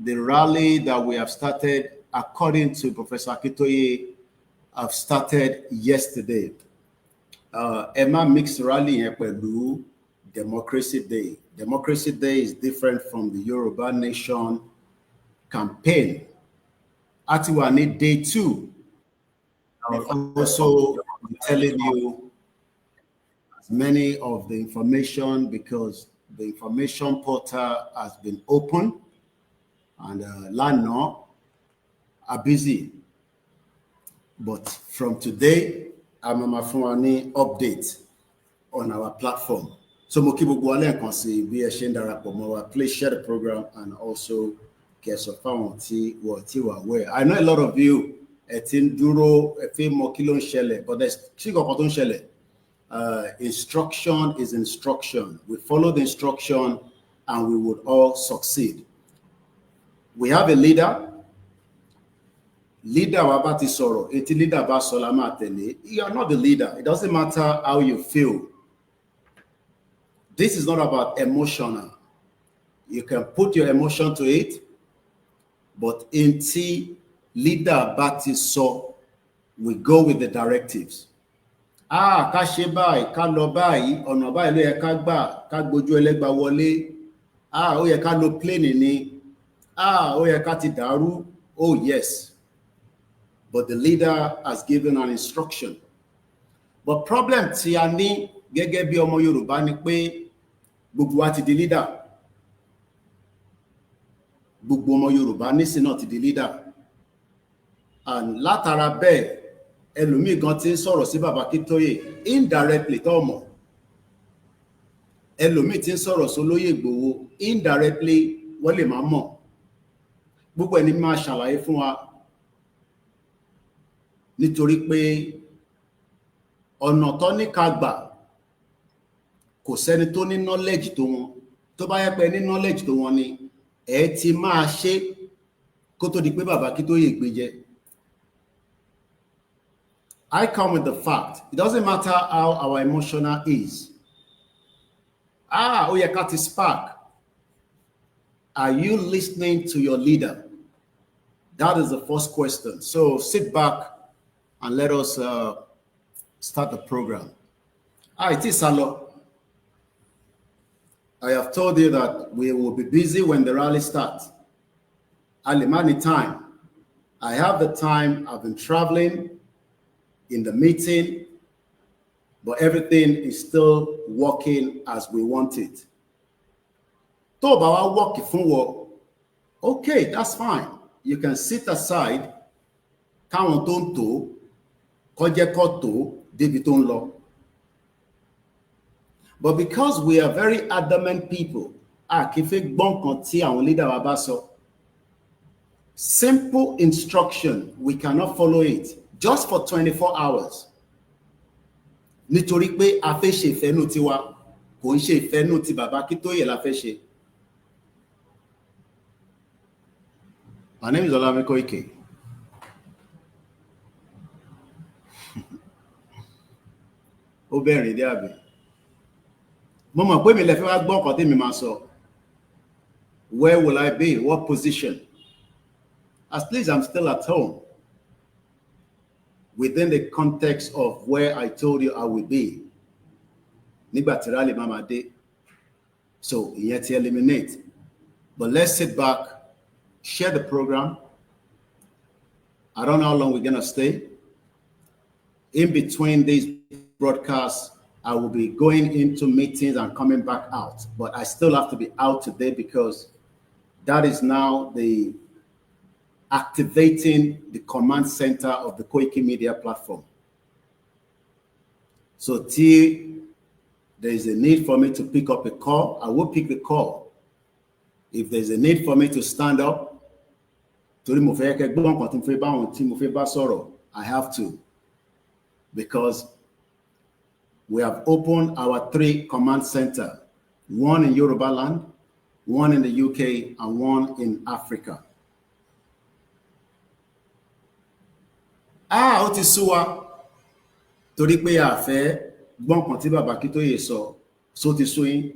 the rally that we have started, according to Professor Aakintoye, have started yesterday. Emma mixed rally here pẹ̀lú Democracy Day. Democracy Day is different from the Yoruba Nation campaign. Atiwani Day 2. I'll also be telling you many of the information because the information portal has been open and Lana are busy. But from today, I'm on my phone update on our platform. So please share the program and also get some aware. I know a lot of you but there's instruction is instruction. We follow the instruction and we would all succeed. We have a leader. Leader wabati soro. Eti leader ba solama tele. You are not the leader. It doesn't matter how you feel. This is not about emotional. You can put your emotion to it, but inti leader bati so, we go with the directives. Ká ṣe báyìí, ká lọ báyìí, ọ̀nà báyìí ló yẹ ká gbà, ká gbójú ẹlẹ́gbà wọlé. Ó yẹ ká lo plane ni. Ó yẹ ká ti dàrú. Oh yes. But the leader has given an instruction. But problem tí a ní gẹ́gẹ́ bí ọmọ Yorùbá ni pé gbogbo wa ti di leader. Gbogbo ọmọ Yorùbá nísìn náà ti di leader. And látara bẹ́ẹ̀, ẹlòmíì gan tí ń sọ̀rọ̀ sí bàbá Aakintoye indirectly tó mọ̀. Ẹlòmíì tí ń sọ̀rọ̀ sí Olóyè Ìgbòho indirectly wọ́n lè máa mọ̀. Gbogbo ẹni máa ṣàlàyé fún wa nítorí pé ọ̀nà tó ní ká gbà kò sẹ́ni tó ní knowledge tó wọn. Tó bá yẹ pé ní knowledge tó wọn ni ti máa ṣe kó tó di pé bàbá Aakintoye gbé jẹ. I come with the fact. It doesn't matter how our emotional is. Ó yẹ ká ti spark. Are you listening to your leader? That is the first question. So sit back and let us start the program. It is Salo. I have told you that we will be busy when the rally starts. Alimani time. I have the time. I've been traveling in the meeting, but everything is still working as we want it. Okay, that's fine. You can sit aside. But because we are very adamant people, simple instruction, we cannot follow it just for 24 hours. Nítorí pé a fẹ́ ṣe ìfẹ́nú tiwa, kò ń ṣe ìfẹ́nú ti bàbá Aakintoye la fẹ́ ṣe. My name is OLAYOMI KOIKI. Ó bẹ̀rẹ̀ dé àbí. Mo mọ̀ pé mi lè fẹ́ wá gbọ́ nǹkan tí mi máa sọ. Where will I be? What position? At least I'm still at home. Within the context of where I told you I will be. Nígbà tí rally mama dé. So, ìyẹn ti eliminate. But let's sit back, share the program. I don't know how long we're going to stay. In between these broadcasts, I will be going into meetings and coming back out. But I still have to be out today because that is now the activating the command center of the Koikimedia platform. So till there is a need for me to pick up a call, I will pick the call. If there's a need for me to stand up, I have to. Because we have opened our 3 command center, one in Yorubaland, one in the UK, and one in Africa. Ó ti sú wa torí pé a fẹ́ gbọ́n kan tí bàbá Aakintoye sọ, so ti sú yín.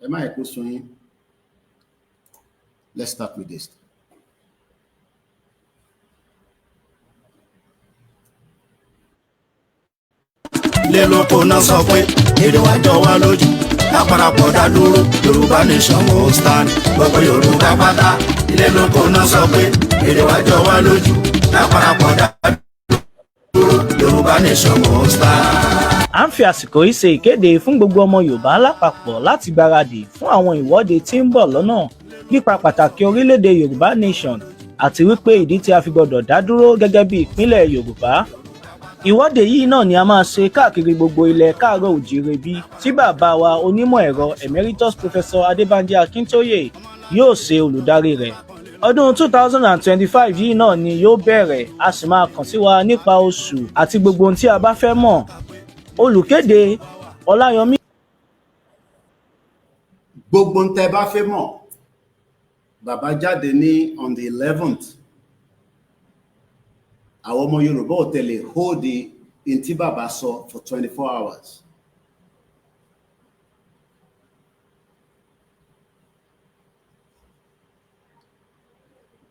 Ẹ má kó sú yín. Let's start with this. Lélòpọ̀ náà sọ pé èdè wa jọ wá lójú lápárapọ̀ dá dúró Yorùbá nation will stand gbogbo Yorùbá pátá. Lélòpọ̀ náà sọ pé èdè wa jọ wá lójú lápárapọ̀ dá dúró Yorùbá nation will stand. À ń fi àsìkò yìí ṣe ìkéde fún gbogbo ọmọ Yorùbá lápapọ̀ láti gbáradì fún àwọn ìwọ́de tí ń bọ̀ lọ́nà nípa pàtàkì orílẹ̀-èdè Yorùbá nation àti wípé ìdí tí a fi gbọdọ̀ dá dúró gẹ́gẹ́ bí ìpínlẹ̀ Yorùbá. Ìwọ́de yìí náà ni a máa ṣe káàkiri gbogbo ilẹ̀ káàárọ̀ òjìire bí tí bàbá wa onímọ̀ ẹ̀rọ emeritus Professor Adébánjí Aakintoye yóò ṣe olùdarí rẹ̀. Ọdún 2025 yìí náà ni yóò bẹ̀rẹ̀, a sì máa kàn sí wa nípa oṣù àti gbogbo ohun tí a bá fẹ́ mọ̀. Olùkéde Ọláyọmí. Gbogbo ohun tẹ́ bá fẹ́ mọ̀, bàbá jáde ní on the 11th. Àwọn ọmọ Yorùbá ò tẹ̀lé hold the in tí bàbá sọ for 24 hours.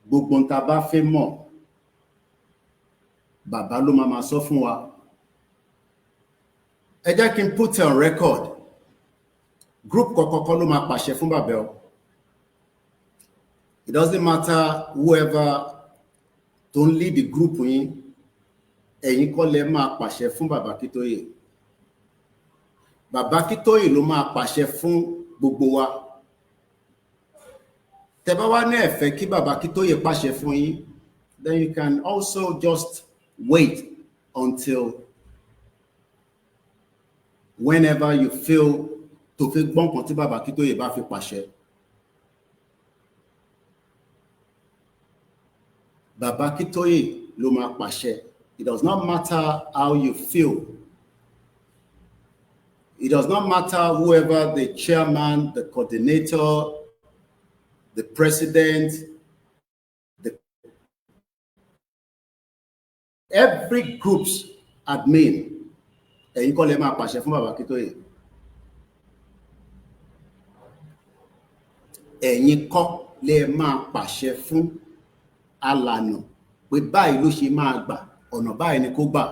Gbogbo ohun tá bá fẹ́ mọ̀, bàbá ló máa sọ fún wa. Ẹ jẹ́ kí n put on record. Group kọ̀kọ̀kan ló máa pàṣẹ fún bàbá o. It doesn't matter whoever don't lead the group yín, ẹ̀yin kọ́ lẹ máa pàṣẹ fún bàbá Akintoye. Bàbá Akintoye ló máa pàṣẹ fún gbogbo wa. Tẹ́ bá wá ní ẹ fẹ́ kí bàbá Akintoye pàṣẹ fún yín, then you can also just wait until whenever you feel tó fi gbọ́n kan tí bàbá Akintoye bá fi pàṣẹ. Bàbá Akintoye ló máa pàṣẹ. It does not matter how you feel. It does not matter whoever the chairman, the coordinator, the president, every group's admin. Ẹ̀yin kọ́ lẹ máa pàṣẹ fún bàbá Akintoye. Ẹ̀yin kọ́ lẹ máa pàṣẹ fún alànà pé báyìí ló ṣe máa gbà, ọ̀nà báyìí ni kó gbà.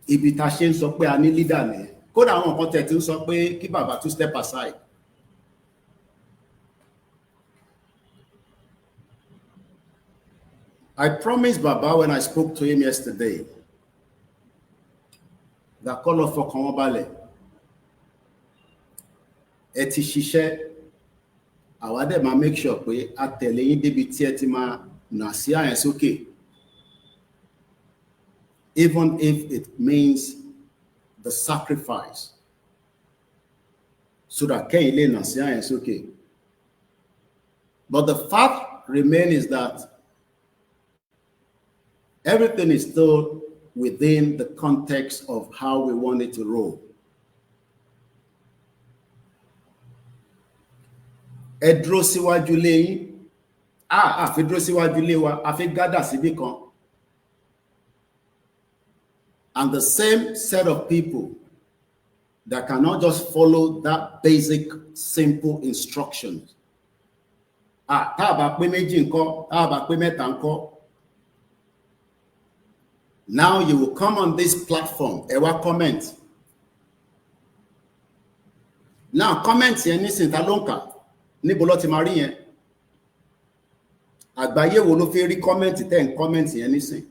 Ibi tá ṣe ń sọ pé a ní leader nìyẹn. Kódà àwọn kan tẹ̀ tí ń sọ pé kí bàbá tún step aside. I promised Baba when I spoke to him yesterday that kó lọ fọkàn wọn balẹ̀. Ẹ ti ṣiṣẹ́, àwa dẹ̀ máa make sure pé a tẹ̀lé yín débi tí ẹ ti máa nà sí àyẹn sókè. Even if it means the sacrifice, so that kẹ́yìn lè nà sí àyẹn sókè. But the fact remains is that everything is still within the context of how we want it to roll. Ẹ dúró síwájú ilé yín. A fi dúró síwájú ilé wa, a fi gádà síbí kan. And the same set of people that cannot just follow that basic, simple instructions. Tá a bá pé méjì ńkọ́, tá a bá pé mẹ́ta ńkọ́. Now you will come on this platform, ẹ wá comment. Now comment yẹn nísìnyí ta ló ń kà, níbo ló ti máa rí yẹn? Àgbáyé wo ló fi rí comment tẹ́ ń comment yẹn nísìnyí?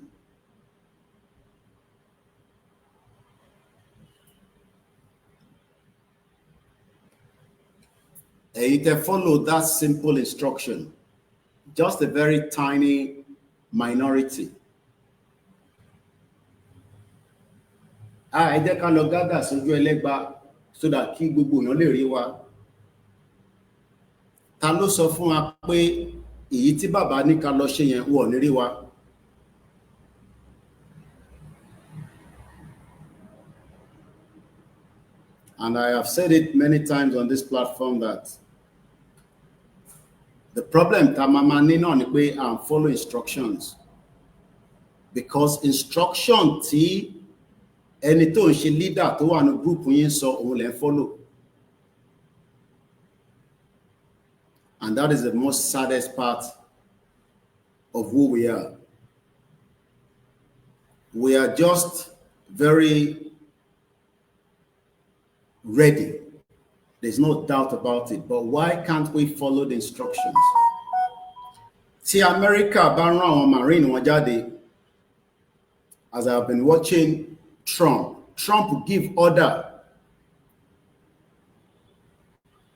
Ẹ̀yin tẹ́ follow that simple instruction, just a very tiny minority. Ẹ jẹ́ ká lọ gádà sójú ẹlẹ́gba so that kí gbogbo èèyàn lè rí wa. Ta ló sọ fún wa pé èyí tí bàbá ní ká lọ ṣe yẹn wọ́n ní rí wa? And I have said it many times on this platform that the problem ta mama ní náà ni pé I follow instructions, because instruction tí ẹni tó ń ṣe leader tó wà ní group yín sọ òun lẹ follow. And that is the most saddest part of who we are. We are just very ready. There's no doubt about it. But why can't we follow the instructions? See, America bá rán àwọn Marine wọn jáde. As I've been watching Trump give order.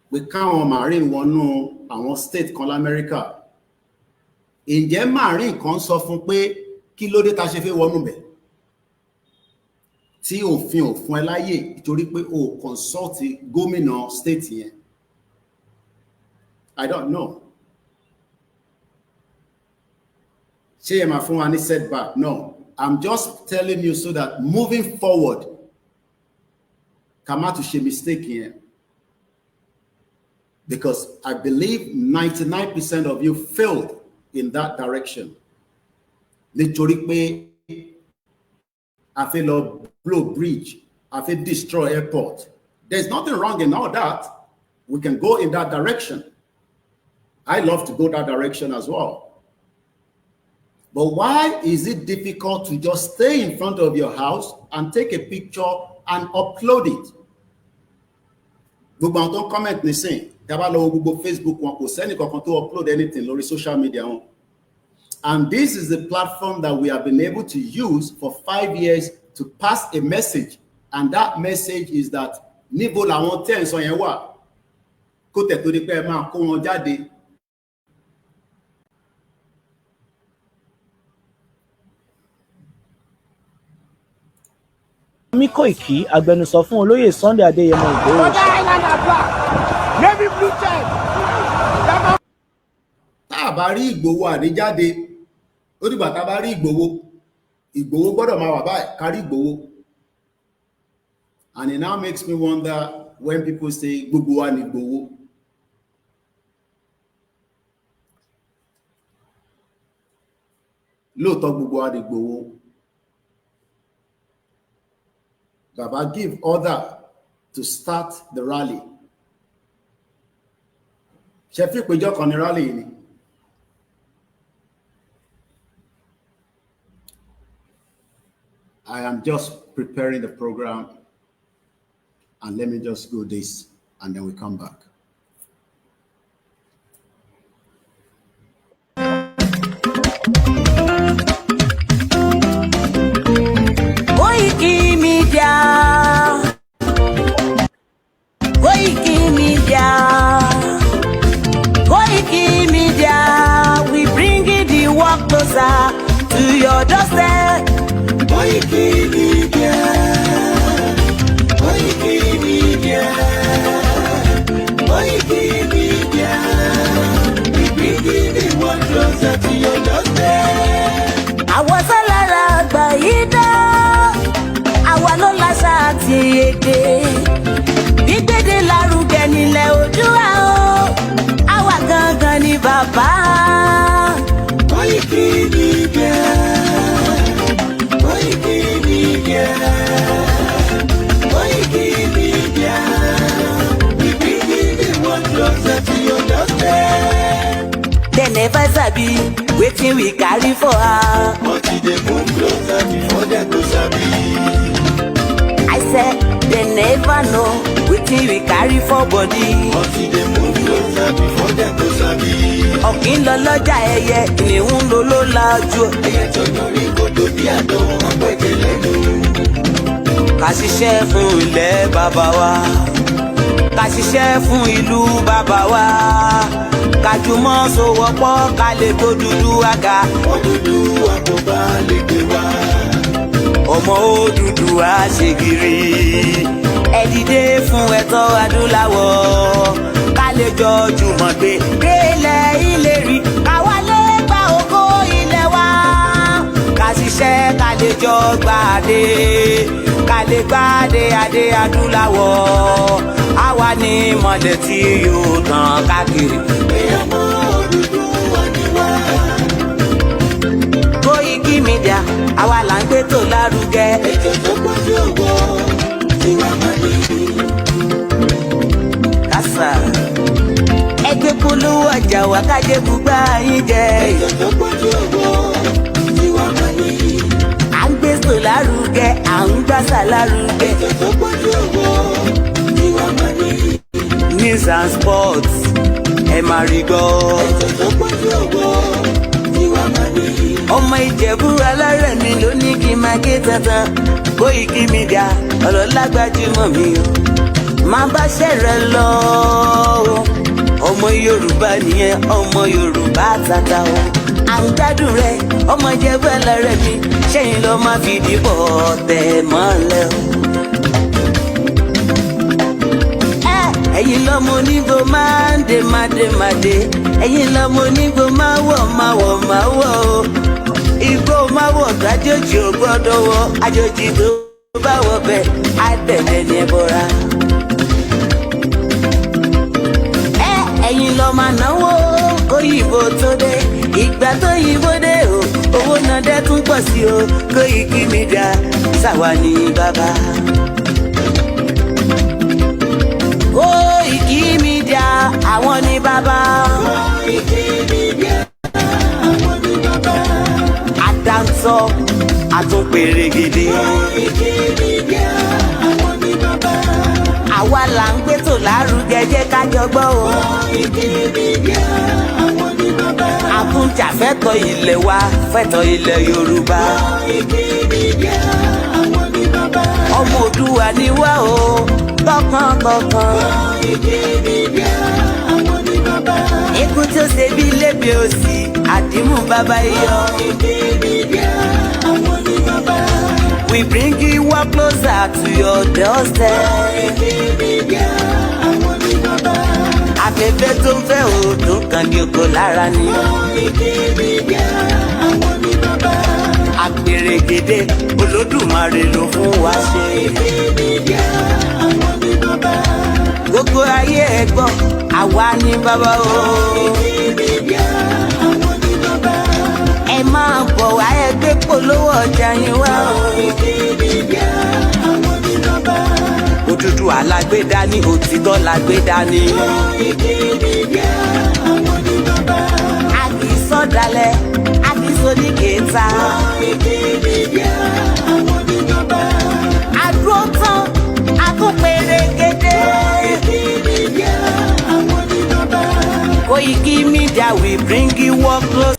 We káwọn Marine wọnú àwọn state kan l'America. Ǹjẹ́ Marine kan sọ fún pé kí ló dé tá ṣe fẹ́ wọnú bẹ̀? Tí òfin ò fún ẹ láyè nítorí pé o consult gómìnà state yẹn. I don't know. Ṣé ẹ máa fún wa ní setback? No. I'm just telling you so that moving forward, ká má tún ṣe mistake yẹn. Because I believe 99% of you failed in that direction. Nítorí pé a fẹ́ lọ blow bridge, a fẹ́ destroy airport. There's nothing wrong in all that. We can go in that direction. I love to go that direction as well. But why is it difficult to just stay in front of your house and take a picture and upload it? Gbogbo àwọn tó ń comment nísìn, tí a bá lọ gbogbo Facebook wọn kò sẹ́ni kankan tó upload anything lórí social media wọn. And this is the platform that we have been able to use for 5 years to pass a message. And that message is that níbo làwọn tẹ́ ń sọ yẹn wà, kó tẹ̀ tó di pé ẹ máa kó wọn jáde. OLAYOMI KOIKI, agbẹnusọ fún olóyè Sunday Adéyẹmọ Ìgbòho. Tá a bá rí Ìgbòho àníjáde, ó dìgbà tá a bá rí Ìgbòho gbọ́dọ̀ máa wà báyìí kárí Ìgbòho. And it now makes me wonder when people say gbogbo wa ni Ìgbòho. Lóòótọ́ gbogbo wa ni Ìgbòho. Baba give order to start the rally. Ṣé fi péjọ kan ní rally ni? I am just preparing the program, and let me just go this and then we come back. Koikimedia, Koikimedia, Koikimedia, we bring it the work closer to your doorstep. Koikimedia, Koikimedia, Koikimedia, we bring it the work closer to your doorstep. I was a lot by it. Àwa ló láṣà àti èdè gbígbédè lárugẹ nílẹ̀ Oòduà o, àwa gangan ni bàbá. Koikimedia, Koikimedia, Koikimedia, we bring the world closer to your doorstep. They never sabi wetin we carry for her, but they move closer before they go sabi. I said they never know wetin we carry for body, but they move closer before they go sabi. Ọ̀kín lọ lọ́jà ẹyẹ, ìníhùn ló ló lajú. Ẹyẹ tó lórí kòtò bí àdó ọgbẹ́jẹ lẹ́nu. Ká ṣiṣẹ́ fún ilẹ̀ bàbá wa, ká ṣiṣẹ́ fún ìlú bàbá wa, ká jùmọ̀ sowọ́pọ̀ ká lè tó dúdú àga. Òdúdú àkóbá lè gbé wá. Ọmọ Odùduwà ṣègìrì, ẹ dìde fún ẹ̀tọ́ adúláwọ̀, ká lè jọ jùmọ̀ gbé délẹ̀ ìlérí, ká wálé gba ògo ilẹ̀ wa, ká ṣiṣẹ́ ká lè jọ gbàdé, ká lè gbàdé adé adúláwọ̀, àwa ni mọ̀lẹ̀ tí yóò tàn káàkiri. Ọmọ Odùduwà ni wá. Koikimedia, àwa là ń gbé tó lárugẹ. Ètò tó gbójú ògbó tí wàá máa ní. Kásá. Ẹgbẹ́ polówó ọjà wá kájé bùgbà yín jẹ. ètò tó pọ̀jù owó tiwa máa ní. À ń gbèsò lárugẹ, à ń gbàsà lárugẹ. ètò tó pọ̀jù owó tiwa máa ní. News and sports ẹ máa rí gbọ́. ètò tó pọ̀jù owó tiwa máa ní. ọmọ Ìjẹ̀bú alárẹ̀ mi ló ní kí n máa ké tantan. Koikimedia ọ̀rọ̀ lágbájúmọ̀ mi o. máa bá ṣẹ̀rẹ̀ lọ o. ọmọ Yorùbá nìyẹn, ọmọ Yorùbá tata o. à ń gbádùn rẹ ọmọ Ìjẹ̀bú alárẹ̀ mi, ṣẹ́yìn ló máa fi dìbò tẹ̀ mọ́lẹ̀ o. ẹ̀yin lọ́mọ onígbò máa ń dé máa dé, ẹ̀yin lọ́mọ onígbò máa wọ̀ o. Igbó máa wọ̀ tó àjòjì ò gbọ́dọ̀ wọ̀, àjòjì tó bá wọ̀ bẹ́ẹ̀ á tẹ̀lé ní ẹbọra. ẹ̀yin lọ́ máa náwó kóyìnbó tó dé, ìgbà tó yìnbó dé o, owó náà dẹ́ tún pọ̀ sí o. Koikimedia ṣàwa ní bàbá. Koikimedia àwọn ní bàbá. Koikimedia àwọn ní bàbá. Àdáńtọ́ àtúnpèrègèdè. Koikimedia àwọn ní bàbá. àwa là ń gbétò lárugẹ, jẹ́ ká jọ gbọ́ o. Koikimedia àwọn ní bàbá. àtúnjà fẹ́tọ̀ ilẹ̀ wa, fẹ́tọ̀ ilẹ̀ Yorùbá. Koikimedia àwọn ní bàbá. ọmọ Òdùwà ni wá o, tọkàntọkàn. Koikimedia àwọn ní bàbá. ikú tí ó ṣe bí lébi òsì, àdìmú bàbá iyọ̀. Koikimedia àwọn ní bàbá. We bring you up closer to your doorstep. Koikimedia àwọn ní bàbá. afẹ́fẹ́ tó ń fẹ́ òòdùn kan ní oko lára ni. Koikimedia àwọn ní bàbá. àpèrègèdè Olódùmarè ló fún wa ṣe. Koikimedia àwọn ní bàbá. gbogbo ayé ẹ gbọ́, àwa ní bàbá o. Koikimedia àwọn ní bàbá. ẹ máa bọ̀ wá, ẹ gbé polówó ọjà yín wá o. Koikimedia àwọn ní bàbá. òtútù alágbèdá ní òtítọ́ lágbèdá ní. Koikimedia àwọn ní bàbá. a kì í sọ̀dálẹ̀, a kì í sọdí kẹta. Koikimedia àwọn ní bàbá. àdúró tán a tún pèrègèdè. Koikimedia àwọn ní bàbá. Koikimedia we bring you up close.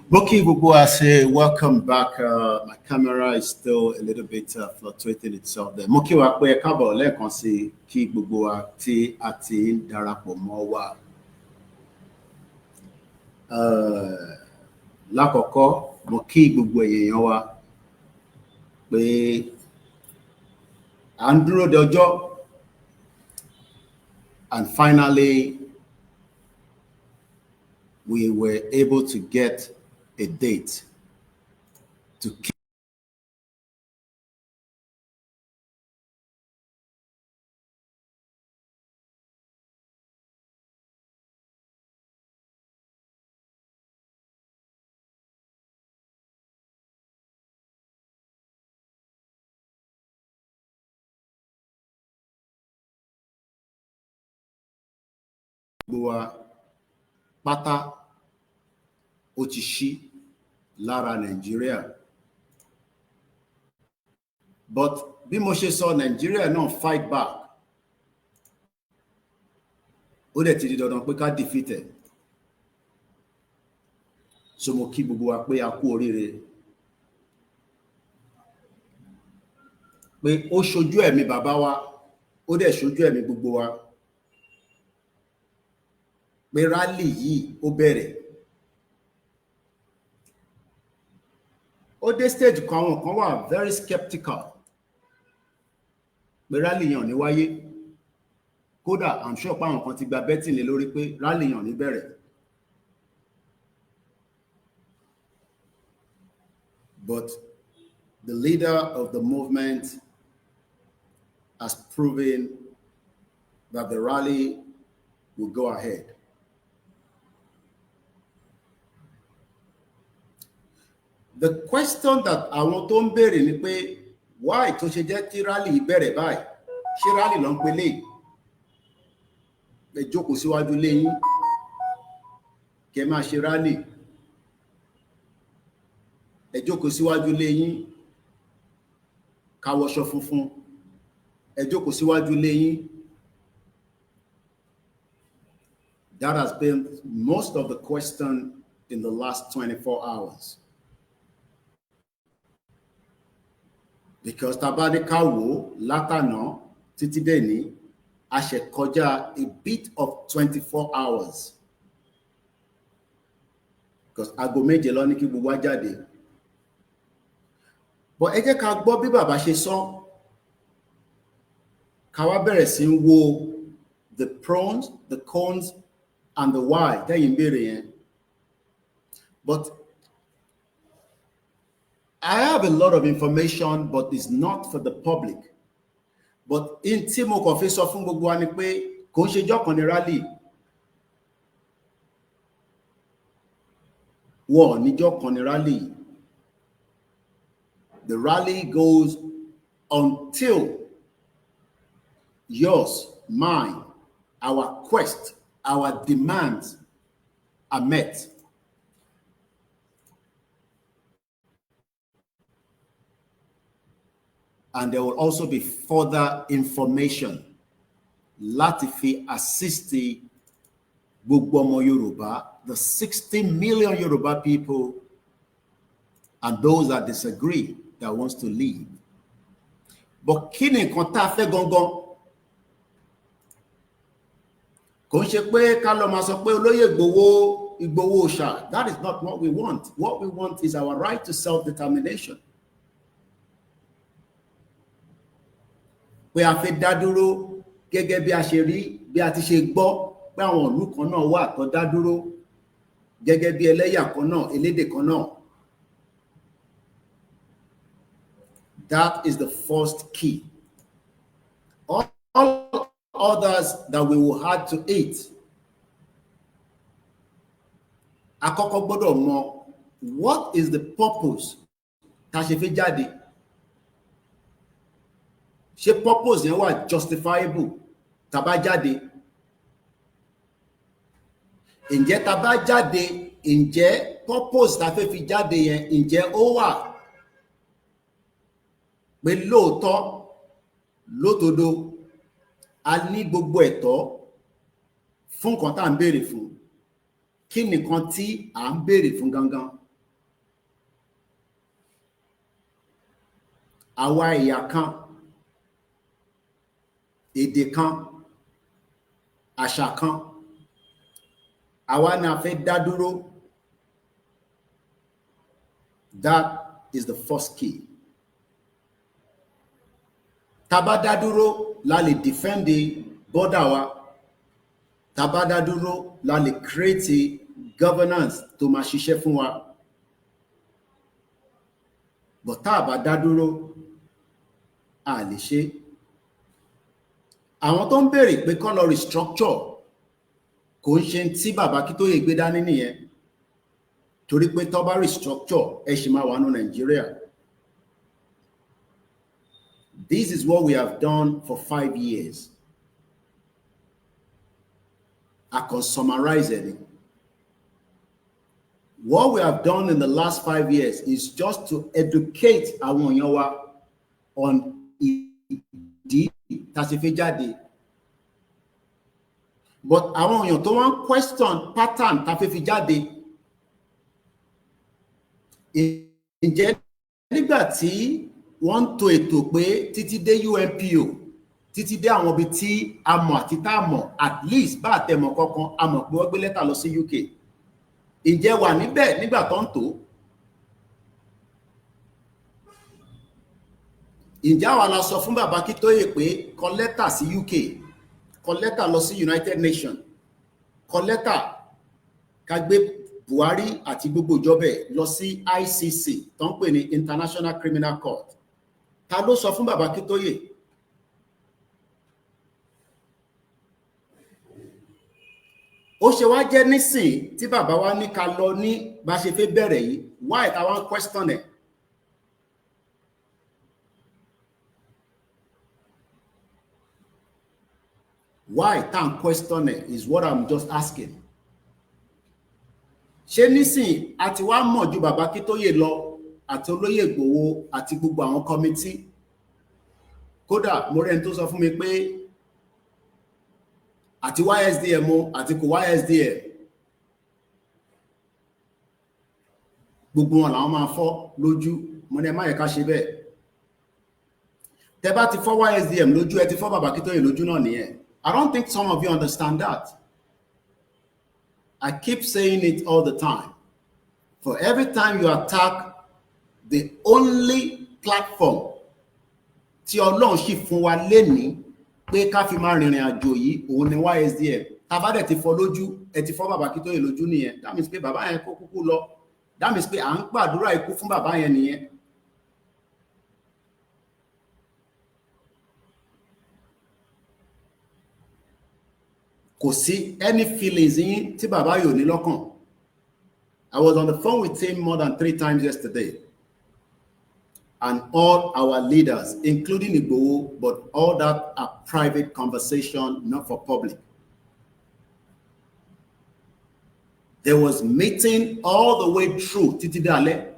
Boki Bubu, I say welcome back. My camera is still a little bit fluctuating itself there. Moki wa pe káàbọ̀ lẹ́ẹ̀kan sí kí gbogbo wa tí a ti ń darapọ̀ mọ́ wa. Lákọ̀ọ́kọ́ mo kí gbogbo èèyàn wa pé à ń dúró de ọjọ́, and finally we were able to get a date to keep wa pátá ó ti ṣí lára Nàìjíríà. But bí mo ṣe sọ, Nàìjíríà náà fight back. Ó dẹ̀ ti di dandan pé ká defeat ẹ̀. So mo kí gbogbo wa pé a kú oríire. Pé ó ṣojú ẹ̀mí bàbá wa, ó dẹ̀ ṣojú ẹ̀mí gbogbo wa. Pé rally yìí ó bẹ̀rẹ̀. Ó dé stage kan, àwọn kan wà very skeptical. Pé rally yẹn ò ní wáyé. Kódà I'm sure pé àwọn kan ti gba betting lé lórí pé rally yẹn ò ní bẹ̀rẹ̀. But the leader of the movement has proven that the rally will go ahead. The question that àwọn tó ń béèrè ni pé why tó ṣe jẹ́ kí rally bẹ̀rẹ̀ báyìí? Ṣé rally ló ń pe lé? Ẹ jókòó síwájú lẹ́yìn kẹ́ máa ṣe rally. Ẹ jókòó síwájú lẹ́yìn ká wọṣọ funfun. Ẹ jókòó síwájú lẹ́yìn. That has been most of the question in the last 24 hours. Because tabadika wo látàná títí dèní a ṣe kọjá a bit of 24 hours. Because aago méje ló ní kí gbogbo wa jáde. But ẹ jẹ́ ká gbọ́ bí bàbá ṣe sọ. Ká wá bẹ̀rẹ̀ sí ń wo the pros, the cons, and the why tẹ́yìn béèrè yẹn. But I have a lot of information, but it's not for the public. But in tí mo kàn fi sọ fún gbogbo wa ni pé kò ń ṣe jọ́ kan ní rally. Wọ́n níjọ́ kan ní rally. The rally goes until yours, mine, our quest, our demands are met. And there will also be further information láti fi assist gbogbo ọmọ Yorùbá, the 60 million Yoruba people, and those that disagree, that wants to leave. But kí ni nǹkan tá a fẹ́ gangan? Kò ń ṣe pé ká lọ máa sọ pé olóyè Ìgbòho ṣá. That is not what we want. What we want is our right to self-determination. Pé a fẹ́ dá dúró gẹ́gẹ́ bí a ṣe rí, bí a ti ṣe gbọ́ pé àwọn ìlú kan náà wà tó dá dúró gẹ́gẹ́ bí ẹlẹ́yà kan náà, elédè kan náà. That is the first key. All others that we will have to eat. Àkọ́kọ́ gbọ́dọ̀ mọ̀, what is the purpose tá ṣe fẹ́ jáde? Ṣé purpose yẹn wà justifiable tá bá jáde? Ǹjẹ́ tá bá jáde, ǹjẹ́ purpose tá fẹ́ fi jáde yẹn, ǹjẹ́ ó wà pé lóòótọ́ lódodo a ní gbogbo ẹ̀tọ́ fún nǹkan tá à ń béèrè fún? Kí nìkan tí à ń béèrè fún gangan? Àwa ẹ̀yà kan, èdè kan, àṣà kan, àwa ni a fẹ́ dá dúró. That is the first key. Tá bá dá dúró, la lè defend the border wa. Tá bá dá dúró, la lè create a governance tó máa ṣiṣẹ́ fún wa. But tá bá dá dúró, a lè ṣe. Àwọn tó ń béèrè pé kán lọ restructure kò ń ṣe tí bàbá Akíntóyè gbé dání nìyẹn. Torí pé tó bá restructure, ẹ ṣì máa wà ní Nàìjíríà. This is what we have done for 5 years. I can summarize it. What we have done in the last 5 years is just to educate àwọn èèyàn wa on ìdí tá ṣe fẹ́ jáde. But àwọn èèyàn tó wọ́n question pattern tá fẹ́ fi jáde. Ǹjẹ́ nígbà tí wọ́n ń tò ètò pé títí dé UNPO, títí dé àwọn ibi tí a mọ̀ àti tá a mọ̀, at least bá àtẹ̀mọ̀ kankan a mọ̀ pé wọ́n gbé lẹ́tà lọ sí UK. Ǹjẹ́ wà níbẹ̀ nígbà tó ń tò? Ǹjẹ́ àwa la sọ fún bàbá Akintoye pé kọ lẹ́tà sí UK, kọ lẹ́tà lọ sí United Nations, kọ lẹ́tà ká gbé Buhari àti gbogbo ìjọba lọ sí ICC tó ń pè ní International Criminal Court? Ta ló sọ fún bàbá Akintoye? Ó ṣe wá jẹ́ nísìn tí bàbá wa ní ká lọ ní bá ṣe fẹ́ bẹ̀rẹ̀ yìí, why ta wá ń question ẹ̀? Why ta ń question ẹ̀ is what I'm just asking. Ṣé nísìn àti wá mọ̀ ju bàbá Akintoye lọ àti olóyè Ìgbòho àti gbogbo àwọn kọmitì? Kódà mo rẹ́ni tó sọ fún mi pé àti YSDM àti kò YSDM gbogbo wọn làwọn máa fọ́ lójú. Mo ní ẹ má yẹ ká ṣe bẹ́ẹ̀. Tẹ́ bá ti fọ́ YSDM lójú, ẹ ti fọ́ bàbá Akintoye lójú náà nìyẹn. I don't think some of you understand that. I keep saying it all the time. For every time you attack the only platform tí Ọlọ́run sì fún wa lénìí pé ká fi máa rìnrìn àjò yìí, òun ni YSDM. Tá bá dẹ̀ ti fọ́ lójú, ẹ ti fọ́ bàbá Akintoye lójú nìyẹn. That means pé bàbá yẹn kó kúkú lọ. That means pé à ń gbàdúrà ikú fún bàbá yẹn nìyẹn. Kò sí any feelings yín tí bàbá yóò ní lọ́kàn. I was on the phone with him more than 3 times yesterday. And all our leaders, including Igboho, but all that are private conversation, not for public. There was meeting all the way through títí dálẹ́.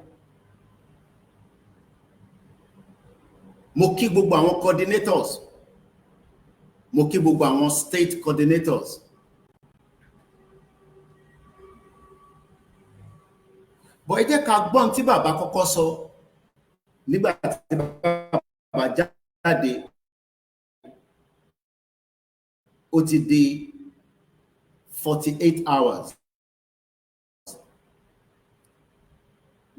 Mo kí gbogbo àwọn coordinators. Mo kí gbogbo àwọn state coordinators. But ẹ jẹ́ ká gbọ́n tí bàbá kọ́kọ́ sọ nígbà tí bàbá jáde. Ó ti di 48 hours.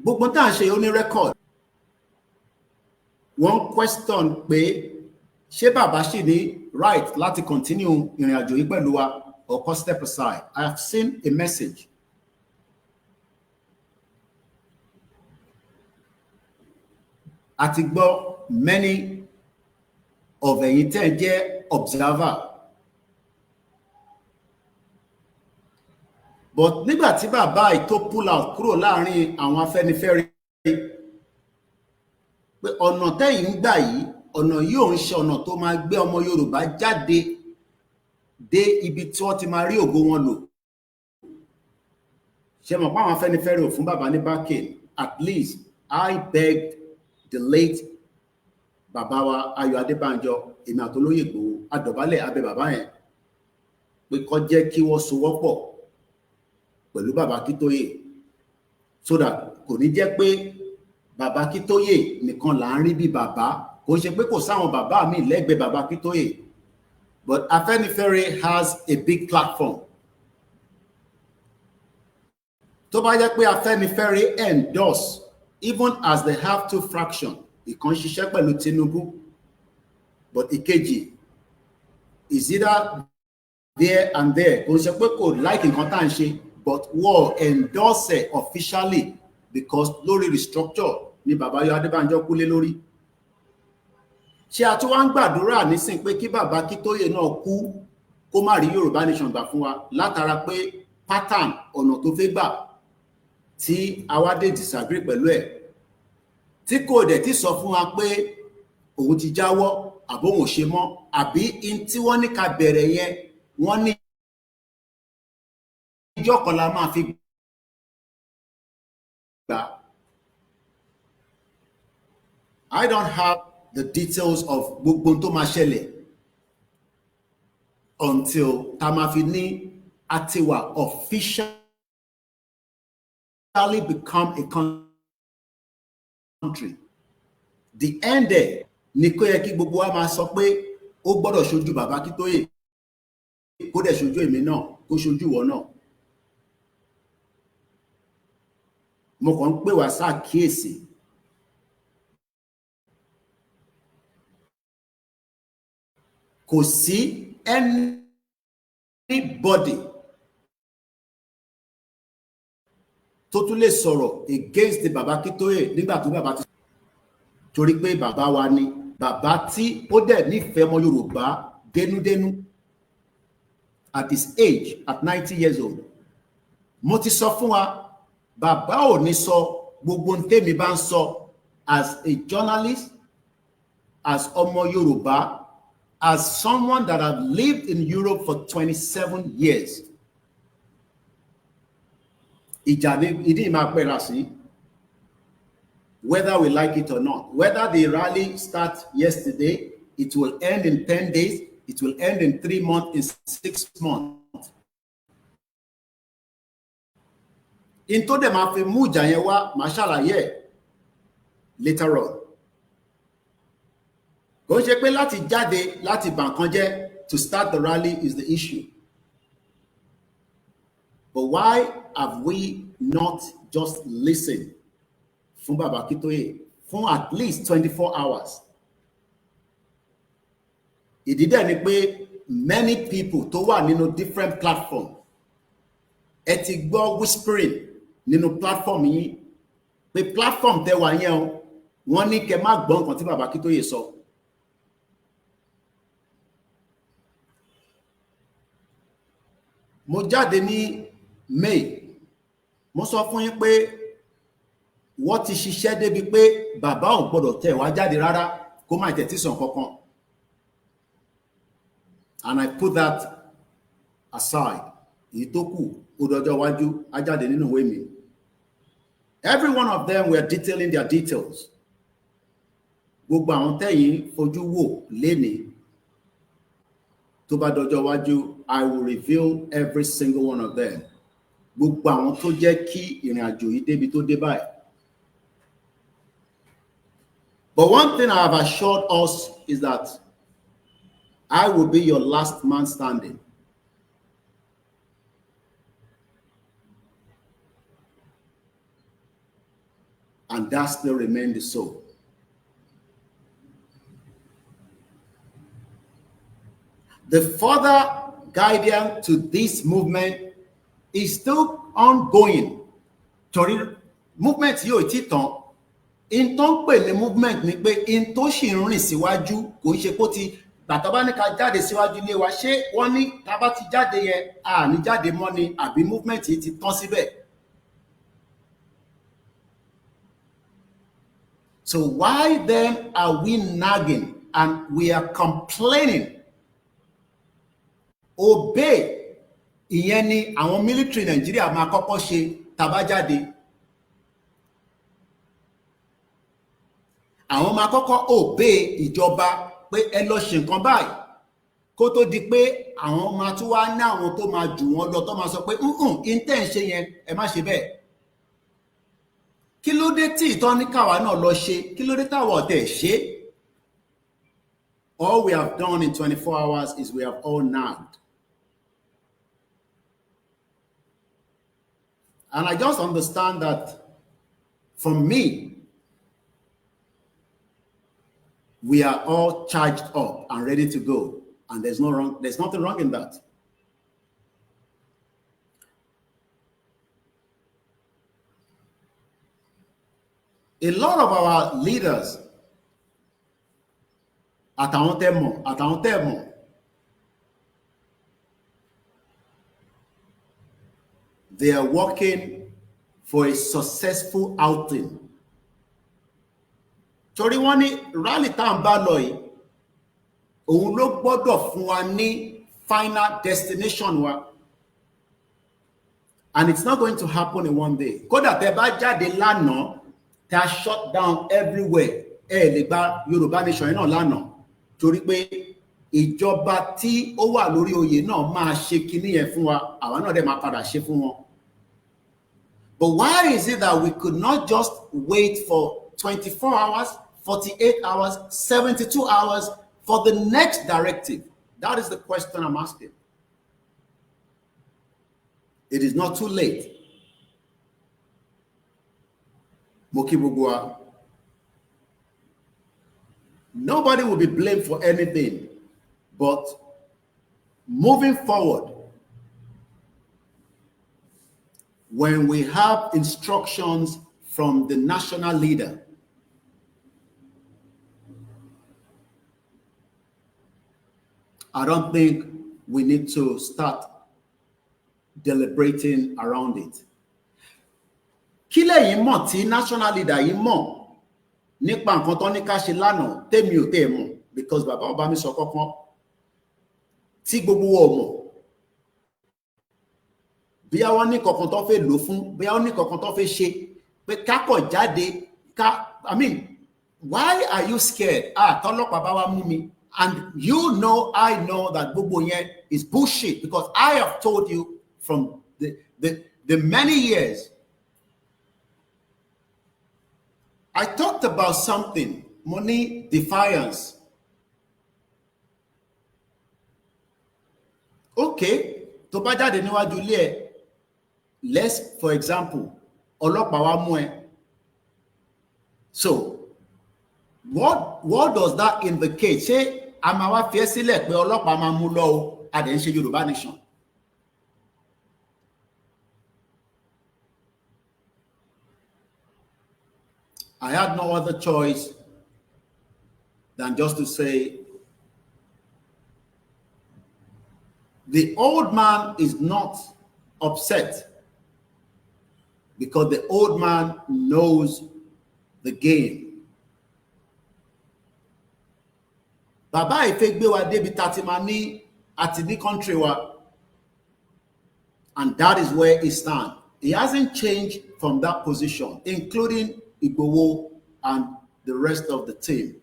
Gbogbo tá à ń ṣe ó ní record. One question pé ṣé bàbá ṣì ní right láti continue ìrìn àjò yìí pẹ̀lú wa or kó step aside? I have seen a message. A ti gbọ́ many of ẹ̀yin tẹ́ jẹ́ observer. But nígbà tí bàbá yìí tó pull out kúrò láàrin àwọn Afẹ́nifẹ́re pé ọ̀nà tẹ́yìn ń gbà yìí, ọ̀nà yìí ò ń ṣe ọ̀nà tó máa gbé ọmọ Yorùbá jáde dé ibi tí wọ́n ti máa rí ògo wọn lò. Ṣé mọ̀ pé àwọn Afẹ́nifẹ́re ò fún bàbá ní backing? At least I begged the late bàbá wa Ayọ̀ Adébánjọ, èmi àtolóyè Ìgbòho, adọ̀bálẹ̀ abẹ bàbá yẹn pé kó jẹ́ kí wọ́n sowọ́pọ̀ pẹ̀lú bàbá Akintoye so that kò ní jẹ́ pé bàbá Akintoye nìkan là ń rí bí bàbá. Kò ṣe pé kò sáwọn bàbá mi lẹ́gbẹ̀ẹ́ bàbá Akintoye, but Afẹ́nifẹ́re has a big platform. Tó bá jẹ́ pé Afẹ́nifẹ́re endorse, even as they have 2 fractions, ìkan ṣiṣẹ́ pẹ̀lú Tinubu, but ìkejì is either there and there. Kò ṣe pé kò like nǹkan tá à ń ṣe, but wọ́n endorse officially because lórí restructure ni bàbá Ayọ̀ Adébánjọ kú lé lórí. Ṣé a tún wá ń gbàdúrà nísìn pé kí bàbá Akintoye náà kú kó má rí Yorùbá nation gbà fún wa látara pé pattern ọ̀nà tó fẹ́ gbà tí àwa dé disagree pẹ̀lú ẹ̀, tí kò dẹ̀ ti sọ fún wa pé òun ti jáwọ́ àbóhùn ṣe mọ́, àbí in tí wọ́n ní ká bẹ̀rẹ̀ yẹn wọ́n ní ìjọ kan la máa fi gbà. I don't have the details of gbogbo tó máa ṣẹlẹ̀ until tá máa fi ní àtiwà officially become a country. The end there ni kó yẹ kí gbogbo wa máa sọ pé ó gbọ́dọ̀ ṣojú bàbá Akíntóyè kó dẹ̀ ṣojú èmi náà kó ṣojú ìwọ náà. Mo kàn ń pè wá ṣàkíyèsí. Kò sí anybody tó tún lè sọ̀rọ̀ against the bàbá Akíntóyè nígbà tó bàbá ti torí pé bàbá wa ni bàbá tí ó dẹ̀ nífẹ̀ẹ́ ọmọ Yorùbá dénúdénú at his age at 90 years old. Mo ti sọ fún wa bàbá ò ní sọ gbogbo ntẹ́mi bá ń sọ as a journalist, as ọmọ Yorùbá, as someone that have lived in Europe for 27 years. Ìjà ni ìdí máa pẹ́ra sí. Whether we like it or not, whether the rally starts yesterday, it will end in 10 days, it will end in 3 months, in 6 months. Into the máa fi mú ìjà yẹn wá, màá ṣàlàyé later on. Kò ṣe pé láti jáde láti bà nǹkan jẹ́ to start the rally is the issue. But why have we not just listened fún Bàbá Akíntóyè fún at least 24 hours? Ìdí dẹ̀ ni pé many people tó wà nínú different platform ẹ ti gbọ́ whispering nínú platform yìí pé platform tẹ́ wà yẹn o wọ́n ní kẹ́ má gbọ́ nǹkan tí Bàbá Akíntóyè sọ. Mo jáde ní May, mo sọ fún yín pé wọ́n ti ṣiṣẹ́ débi pé bàbá ò gbọ́dọ̀ tẹ̀ wá jáde rárá kó má tẹ̀ tí sàn kankan. And I put that aside. Èyí tó kù ó dọjọ́ iwájú á jáde nínú ìwé mi. Every one of them were detailing their details. Gbogbo àwọn tẹ́yìn fojú wò lénìí tó bá dọjọ́ iwájú, I will reveal every single one of them. Gbogbo àwọn tó jẹ́ kí ìrìn àjò yìí débi tó dé báyìí. But one thing I have assured us is that I will be your last man standing. And that still remains so. The further guidance to this movement is still ongoing. Torí movement yóò ti tán. In tó ń pè ní movement ni pé in tó sì ń rìn síwájú kò ń ṣe kó ti bàtà bá ní ká jáde síwájú ilé wa ṣé wọ́n ní tá bá ti jáde yẹn à ní jáde mọ́ ni àbí movement yìí ti tán síbẹ̀. So why then are we nagging and we are complaining? Obey ìyẹn ni àwọn military Nigeria máa kọ́kọ́ ṣe tá bá jáde. Àwọn máa kọ́kọ́ obey ìjọba pé ẹ lọ ṣe nǹkan báyìí kó tó di pé àwọn máa tún wá ní àwọn tó máa jù wọ́n lọ tó máa sọ pé intẹ́ ń ṣe yẹn ẹ má ṣe bẹ́ẹ̀. Kí ló dé tí ìtọ́ ní káwa náà lọ ṣe? Kí ló dé táwa ọ̀tẹ̀ ṣe? All we have done in 24 hours is we have all nagged. And I just understand that for me, we are all charged up and ready to go. And there's nothing wrong in that. A lot of our leaders, àtàwọn tẹ́ mọ̀, they are working for a successful outing. Torí wọ́n ní rally tá ń bá lọ yìí, òun ló gbọ́dọ̀ fún wa ní final destination wa. And it's not going to happen in one day. Kódà tẹ́ bá jáde lánàá, they are shut down everywhere. Lè gba Yorùbá nation náà lánàá. Torí pé ìjọba tí ó wà lórí oyè náà máa ṣe kinní yẹn fún wa, àwa náà dẹ̀ máa padà ṣe fún wọn. But why is it that we could not just wait for 24 hours, 48 hours, 72 hours for the next directive? That is the question I'm asking. It is not too late. Mokibugwa. Nobody will be blamed for anything, but moving forward, when we have instructions from the national leader, I don't think we need to start deliberating around it. Kí lẹ̀yin mọ̀ tí national leader yìí mọ̀ nípa nǹkan tó ní ká ṣe lánàá tèmi ò tẹ́ mọ̀, because bàbá ọba mi sọ kọ́kọ́ tí gbogbo wa mọ̀. Bí àwọn ní kankan tó fẹ́ lò fún, bí àwọn ní kankan tó fẹ́ ṣe, pé ká kọ̀ jáde ká, I mean, why are you scared? Tọ́lọ́pàá bá wá mú mi. And you know, I know that gbogbo yẹn is bullshit, because I have told you from the many years. I talked about something, money defiance. Okay, tó bá jáde níwájú ilé ẹ, let's, for example, ọlọ́pàá wá mú ẹ. So, what does that indicate? Ṣé a máa wá fi ẹ́ sílẹ̀ pé ọlọ́pàá máa mú lọ o, a dẹ̀ ń ṣe Yorùbá nation? I had no other choice than just to say, the old man is not upset because the old man knows the game. Bàbá ìfẹ́ gbé wa débi tá ti máa ní àti ní country wa, and that is where he stands. He hasn't changed from that position, including Igboho and the rest of the team.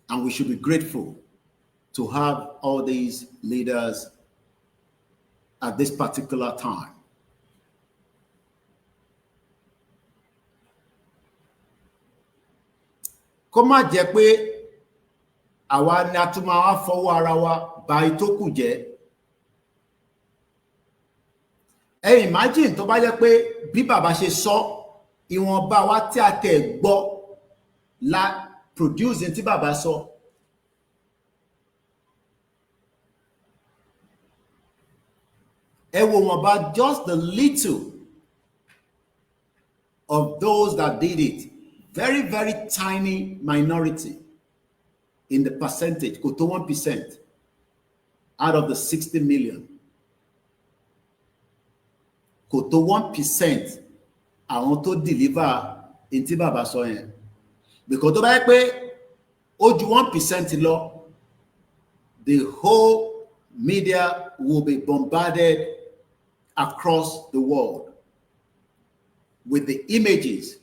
And we should be grateful to have all these leaders at this particular time. Kó má jẹ́ pé àwa ni a tún máa wá fọwọ́ ara wa bà ìtókù jẹ́. Imagine tó bá jẹ́ pé bí bàbá ṣe sọ, ìwọ̀nba wa tí a tẹ̀ gbọ́ la producing tí bàbá sọ. Ẹ wò wọ́nba just the little of those that did it. Very, very tiny minority in the percentage, kò tó 1% out of the 60 million. Kò tó 1% àwọn tó deliver in tí bàbá sọ yẹn. Because tó bá yẹ pé ó ju 1% lọ, the whole media will be bombarded across the world with the images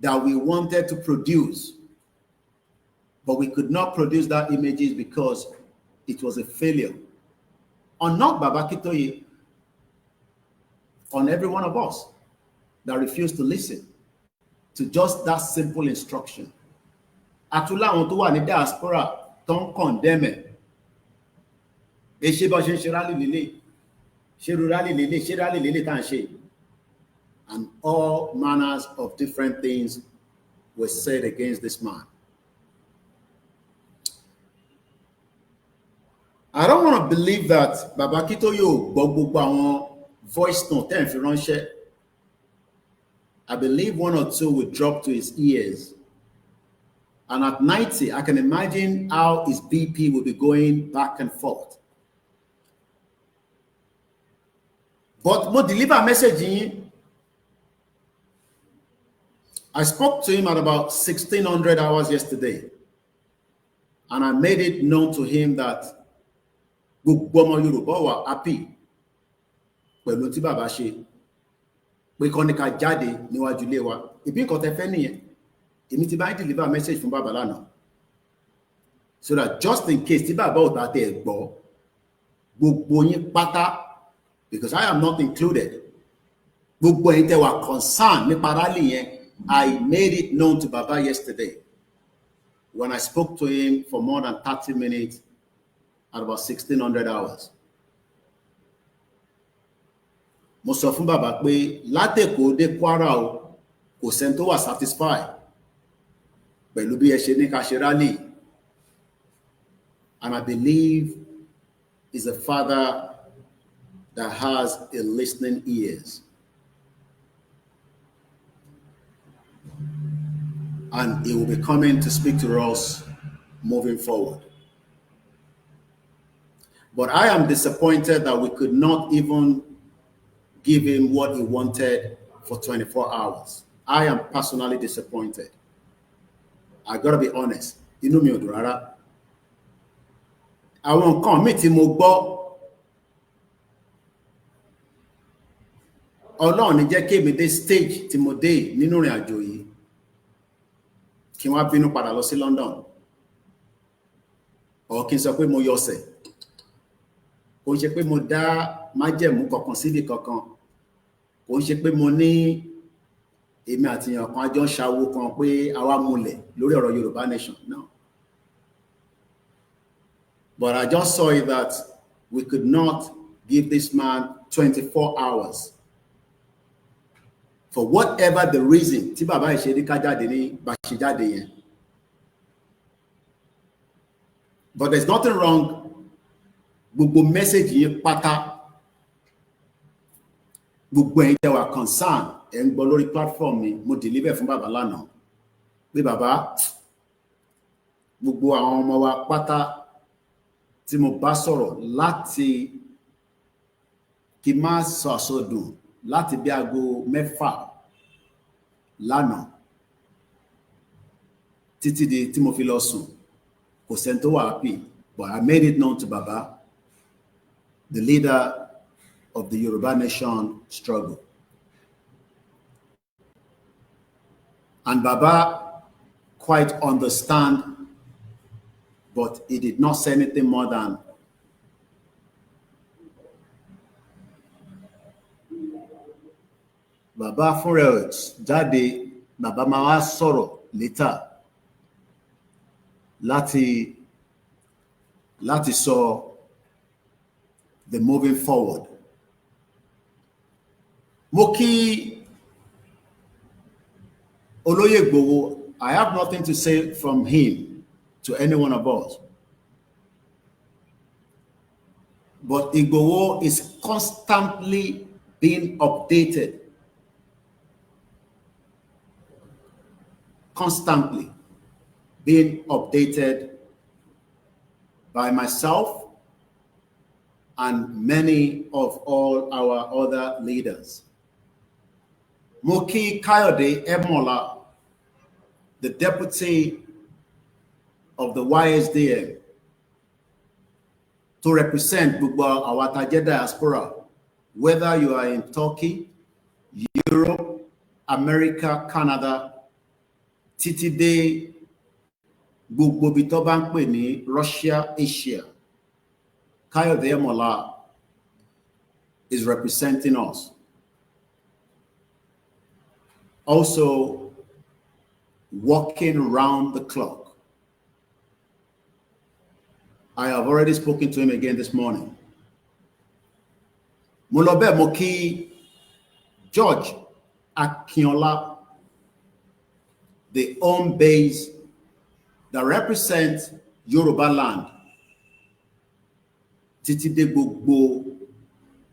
that we wanted to produce, but we could not produce that images because it was a failure. On not Baba Akintoye, on every one of us that refused to listen to just that simple instruction. Àtúlá àwọn tó wà ní diaspora tó ń condemn ẹ̀. Ṣé bá ṣe ń ṣe rally lélẹ̀, ṣe rally lélẹ̀, ṣe rally lélẹ̀ tá ń ṣe. And all manners of different things were said against this man. I don't want to believe that Baba Akintoye ò gbọ́ gbogbo àwọn voice note tẹ́ ń fi ránṣẹ́. I believe one or two would drop to his ears. And at 90, I can imagine how his BP will be going back and forth. But mo deliver message in. I spoke to him at about 1600 hours yesterday. And I made it known to him that gbogbo ọmọ Yorùbá wà happy pẹ̀lú tí bàbá ṣe pé kọ́ ní ká jáde níwájú ilé wa. Ìbí nǹkan tẹ́ fẹ́ nìyẹn. Èmi ti bá ń deliver message fún bàbá lánàá. So that just in case tí bàbá ò bá tẹ̀ gbọ́, gbogbo yín pátá, because I am not included, gbogbo yín tẹ́ wà concerned nípa rally yẹn, I made it known to Baba yesterday when I spoke to him for more than 30 minutes at about 1600 hours. Mo sọ fún Baba pé látẹ̀kọ́ dé Kwara o, kò sẹ́ni tó wà satisfied pẹ̀lú bí ẹ ṣe ní ká ṣe rally. And I believe is a father that has a listening ears. And he will be coming to speak to us moving forward. But I am disappointed that we could not even give him what he wanted for 24 hours. I am personally disappointed. I gotta be honest. Inú mi ò dùn rárá. Àwọn nǹkan mi tí mo gbọ́, Ọlọ́run ní jẹ́ kí èmi dé stage tí mo dé nínú ìrìn àjò yìí kí wọ́n bínú padà lọ sí London, or kí n sọ pé mo yọsẹ̀, kò ń ṣe pé mo dá májẹ̀mú kankan síbi kankan, kò ń ṣe pé mo ní èmi àti èèyàn kan àjọ ń ṣàwó kan pé àwa múlẹ̀ lórí ọ̀rọ̀ Yorùbá nation, no. But I just saw it that we could not give this man 24 hours for whatever the reason tí bàbá ìṣe ní ká jáde ní bá ṣe jáde yẹn. But there's nothing wrong. Gbogbo message yẹn pátá, gbogbo ẹ̀yin tẹ́ wà concern ẹ̀ ń gbọ́ lórí platform mi, mo deliver fún bàbá lánàá pé bàbá, gbogbo àwọn ọmọ wa pátá tí mo bá sọ̀rọ̀ láti kí n má sọ àsọdùn láti bí aago 6 lánàá títí di tí mo fi lọ sùn, kò sẹ́ni tó wà happy. But I made it known to Baba, the leader of the Yoruba nation struggle. And Baba quite understand, but he did not say anything more than Baba fúnra jáde, Baba máa wá sọ̀rọ̀ later láti sọ the moving forward. Mo kí Olóyè Igboho, I have nothing to say from him to any one of us. But Igboho is constantly being updated. Constantly being updated by myself and many of all our other leaders. Moki Kayode Emola, the deputy of the YSDM, to represent our Tajeda diaspora, whether you are in Turkey, Europe, America, Canada, títí dé gbogbo bí tó bá ń pè ní Russia, Asia. Kayode Emola is representing us. Also working around the clock. I have already spoken to him again this morning. Mo lọ bẹ̀ mo kí George Akinola, the home base that represents Yorubaland, títí dé gbogbo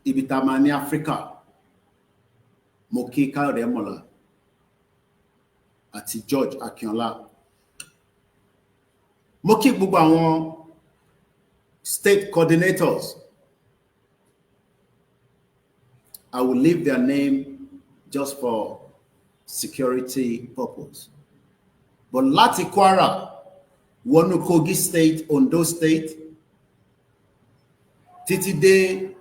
ibi tá ma ní Africa. Mo kí Kayode Emola àti George Akinola. Mo kí gbogbo àwọn state coordinators. I will leave their name just for security purpose. But láti Kwara, wọnú Kogi State, Ondo State, títí dé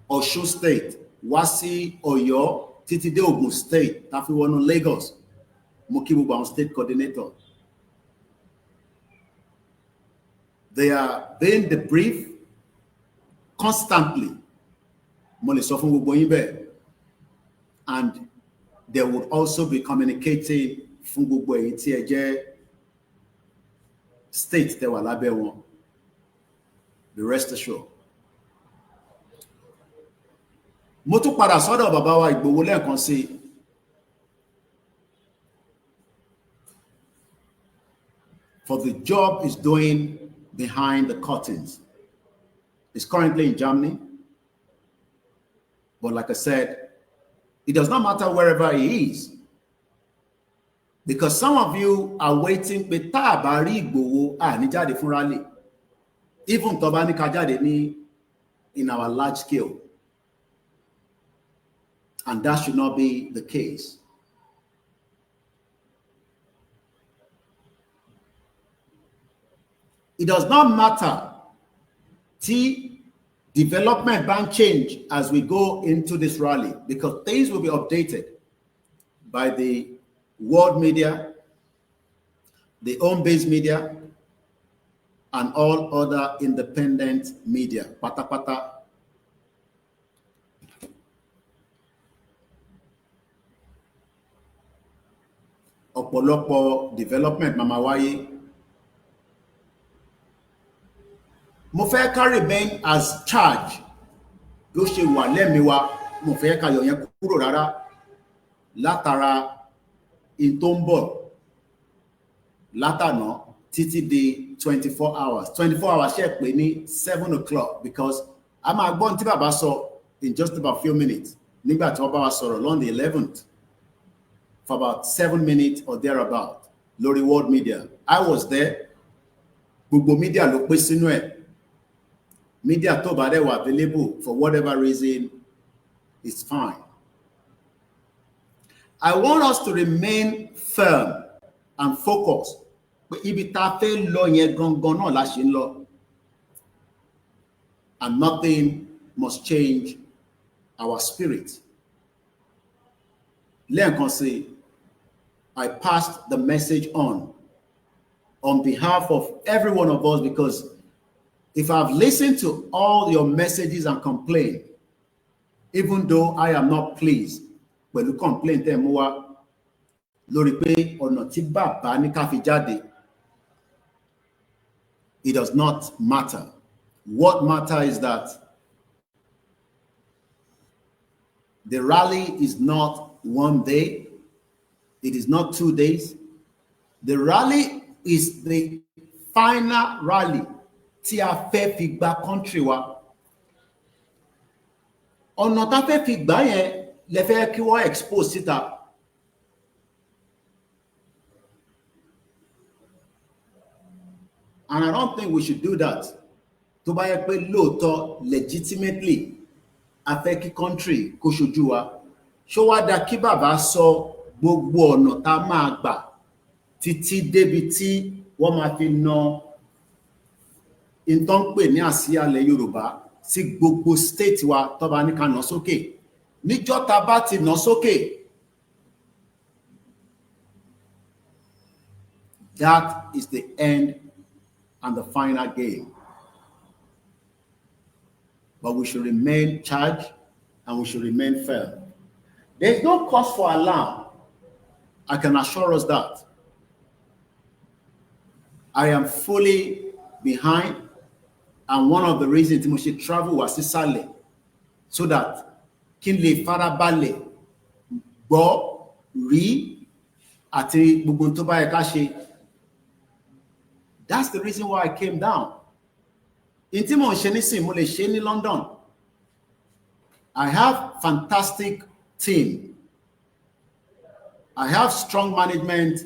Ọ̀ṣun State, wá sí Ọ̀yọ́, títí dé Ògùn State, tá fi wọnú Lagos. Mo kí gbogbo àwọn state coordinator. They are being debriefed constantly. Mo lè sọ fún gbogbo yín bẹ́ẹ̀. And they would also be communicating fún gbogbo èyí tí ẹ jẹ́ state tẹ́ wà lábẹ́ wọn. Be rest assured. Mo tún padà sọ́dọ̀ bàbá wa Ìgbòho lẹ́ẹ̀kan sí. For the job is doing behind the curtains. He's currently in Germany. But like I said, it does not matter wherever he is. Because some of you are waiting pé tá a bá rí Ìgbòho ní jáde fún rally. Even tó bá ní ká jáde ní in our large scale. And that should not be the case. It does not matter the development ban change as we go into this rally, because things will be updated by the world media, the home-based media, and all other independent media. Pata pata. Ọ̀pọ̀lọpọ̀ development mama wáyé. Mo fẹ́ ká remain as charge bí ó ṣe wà lẹ́mìí wa. Mo fẹ́ ká yọ yẹn kúrò rárá látara in tó ń bọ̀ látàná títí di 24 hours. 24 hours ṣe pé ní 7 o'clock, because a máa gbọ́n tí bàbá sọ in just about few minutes nígbà tí wọ́n bá wa sọ̀rọ̀ on the 11th for about 7 minutes or thereabout lórí world media. I was there. Gbogbo media ló pé sínú ẹ̀. Media tó bá dẹ̀ wà available for whatever reason is fine. I want us to remain firm and focused. Ibi tá fẹ́ lọ yẹn gangan náà la ṣe ń lọ. And nothing must change our spirit. Lẹ́ẹ̀kan sí, I passed the message on behalf of every one of us, because if I've listened to all your messages and complaints, even though I am not pleased, pẹ̀lú complaint tẹ́ mú wá lórí pé ọ̀nà tí bàbá ní ká fi jáde, it does not matter. What matters is that the rally is not one day, it is not 2 days. The rally is the final rally tí a fẹ́ fi gba country wa. Ọ̀nà tá fẹ́ fi gbà yẹn lẹ fẹ́ kí wọ́n expose síta. And I don't think we should do that. Tó bá yẹ pé lóòótọ́ legitimately a fẹ́ kí country kó ṣojú wa. Ṣó wá dá kí bàbá sọ gbogbo ọ̀nà tá máa gbà títí débi tí wọ́n máa fi na ìtàn pè ní àsíálẹ̀ Yorùbá sí gbogbo state wa tó bá ní ká nà sókè. Níjọ́ tá bá ti nà sókè, that is the end and the final game. But we should remain charged and we should remain firm. There is no cause for alarm. I can assure us that. I am fully behind, and one of the reasons we should travel was to Sale, so that kí n lè farabalẹ̀ gbọ́ rí àti gbogbo tó bá yẹ ká ṣe. That's the reason why I came down. In tí mo ń ṣe nísìn mo lè ṣe ní London. I have fantastic team. I have strong management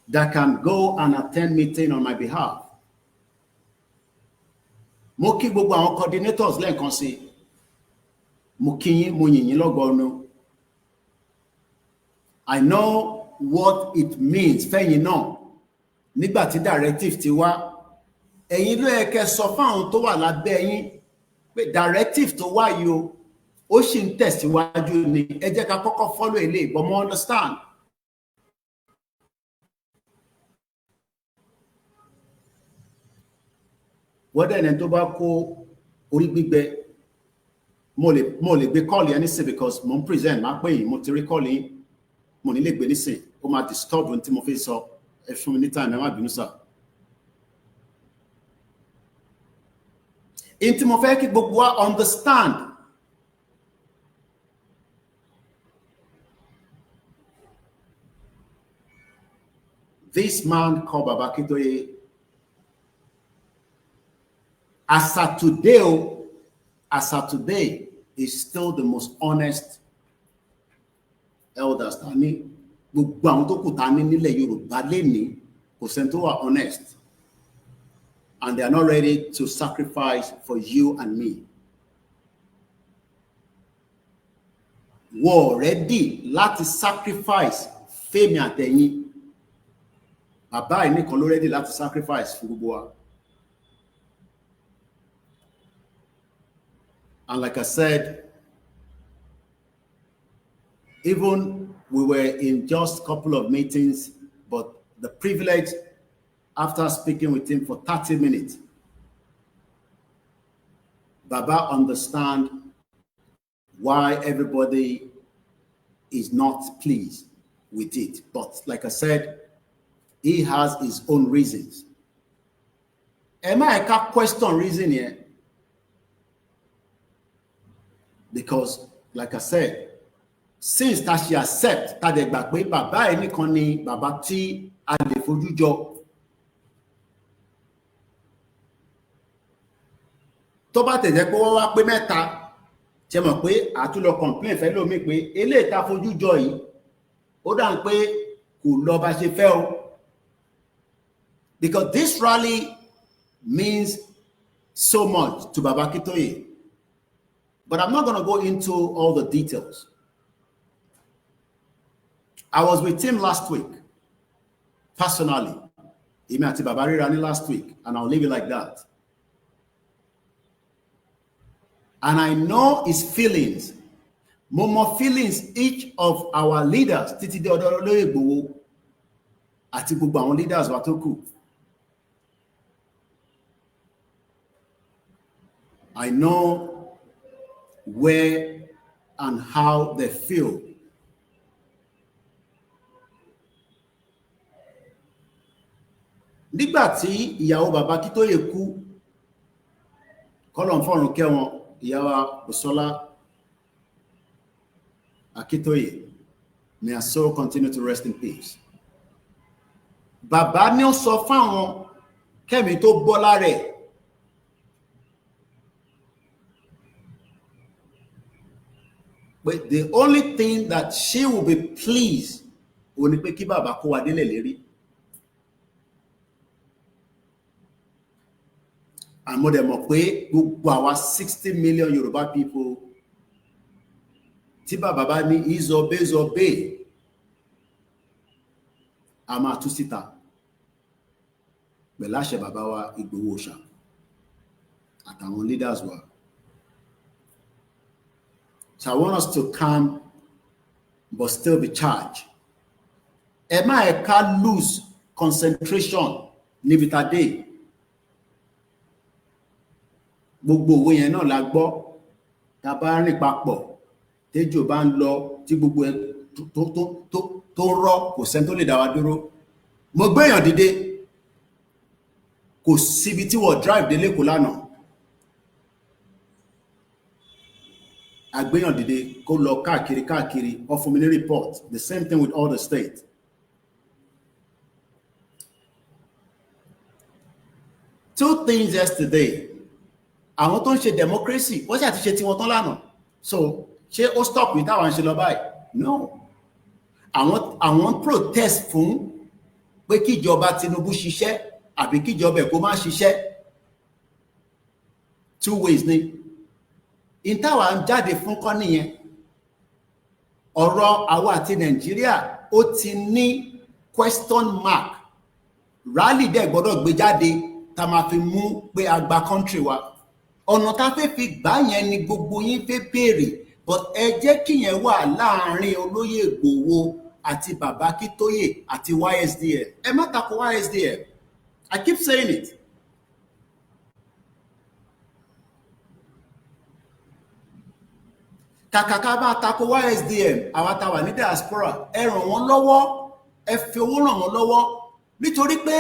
that can go and attend meeting on my behalf. Mo kí gbogbo àwọn coordinators lẹ́ẹ̀kan sí. Mo kí yín, mo yìn yín lọ́gọ́nù. I know what it means fẹ́yìn náà nígbà tí directive ti wá ẹ̀yin ló yẹ kẹ́ sọ fáwọn tó wà lábẹ́ yín pé directive tó wá yìí o ó sì ń tẹ̀síwájú ni ẹ jẹ́ ká kọ́kọ́ follow eléyìí but mo understand. wọ́n dẹ̀ ní tó bá kó orí gbígbẹ mo lè gbé call yẹn nísìn because mo ń present máa pè yín mo ti rí call yín mo ní lè gbé nísìn ó máa disturb ohun tí mo fi sọ ẹ fún mi ní time ẹ má bínú sá. in tí mo fẹ́ kí gbogbo wa understand this man called Baba Aakintoye as of today is still the most honest elders ta ní gbogbo àwọn tó kù ta ní nílẹ̀ Yorùbá lénìí kò sẹ́ni tó wà honest and they are not ready to sacrifice for you and me. Wọ́n ready láti sacrifice fẹ́mi àtẹ̀yìn. Bàbá yìí nìkan ló ready láti sacrifice fún gbogbo wa. And like I said, even we were in just a couple of meetings, but the privilege after speaking with him for 30 minutes, Baba understand why everybody is not pleased with it. But like I said, he has his own reasons. Am I a question reason here? Because like I said, since that she accept that the gbà pé bàbá ẹ̀ nìkan ni bàbá tí a lè fojú jọ, tó bá tẹ̀jẹ́ pé wọ́n wá pé mẹ́ta ṣe mọ̀ pé àtúlọ complain fẹ́ lómi pé eléyìí tá fojú jọ yìí ó dà ń pé kò lọ bá ṣe fẹ́ o. Because this rally means so much to Baba Aakintoye. But I'm not going to go into all the details. I was with him last week, personally. Èmi àti Baba ríra ní last week, and I'll leave it like that. And I know his feelings. Mo mọ feelings each of our leaders, títí dé ọ̀dọ̀ Olóyè Ìgbòho, àti gbogbo àwọn leaders wa tó kù. I know where and how they feel. Nígbà tí ìyàwó Baba Aakintoye kú, kọ́lọ̀ fọ́run kẹ́ wọn, ìyàwó Busola Aakintoye, may her soul continue to rest in peace. Bàbá ní ó sọ fáwọn kẹ́mi tó bọ́ lára ẹ̀. But the only thing that she will be pleased ó ní pé kí bàbá kó wa délẹ̀ lérí. Àmọ́ dẹ̀ mọ̀ pé gbogbo àwa 60 million Yoruba people tí bàbá bá ní ìzọ̀bẹ́zọ̀bẹ́ a máa tú síta pẹ̀lú àṣẹ bàbá wa Ìgbòho Òòṣà àtàwọn leaders wa. So I want us to calm but still be charged. Ẹ má ẹ ká lose concentration níbi tá dé. Gbogbo òwe yẹn náà la gbọ́ tá bá rìn papọ̀ téjò bá ń lọ tí gbogbo ẹ tó rọ́ kò sẹ́ni tó lè dá wa dúró. Mo gbéyàn dìde kò síbi tí wọ́n drive délé kò lánàá. Agbéyàn dìde kó lọ káàkiri ó fún mi ní report. The same thing with all the states. Two things yesterday. Àwọn tó ń ṣe democracy wọ́n ṣe àti ṣe tí wọ́n tán lánàá. So ṣé ó stop with àwọn ṣe lọ báyìí? No. Àwọn protest fún pé kíjọba Tinubu ṣiṣẹ́ àbí kíjọba ẹ̀ kó má ṣiṣẹ́. Two ways ni. Ìtawà ń jáde fún kọ́ nìyẹn. Ọ̀rọ̀ àwa àti Nàìjíríà ó ti ní question mark rally dẹ̀ gbọ́dọ̀ gbé jáde tá máa fi mú pé a gba country wa. Ọ̀nà tá fẹ́ fi gbà yẹn ni gbogbo yín fẹ́ béèrè, but ẹ jẹ́ kí yẹn wà láàrin olóyè Ìgbòho àti bàbá Akíntóyè àti YSDM. Ẹ má tako YSDM. I keep saying it. Kàkà ká bá tako YSDM, àwa tá wà ní diaspora, ẹ ràn wọ́n lọ́wọ́, ẹ fi owó ràn wọ́n lọ́wọ́, nítorí pé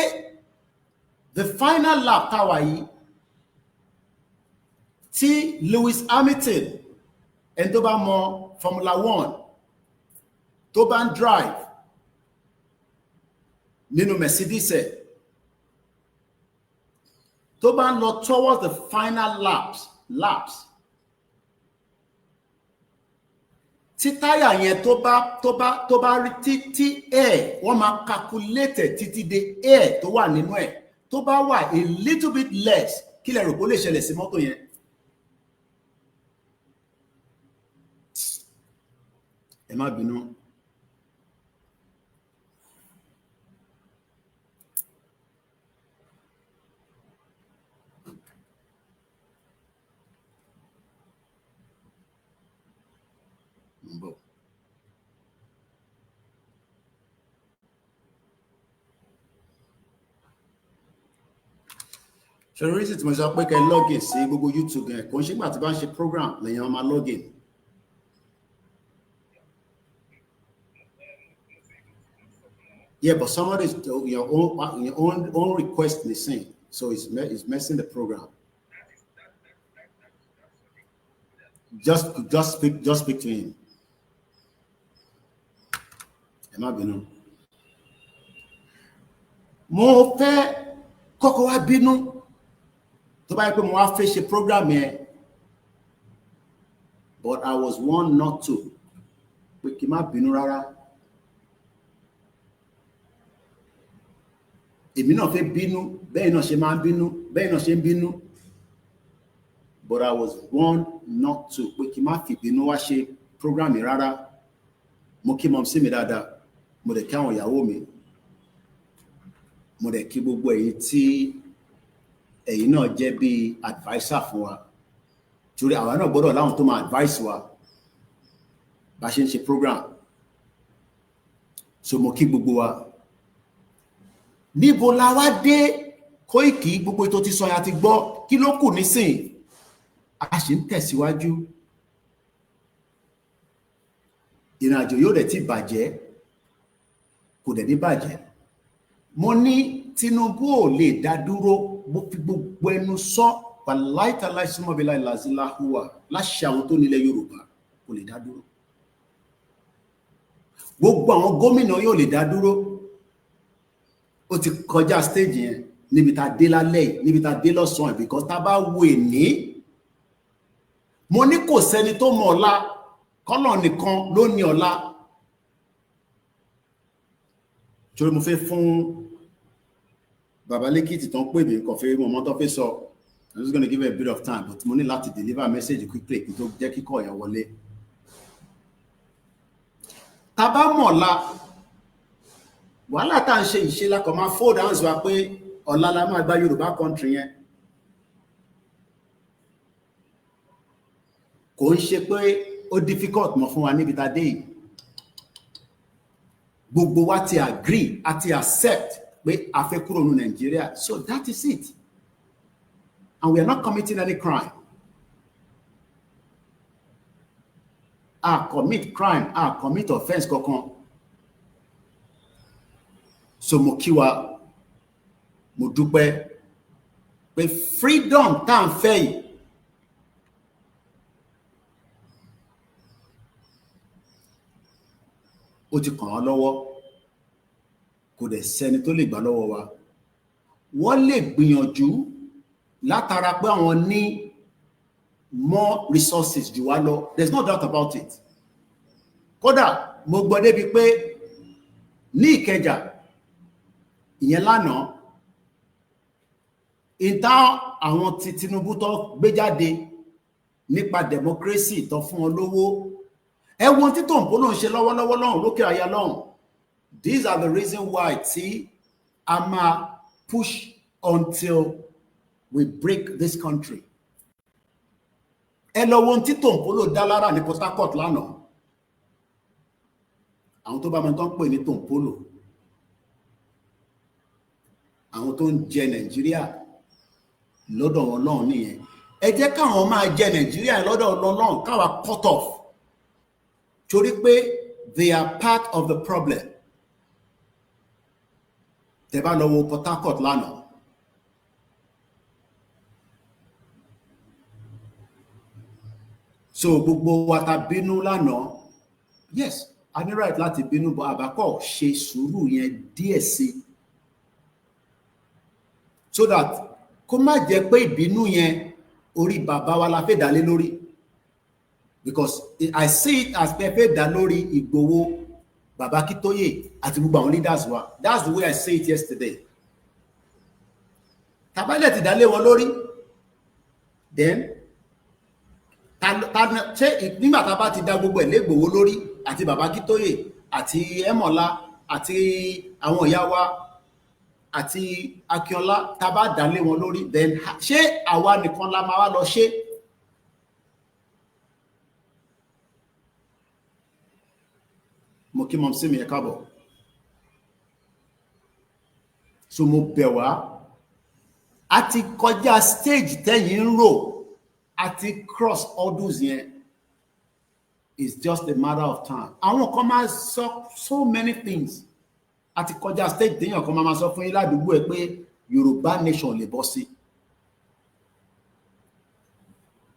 the final lap tá wà yìí, tí Lewis Hamilton, ẹni tó bá mọ Formula 1, tó bá ń drive nínú Mercedes, tó bá ń lọ towards the final laps, tí táyà yẹn tó bá rí títí air, wọ́n máa calculate títí dé air tó wà nínú ẹ̀, tó bá wà a little bit less, kí lẹ rò kó lè ṣẹlẹ̀ sí mọ́tò yẹn? Ẹ má bínú. So the reason tí mo sọ pé kẹ́ login sí gbogbo YouTube yẹn kò ń ṣe gbà tí bá ń ṣe program lẹ́yìn ọmọ login. Yeah, but somebody is your own request missing, so it's messing the program. Just speak to him. Ẹ má bínú. Mo fẹ́ kọ́kọ́ wá bínú tó bá yẹ pé mo wá fẹ́ ṣe program yẹn, but I was warned not to. Pé kí n má bínú rárá. Èmi náà fẹ́ bínú, bẹ́ẹ̀ náà ṣe máa ń bínú, bẹ́ẹ̀ náà ṣe ń bínú. But I was warned not to. Pé kí n má fi bínú wá ṣe program yẹn rárá. Mo kí mom sí mi dáadáa. Mo dẹ̀ kí àwọn ìyàwó mi. Mo dẹ̀ kí gbogbo ẹ̀yin tí ẹ̀yin náà jẹ́ bí advisor fún wa. Torí àwa náà gbọ́dọ̀ láwọn tó máa advice wa bá ṣe ń ṣe program. So mo kí gbogbo wa. Níbo la wá dé? Koiki, gbogbo ètò tí sọ ya ti gbọ́, kí ló kù nísìn? A ṣì ń tẹ̀síwájú. Ìrìnàjò yóò dẹ̀ ti bàjẹ́, kò dẹ̀ ní bàjẹ́. Mo ní Tinubu ò lè dá dúró, mo fi gbogbo ẹnu sọ, wàláìtàláì súnmọ́bílá ìlàzíláhùwà láṣẹ àwọn tó nílẹ̀ Yorùbá kò lè dá dúró. Gbogbo àwọn gómìnà yóò lè dá dúró. Ó ti kọjá stage yẹn níbi tá dé lálẹ́, níbi tá dé lọ́sàn-án, because tá bá wo èní, mo ní kò sẹ́ni tó mọ̀ ọ̀la, kọ́lọ̀ nìkan ló ní ọ̀la. Torí mo fẹ́ fún Bàbá Lẹ́kìtì tán pè mí kò fẹ́ mọ̀ tó fẹ́ sọ. I'm just going to give it a bit of time, but mo ní láti deliver a message quickly kí tó jẹ́ kíkọ́ yẹn wọlé. Tá bá mọ̀ ọ̀la, wàhálà tá ń ṣe ìṣe la kò máa fold hands wa pé ọ̀la la máa gba Yorùbá country yẹn. Kò ń ṣe pé ó difficult mọ́ fún wa níbi tá dé yìí. Gbogbo wa ti agree àti accept pé a fẹ́ kúrò ní Nigeria. So that is it. And we are not committing any crime. A commit crime, a commit offense kankan. So mo kí wa, mo dúpẹ́ pé freedom tá ń fẹ́ yìí ó ti kàn án lọ́wọ́, kò dẹ̀ sẹ́ni tó lè gbà lọ́wọ́ wa. Wọ́n lè gbìyànjú látara pé àwọn ní more resources jù wá lọ. There's no doubt about it. Kódà mo gbọ́ débi pé ní Ìkẹjà ìyẹn lánàá, ìta àwọn tí Tinubu tó gbé jáde nípa democracy tó fún wọn lówó, ẹwọ́n tí tó ń polo ń ṣe lọ́wọ́lọ́wọ́ lọ́hùn lókè àyà lọ́hùn. These are the reason why tí a máa push until we break this country. Ẹ lọ wo tí Tòǹpólò dá lára ní Port Harcourt lánàá. Àwọn tó bá mọ̀ tán pè ní Tòǹpólò. Àwọn tó ń jẹ Nàìjíríà lọ́dọ̀ Ọlọ́run nìyẹn. Ẹ jẹ́ káwọn máa jẹ Nàìjíríà lọ́dọ̀ Ọlọ́run káwa cut off. Torí pé they are part of the problem. Tẹ́ bá lọ wo Port Harcourt lánàá. So gbogbo wa ta bínú lánàá, yes, a ní right láti bínú, but àbákọ̀ ṣe sùúrù yẹn díẹ̀ sí. So that kó má jẹ́ pé ìbínú yẹn orí bàbá wa la fẹ́ dá lé lórí. Because I see it as pé fẹ́ dá lórí Ìgbòho, Bàbá Akíntóyè àti gbogbo àwọn leaders wa. That's the way I say it yesterday. Tàbálẹ̀ ti dá lé wọn lórí. Then ṣé nígbà tá a bá ti dá gbogbo ẹ̀ lé Ìgbòho lórí àti Bàbá Akíntóyè àti Ẹ̀mọ́lá àti àwọn ìyá wa àti Akínọlá, tá a bá dá lé wọn lórí, then ṣé àwa nìkan la máa wá lọ ṣe? Mo kí mọ̀ sí mi ẹ káàbọ̀. So mo bẹ̀ wá, a ti kọjá stage tẹ́yìn ń rò, a ti cross hurdles yẹn. It's just a matter of time. Àwọn kan máa sọ so many things. A ti kọjá stage téèyàn kan máa sọ fún yín ládùúgbò ẹ pé Yorùbá nation lè bọ́ sí.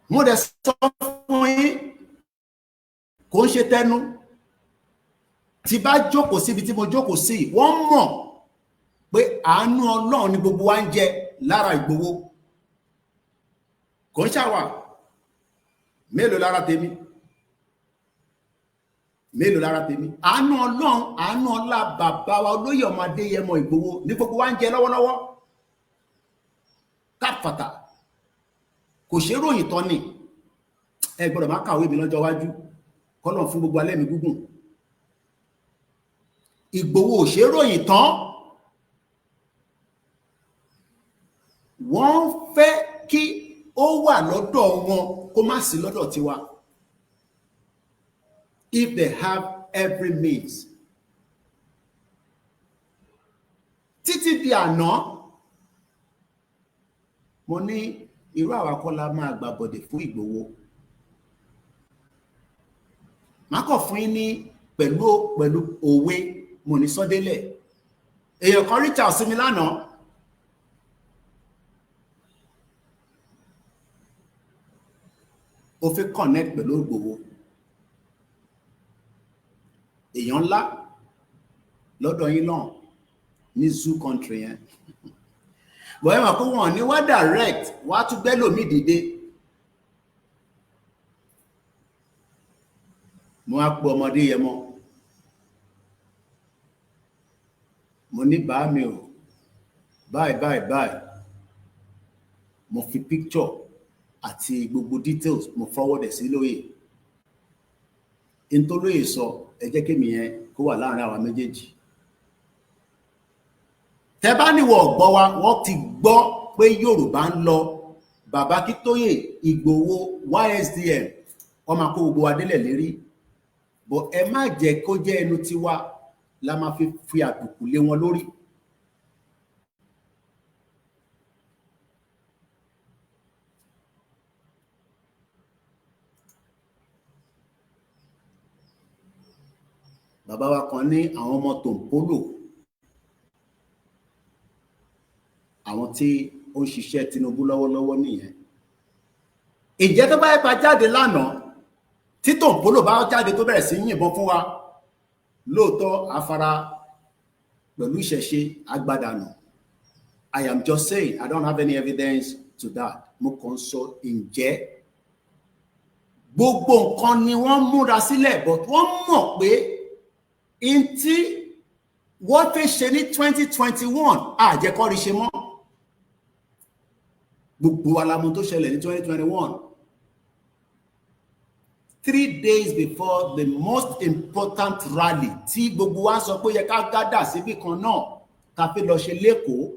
Mo dẹ̀ sọ fún yín kò ń ṣe tẹnu. Tí bá jókòó síbi tí mo jókòó sí, wọ́n mọ̀ pé àánú Ọlọ́run ni gbogbo wa ń jẹ lára Ìgbòho. Kò ń ṣàwà. Mélòó lára tèmi? Mélòó lára tèmi? Àánú Ọlọ́run, àánú ọlá bàbá wa Olóyè Ọmọ Adéyẹmọ Ìgbòho ní gbogbo wa ń jẹ lọ́wọ́lọ́wọ́. Káfàtà. Kò ṣe ròyìn tán ni. Ẹ gbọ́dọ̀ má kàwé mi lọ́jọ́ iwájú. Kọ́lọ́run fún gbogbo alẹ́ mi gúngùn. Ìgbòho ò ṣe ròyìn tán. Wọ́n fẹ́ kí ó wà lọ́dọ̀ wọn kó má sí lọ́dọ̀ tiwa. If they have every means. Títí di àná, mo ní irú àwa kọ́ la máa gbà bọ̀dẹ̀ fún Ìgbòho. Má kàn fún yín ní pẹ̀lú òwe mo ní sọ́délẹ̀. Èèyàn kan reach out sí mi lánàá. Ó fẹ́ connect pẹ̀lú Ìgbòho. Èèyàn ńlá lọ́dọ̀ yín lọ́n ní zoo country yẹn. Bọ̀ ẹ mọ̀ pé wọ́n ní wá direct wá tún gbẹ́ lòmí dìde. Mo á pọ̀ ọmọdé yẹn mọ́. Mo ní bá mi o. Bye. Mo fi picture àti gbogbo details mo forward ẹ̀ sí lóye. In tó lóye sọ, ẹ jẹ́ kémi yẹn kó wà láàrin àwa méjèèjì. Tẹ́ bá níwọ̀ gbọ́ wa, wọ́n ti gbọ́ pé Yorùbá ń lọ. Bàbá Akíntóyè, Ìgbòho, YSDM, wọ́n máa kó gbogbo wa délẹ̀ lérí. But ẹ má jẹ́ kó jẹ́ ẹnu tiwa la máa fi àbùkù lé wọn lórí. Bàbá wa kan ní àwọn ọmọ Tòǹpólò, àwọn tí ó ń ṣiṣẹ́ Tinubu lọ́wọ́lọ́wọ́ nìyẹn. Ìjẹ́ tó bá yẹ pa jáde lánàá, tí Tòǹpólò bá jáde tó bẹ̀rẹ̀ sí yìnbọn fún wa, lóòótọ́ afárá pẹ̀lú ìṣẹ̀ṣe agbádànù. I am just saying, I don't have any evidence to that. Mo kàn sọ ǹjẹ́ gbogbo nǹkan ni wọ́n múra sílẹ̀, but wọ́n mọ̀ pé ntí wọ́n fẹ́ ṣe ní 2021 àjẹkọ́rí ṣe mọ́. Gbogbo alamu tó ṣẹlẹ̀ ní 2021. 3 days before the most important rally tí gbogbo wa sọ pé yẹ ká gádà síbì kan náà ká fi lọ ṣe lẹ́kọ̀ọ́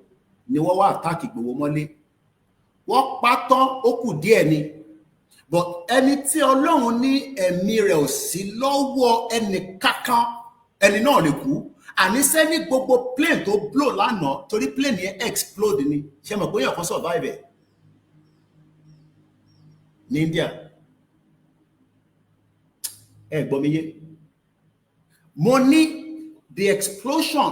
ni wọ́n wá attack Ìgbòho mọ́lé. Wọ́n pa tán ó kù díẹ̀ ni. But ẹni tí Ọlọ́run ní ẹ̀mí rẹ̀ ò sí lọ́wọ́ ẹni kankan, ẹni náà lè kú. Àníṣe ní gbogbo plane tó blow lánàá torí plane yẹn explode ni. Ṣé mọ̀ pé èèyàn kan survive ẹ̀ ní India? Ẹ gbọ́ mi yé. Mo ní the explosion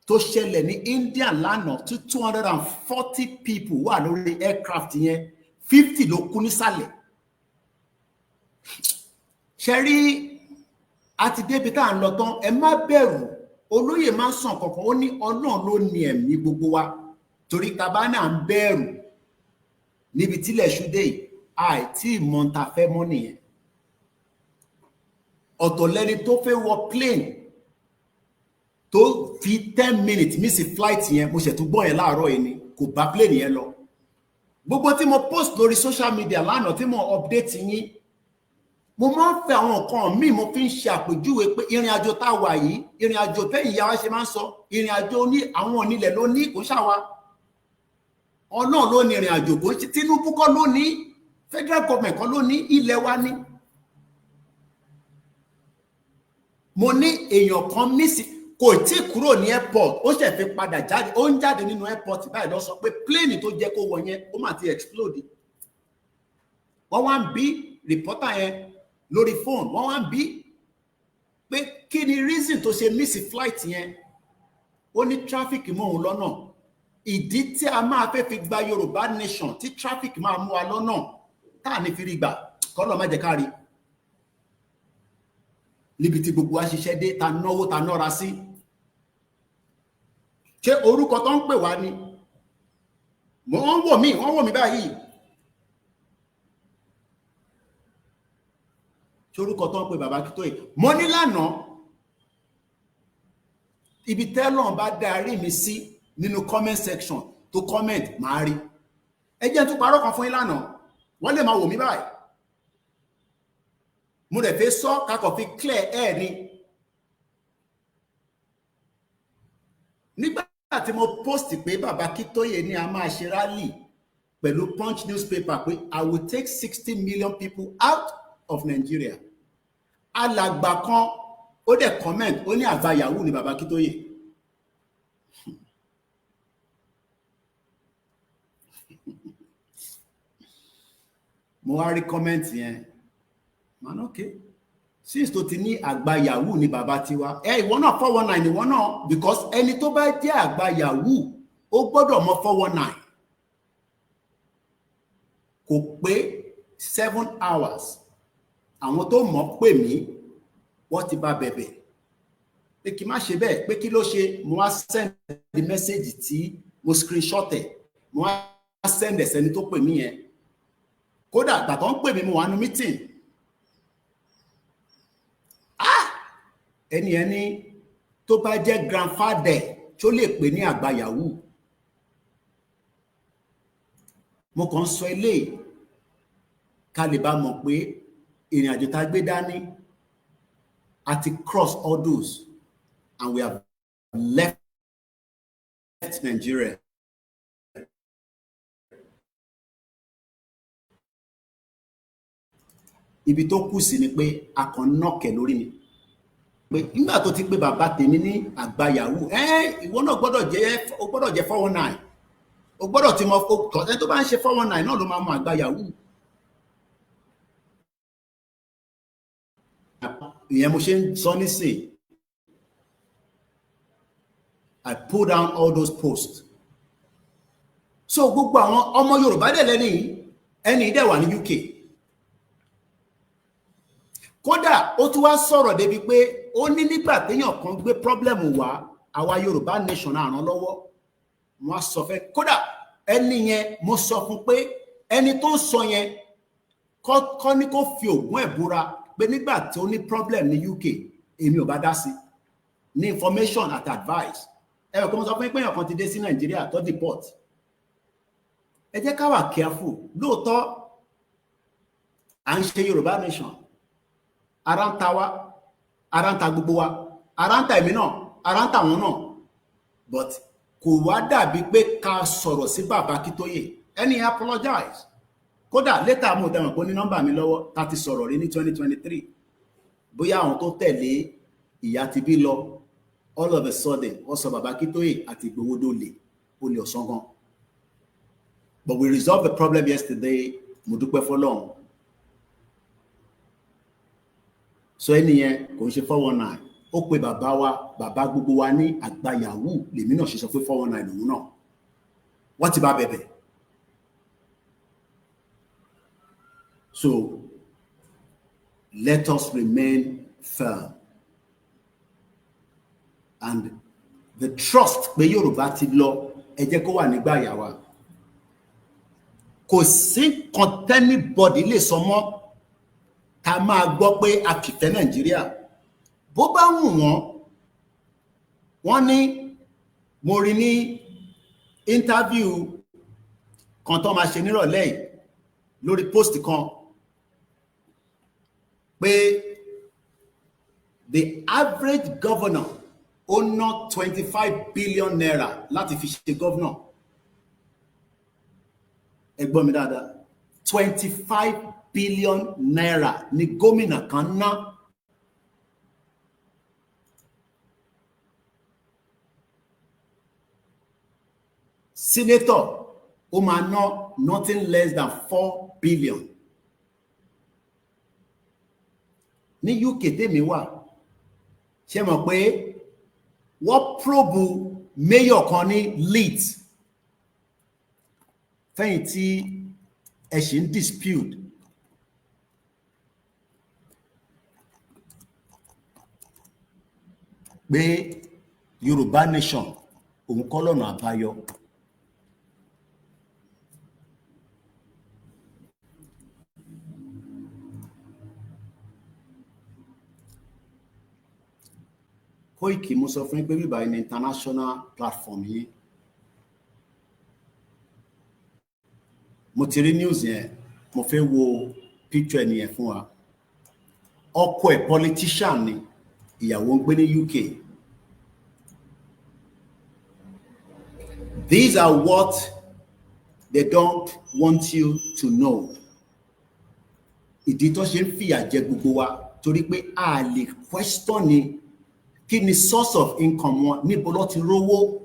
tó ṣẹlẹ̀ ní India lánàá tí 240 people wà lórí aircraft yẹn, 50 ló kú nísàlẹ̀. Ṣé rí àti débi tá à ń lọ tán, ẹ má bẹ̀rù. Olóyè máa ń sàn kankan, ó ní Ọlọ́run ló ní ẹ̀mí gbogbo wa torí tàbá náà ń bẹ̀rù níbi tílẹ̀ ṣúdé yìí, àìtí ìmọ̀ta fẹ́ mọ́ nìyẹn. Ọ̀tọ̀ lẹni tó fẹ́ wọ plane tó fi 10 minutes miss flight yẹn, mo ṣẹ̀ tún gbọ́ yẹn láàárọ̀ yìí ni, kò bá plane yẹn lọ. Gbogbo tí mo post lórí social media lánàá tí mo update yín, mo máa ń fẹ́ àwọn nǹkan míì mo fi ń ṣe àpèjúwe pé ìrìn àjò tá a wà yìí, ìrìn àjò tẹ́yìn ìyá wa ṣe máa ń sọ, ìrìn àjò ní àwọn onílẹ̀ ló ní, kò ṣàwa. Ọlọ́run ló ní ìrìn àjò, kò ṣe Tinubu kọ́ ló ní, federal government kọ́ ló ní, ilẹ̀ wa ní. Mo ní èèyàn kan mísì kò tí kúrò ní airport, ó ṣẹ̀ fi padà jáde, ó ń jáde nínú airport báyìí lọ sọ pé plane tó jẹ́ kó wọ yẹn ó mà ti explode. Wọ́n wá ń bí reporter yẹn lórí phone, wọ́n wá ń bí pé kí ni reason tó ṣe miss flight yẹn. Ó ní traffic mọ́ òun lọ́nà. Ìdí tí a máa fẹ́ fi gba Yorùbá nation tí traffic máa mú wa lọ́nà tá à ní fi rí gbà kọ́lọ́ má jẹ́ ká rí. Níbi tí gbogbo wa ṣiṣẹ́ dé, ta náwó ta nọ́ra sí. Ṣé orúkọ tó ń pè wá ni? Wọ́n wò mí báyìí. Ṣé orúkọ tó ń pè bàbá Aakintoye? Mo ní lánàá, ibi tẹ́lọ̀ bá darí mi sí nínú comment section tó comment máa rí. Ẹ jẹ́ tún parọ́ kan fún yín lánàá, wọ́n lè máa wò mí báyìí. Mo rẹ̀ fẹ́ sọ kakọ̀ fi clear air ni. Nígbà tí mo post pé bàbá Aakintoye ní a máa ṣe rally pẹ̀lú Punch newspaper pé I will take 60 million people out of Nigeria. Alàgbà kan ó dẹ̀ comment, ó ní àgbà yahoo ni bàbá Aakintoye. Mo wá rí comment yẹn. Man, okay. Since tó ti ní àgbà yahoo ni bàbá tiwa, ìwọ náà 419 ìwọ náà, because ẹni tó bá jẹ́ àgbà yahoo ó gbọ́dọ̀ mọ 419. Kò pé 7 hours. Àwọn tó mọ̀ pè mí, wọ́n ti bá bẹ̀bẹ̀. Pé kí má ṣe bẹ́ẹ̀, pé kí ló ṣe, mo wá send the message tí mo screenshot ẹ̀. Mo wá send ẹ̀sẹ̀ni tó pè mí yẹn. Kódà ìgbà tó ń pè mí mo wà nínú meeting. Ẹni tó bá jẹ́ grandfather tó lè pè ní àgbà yahoo. Mo kàn sọ eléyìí ká lè bá mọ̀ pé ìrìn àjò tá gbé dání àti cross all those and we have left Nigeria. Ibi tó kù sí ni pé a kàn nọ́ọ̀kẹ́ lórí ni. Pé nígbà tó ti pé bàbá tèmi ní àgbà yahoo, ìwọ náà gbọ́dọ̀ jẹ́ 419. O gbọ́dọ̀ ti mọ ẹni tó bá ń ṣe 419 náà ló máa mọ àgbà yahoo. Ìyẹn mo ṣe ń sọ nísìn. I pull down all those posts. So gbogbo àwọn ọmọ Yorùbá dẹ̀ lẹ́ni ẹni dẹ̀ wà ní UK. Kódà ó tún wá sọ̀rọ̀ débi pé ó ní nígbà téèyàn kan gbé problem wá àwa Yorùbá nation náà ràn lọ́wọ́. Wọ́n sọ fẹ́ kódà ẹni yẹn mo sọ fún pé ẹni tó sọ yẹn kọ́ ní kó fi ògùn ẹ̀ búra pé nígbà tí ó ní problem ní UK èmi ò bá dá sí ní information àti advice. Ẹ kò mọ̀ sọ fún pé èèyàn kan ti dé sí Nàìjíríà tó deport. Ẹ jẹ́ ká wà careful. Lóòótọ́ à ń ṣe Yorùbá nation. Ara ń ta wá, ara ń ta gbogbo wa, ara ń ta èmi náà, ara ń ta wọn náà. But kò wá dàbí pé ká sọ̀rọ̀ sí bàbá Akintoye. Ẹni apologize. Kódà later mo dẹ̀mọ̀ pé ní nọ́mbà mi lọ́wọ́ tá ti sọ̀rọ̀ rí ní 2023. Bóyá àwọn tó tẹ̀lé ìyá ti bí lọ, all of a sudden, wọ́n sọ bàbá Akintoye àti Ìgbòho dólè, olè ọ̀sán gan. But we resolved the problem yesterday. Mo dúpẹ́ f'Ọlọ́run. So ẹni yẹn kò ń ṣe 419. Ó pe bàbá wa, bàbá gbogbo wa ní àgbà Yahoo. Lèmi náà ṣe sọ pé 419 lòun náà. Wọ́n ti bá bẹ̀bẹ̀. So let us remain firm. And the trust pé Yorùbá ti lọ, ẹ jẹ́ kó wà nígbà àyà wa. Kò sí kan tẹ́nibọ́dì lè sọ mọ́ ká máa gbọ́ pé a kì fẹ́ Nàìjíríà. Bó bá wù wọ́n ní mo rí ní interview kan tó máa ṣe nírọ̀lẹ́ yìí lórí post kan pé the average governor ó ná 25 billion naira láti fi ṣe governor. Ẹ gbọ́ mi dáadáa. 25 billion naira ni gómìnà kan ná. Senator ó máa ná nothing less than 4 billion. Ní UK tèmi wà, ṣé mọ̀ pé wọ́n probe mayor kan ní Leeds fẹ́yìn tí ẹ ṣì ń dispute. Pé Yorùbá nation òun kọ́ lọ́nà àbáyọ. Koiki mo sọ fún yín pé bíbá ní international platform yìí. Mo ti rí news yẹn, mo fẹ́ wo picture ẹni yẹn fún wa. Ọkọ ẹ̀ politician ni, ìyàwó ń gbé ní UK. These are what they don't want you to know. Ìdí tó ṣe ń fìyà jẹ gbogbo wa torí pé a lè question ni kí ni source of income wọn, níbo ló ti rówó,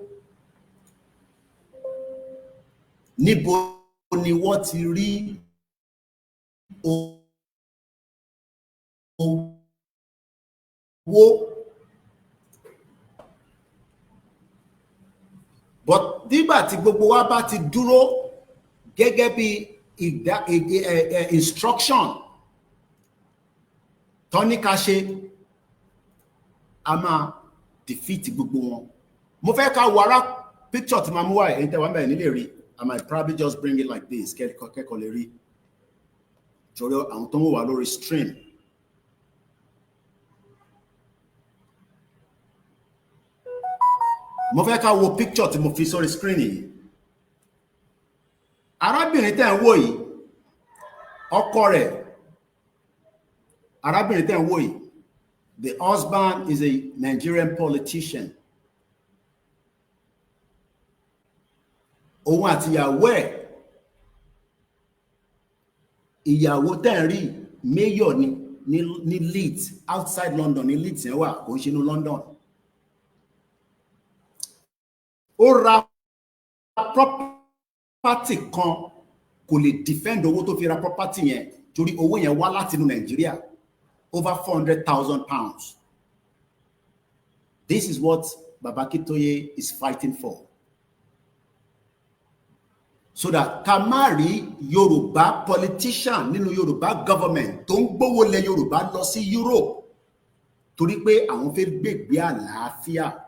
níbo ni wọ́n ti rí owó. But nígbà tí gbogbo wa bá ti dúró gẹ́gẹ́ bí instruction tó ní ká ṣe, a máa defeat gbogbo wọn. Mo fẹ́ ká wo ara picture tí máa mú wá ẹ̀yin tẹ́ wá bẹ̀rẹ̀ nílé rí. I might probably just bring it like this, kẹ́kọ̀ọ́ lè rí. Torí àwọn tó ń wà lórí stream. Mo fẹ́ ká wo picture tí mo fi sórí screen yìí. Arábìnrin tẹ́ ń wò yìí, ọkọ rẹ̀, arábìnrin tẹ́ ń wò yìí, the husband is a Nigerian politician. Òun àti ìyàwó tẹ́ ń rí mayor ní Leeds, outside London, ní Leeds yẹn wà, kò ń ṣe ní London. Ó ra property kan, kò lè defend owó tó fi ra property yẹn torí owó yẹn wá láti inú Nàìjíríà, over 400,000 pounds. This is what Baba Akintoye is fighting for. So that ká má rí Yorùbá politician nínú Yorùbá government tó ń gbówó lé Yorùbá lọ sí Europe torí pé àwọn fẹ́ gbégbé àlàáfíà.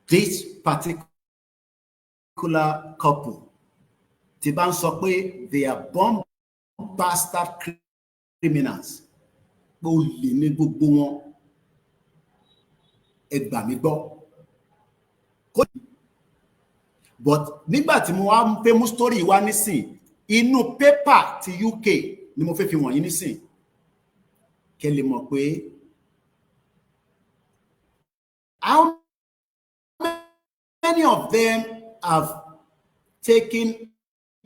This particular couple, tí bá ń sọ pé they are bomb bastard criminals, pé ó lè ní gbogbo wọn, ẹ gbà mí gbọ́. But nígbà tí mo wá ń fẹ́ mú story wá nísìn, inú paper ti UK ni mo fẹ́ fi wọ̀nyí nísìn, kẹ́ lè mọ̀ pé how many of them have taken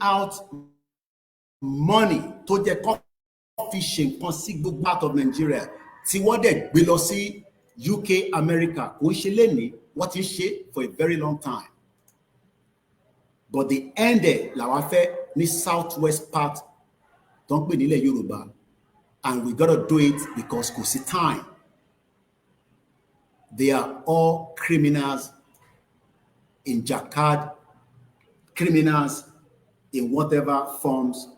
out money to the fishing considerable part of Nigeria. See what they below see UK, America, what is she for a very long time. But the ended Lawafe in southwest part, don't be Nile Yoruba, and we gotta do it because Kusi time. They are all criminals in Jakad, criminals in whatever forms,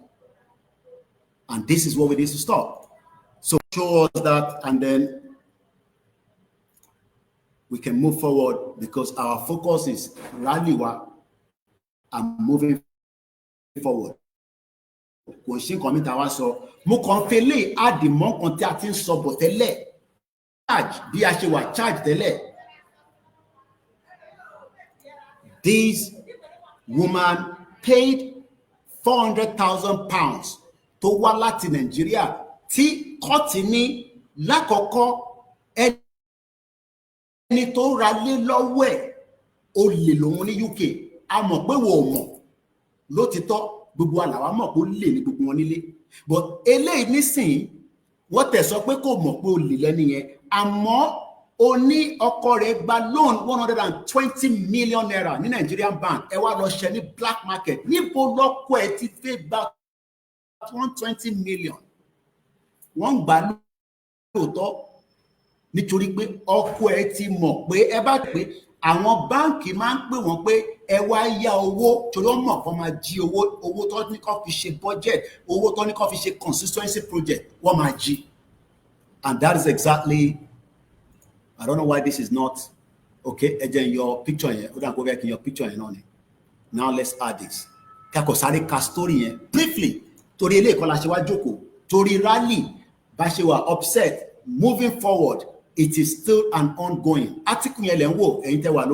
and this is what we need to stop. So show us that, and then we can move forward because our focus is Raliwa and moving forward. Question comment I so mo kon fele add the mon kon ti a tin so bo tele charge bí a ṣe wà charge tele. This woman paid £400,000 to wá láti Nigeria tí court ní lákọ̀ọ́kọ́ ẹni tó ra lé lọ́wọ́ ẹ̀ olè lòun ní UK a mọ̀ pé wo mọ̀ lótìtọ́ gbogbo àlàwà mọ̀ pé ó lè ní gbogbo wọn nílé but eléyìí nísìnyí wọ́n tẹ̀ sọ pé kò mọ̀ pé ó lè lẹ́ni yẹn àmọ́ ó ní ọkọ rẹ̀ gba loan 120 million naira ní Nigerian bank ẹ wá lọ ṣe ní black market níbo lọ́kọ ẹ̀ ti fẹ́ gba 120 million wọ́n gbà lóòótọ́ nítorí pé ọkọ ẹ̀ ti mọ̀ pé ẹ bá pé àwọn báǹkì máa ń pè wọ́n pé ẹ wá yá owó torí wọ́n mọ̀ kó máa jí owó tó ní kó fi ṣe budget owó tó ní kó fi ṣe constituency project wọ́n máa jí. And that is exactly, I don't know why this is not okay. Again, your picture here. Hold on, go back in your picture here. Now let's add this. Kakosari ka story here briefly. Torí ele ko la ṣe wá jókòó. Torí rally bá ṣe wà upset. Moving forward, it is still an ongoing. Article yẹn lẹ ń wò ẹ̀yin tẹ́ wà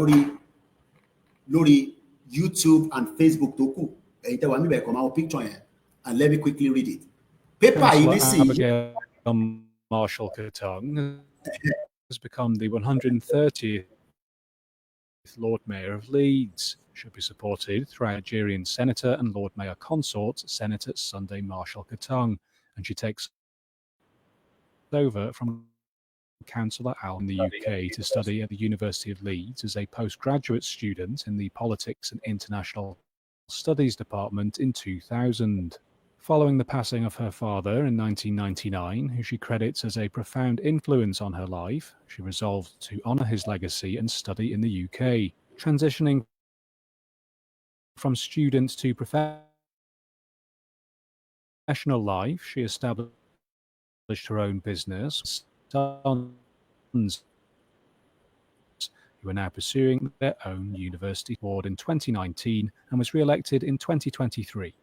lórí YouTube and Facebook tó kù. Ẹ̀yin tẹ́ wà níbẹ̀ kọ máa wo picture yẹn and let me quickly read it. Paper yìí nísìnyí. Marshal Kutong has become the 130th Lord Mayor of Leeds. Should be supported through Nigerian Senator and Lord Mayor consort, Senator Sunday Marshal Kutong, and she takes over from Councillor Al in the UK to study at the University of Leeds as a postgraduate student in the Politics and International Studies Department in 2000. Following the passing of her father in 1999, who she credits as a profound influence on her life, she resolved to honour his legacy and study in the UK. Transitioning from student to professional life, she established her own business, Sons, who are now pursuing their own university board in 2019 and was re-elected in 2023.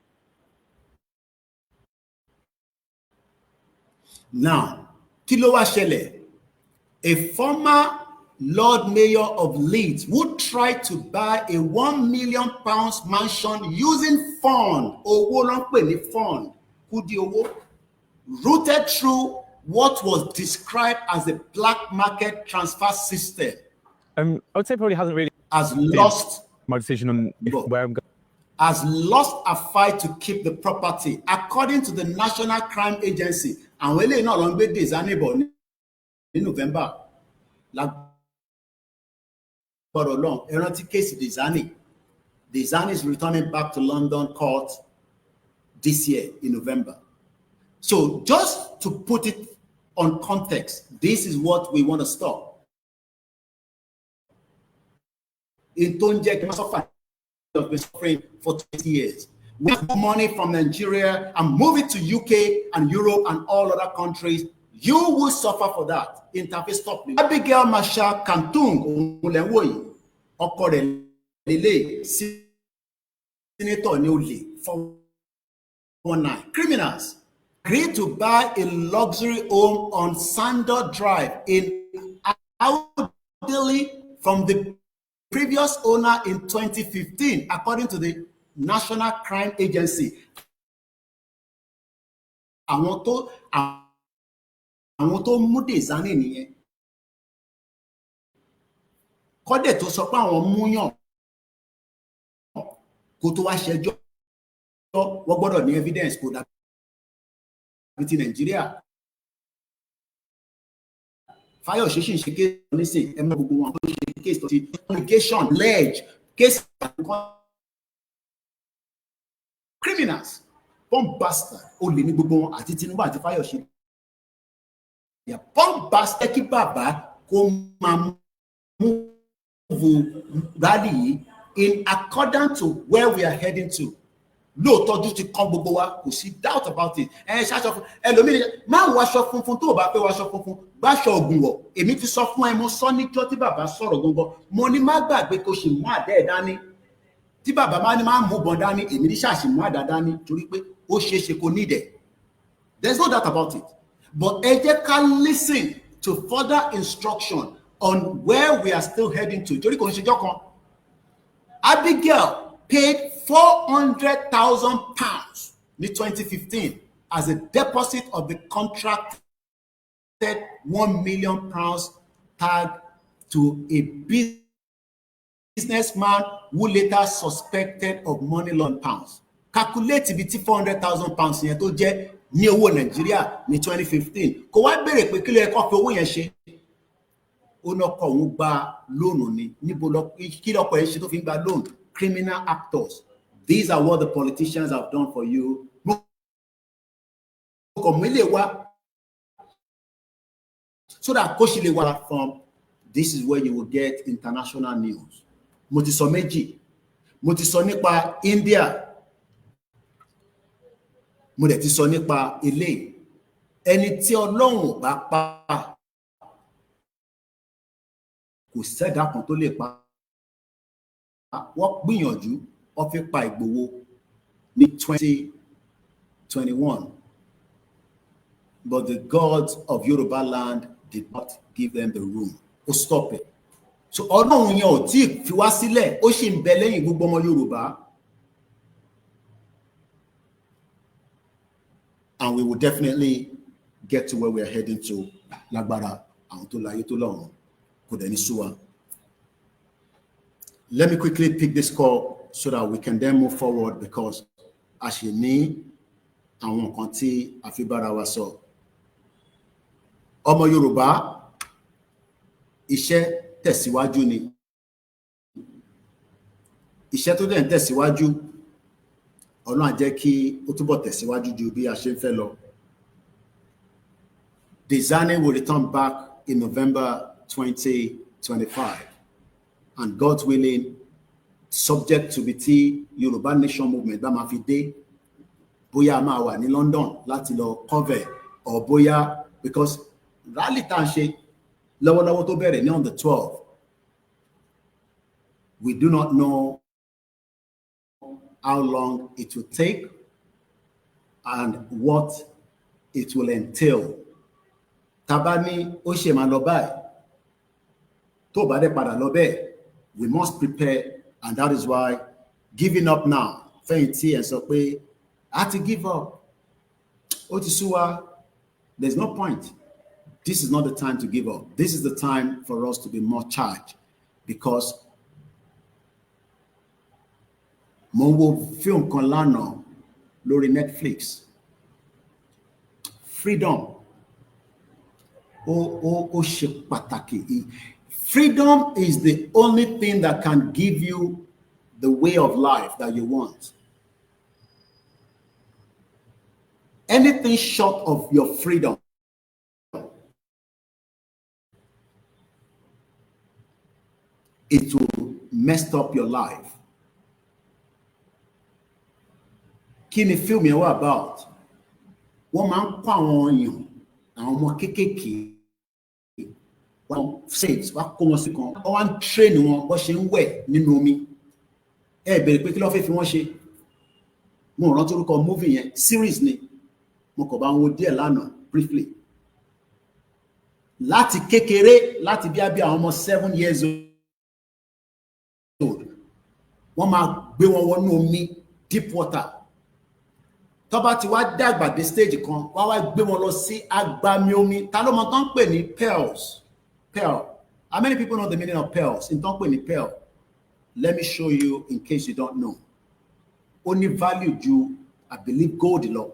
Now, kí ló wá ṣẹlẹ̀? A former Lord Mayor of Leeds who tried to buy a £1 million mansion using fund, owó ló ń pè ní fund, kúdí owó, routed through what was described as a black market transfer system. I would say probably hasn't really has lost my decision on where I'm going. Has lost a fight to keep the property, according to the National Crime Agency. And when they not long days in November, like for a long erratic case Dizani is returning back to London court this year in November. So just to put it on context, this is what we want to stop. In Tonjek, have been suffering for 20 years. We have money from Nigeria and move it to UK and Europe and all other countries. You will suffer for that. Interface stop. Abigail Masha Kantung Ulewoyi Okore Lele Senator Newly for 19 criminals agreed to buy a luxury home on Sandor Drive in Audley from the previous owner in 2015, according to the National Crime Agency. Àwọn tó mú Dezani nìyẹn. Kọ́dẹ̀ tó sọ pé àwọn múyàn kó tó wá ṣẹjọ́ wọ́n gbọ́dọ̀ ní evidence kó dàbí ti Nàìjíríà. Fáyọ̀ṣe ṣì ń ṣe case nísìn ẹ mọ gbogbo wọn tó ṣe case tó ti allegation ledge case criminals bomb bastard olè ní gbogbo wọn àti Tinubu àti Fáyọ̀ṣe. Bomb bastard kí bàbá kó máa move rally yìí in accordance to where we are heading to. Lóòótọ́ ojú ti kán gbogbo wa kò sí doubt about it. Ẹ ṣaṣọ fún ẹlòmíì máa wọ aṣọ funfun tó o bá fẹ́ wọ aṣọ funfun gbáṣọ ògùn wọ̀. Èmi ti sọ fún ẹ mo sọ níjọ́ tí bàbá sọ̀rọ̀ gangan mo ní má gbàgbé kó ṣì mú àdá ẹ̀ dání. Tí bàbá máa ní máa mú bọ̀n dání èmi ní ṣàṣì mú àdá dání torí pé ó ṣeé ṣe kó need it. There's no doubt about it. But ẹ jẹ́ ká listen to further instruction on where we are still heading to. Torí kò ń ṣèjọ́ kan. Abigail paid £400,000 in 2015 as a deposit of the contracted £1 million tag to a businessman who later suspected of money laundering. Calculate ibi tí £400,000 yẹn tó jẹ́ ní owó Nàìjíríà ní 2015. Kò wá béèrè pé kí ló yẹ kó fi owó yẹn ṣe. Ó náà kọ̀ òun gba lóònù ni níbo kí lọ́kọ̀ yẹn ṣe tó fi ń gba lóònù. Criminal actors. These are what the politicians have done for you. So that platform, this is where you will get international news. Mo ti sọ méjì. Mo ti sọ nípa India. Mo dẹ̀ ti sọ nípa ilé. Ẹni tí Ọlọ́run bá pa kò sẹ́dá kan tó lè pa. Wọ́n gbìyànjú wọ́n fi pa Ìgbòho ní 2021. But the gods of Yorubaland did not give them the room. Ó stop it. So Ọlọ́run yẹn ò tí fi wá sílẹ̀, ó sì ń bẹ lẹ́yìn gbogbo ọmọ Yorùbá. And we will definitely get to where we are heading to. Lágbára àwọn tó láyé tó lọ́run kò dẹ̀ ní sú wa. Let me quickly pick this call so that we can then move forward because a ṣì ní àwọn nǹkan tí a fi bára wa sọ. Ọmọ Yorùbá, iṣẹ́ tẹ̀síwájú ni. Iṣẹ́ tó dẹ̀ ń tẹ̀síwájú, Ọlọ́run á jẹ́ kí ó túbọ̀ tẹ̀síwájú ju bí a ṣe ń fẹ́ lọ. Designing will return back in November 2025. And God willing, subject to the Yoruba Nation movement bá máa fi dé, bóyá a máa wà ní London láti lọ cover or bóyá because rally tá a ṣe lọ́wọ́lọ́wọ́ tó bẹ̀rẹ̀ ní on the 12th. We do not know how long it will take and what it will entail. Tabani ó ṣe máa lọ báyìí, tó bá dé padà lọ bẹ́ẹ̀. We must prepare, and that is why giving up now, fẹ̀yìntì ẹ̀ sọ pé a ti give up, ó ti sú wa. There's no point. This is not the time to give up. This is the time for us to be more charged because mo wo film kan lánàá lórí Netflix. Freedom. Ó ṣe pàtàkì. Freedom is the only thing that can give you the way of life that you want. Anything short of your freedom it will mess up your life. Kí ni film yẹn wá about? Wọ́n máa ń kọ́ àwọn èèyàn, àwọn ọmọ kéékèèké. Wọ́n saves wá kó wọn sí kan, wọ́n wá ń train wọn bó ṣe ń wẹ̀ nínú omi. Ẹ bẹ̀rẹ̀ pé kí ló fẹ́ fi wọ́n ṣe? Mo rántí orúkọ movie yẹn, series ni. Mo kàn bá wọn díẹ̀ lánàá briefly. Láti kékeré, láti bí àwọn ọmọ 7 years old. Wọ́n máa gbé wọn wọnú omi, deep water. Tó bá ti wá dàgbà dé stage kan, wá wá gbé wọn lọ sí agbami omi. Ta ló mọ̀ tán pè ní pearls? Pearl. How many people know the meaning of pearls? In tán pè ní pearl. Let me show you in case you don't know. only value you, I believe, gold law.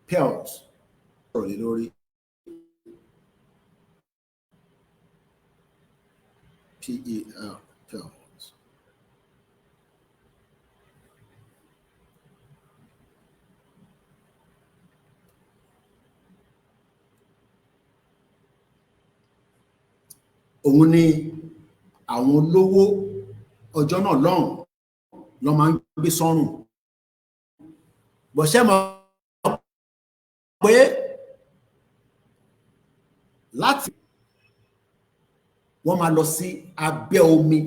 Pearls. P-E-R-L. Pearls. Òun ni àwọn olówó ọjọ́ náà lọ́hùn lọ máa ń gbé sọ́rùn. Bọ̀ṣẹ́ mọ̀ pé láti wọ́n máa lọ sí abẹ́ omi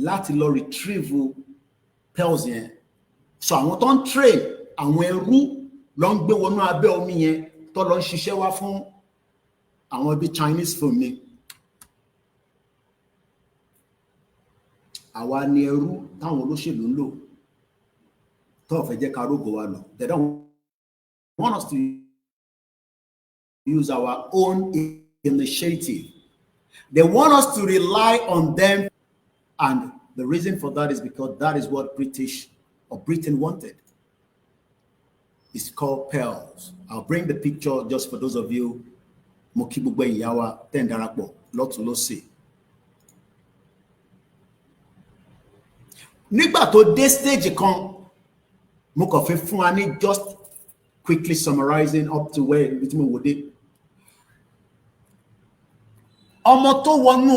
láti lọ retrieve pearls yẹn. So àwọn tó ń train àwọn ẹrú lọ ń gbé wọnú abẹ́ omi yẹn tó lọ ń ṣiṣẹ́ wá fún àwọn ibi Chinese film ni. Àwa ni ẹrú táwọn olóṣèlú ń lò tó fẹ́ jẹ́ ká rógò wa lọ. They don't want us to use our own initiative. They want us to rely on them, and the reason for that is because that is what Britain wanted. It's called pearls. I'll bring the picture just for those of you. Mokibugbe Yawa Tendarapo Lotun Lose. Nígbà tó dé stage kan, mo kàn fẹ́ fún wa ní just quickly summarizing up to where ibi tí mo wò dé. Ọmọ tó wọnú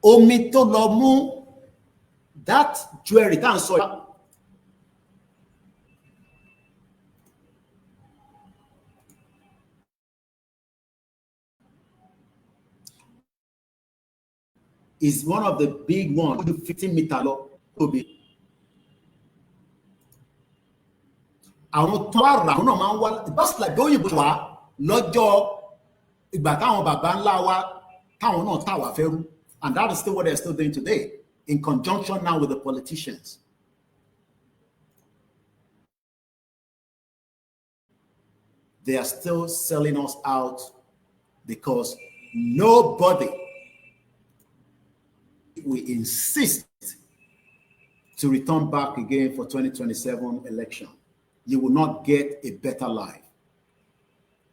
omi tó lọ mú that jewelry tá à ń sọ yìí. Is one of the big ones, 15-meter long. Àwọn tó wà rà náà máa ń wá just like òyìnbó wá lọ́jọ́ ìgbà táwọn bàbá ńlá wa táwọn náà tà wá fẹ́rú, and that is still what they're still doing today in conjunction now with the politicians. They are still selling us out because nobody we insist to return back again for 2027 election. You will not get a better life.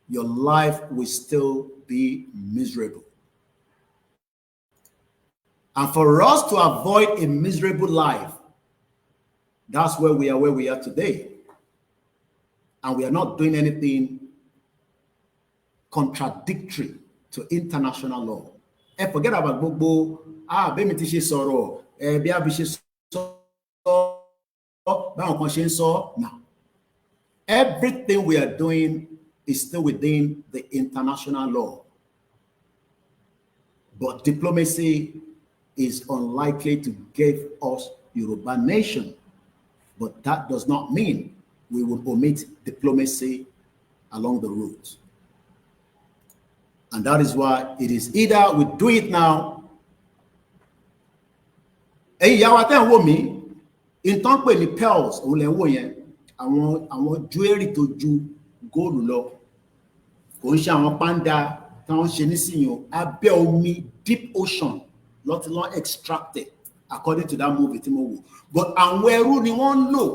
Your life will still be miserable. And for us to avoid a miserable life, that's where we are today. And we are not doing anything contradictory to international law. And forget about Gbogbo. Bẹ́ẹ̀ni ti ṣe sọ̀rọ̀ bí a bí ṣe sọ báwọn kan ṣe ń sọ. Now, everything we are doing is still within the international law. But diplomacy is unlikely to give us Yoruba nation. But that does not mean we will omit diplomacy along the route. And that is why it is either we do it now. Ẹ̀yin ìyá wa tẹ́ ń wò mí, ìtàn pè ní pearls òun lẹ ń wò yẹn, àwọn jewelry tó ju góòlù lọ, kò ń ṣe àwọn panda táwọn ṣe nísìnyí abẹ́ omi deep ocean lọ́tí lọ́n extracted according to that movie tí mo wò, but àwọn ẹrú ni wọ́n ń lò.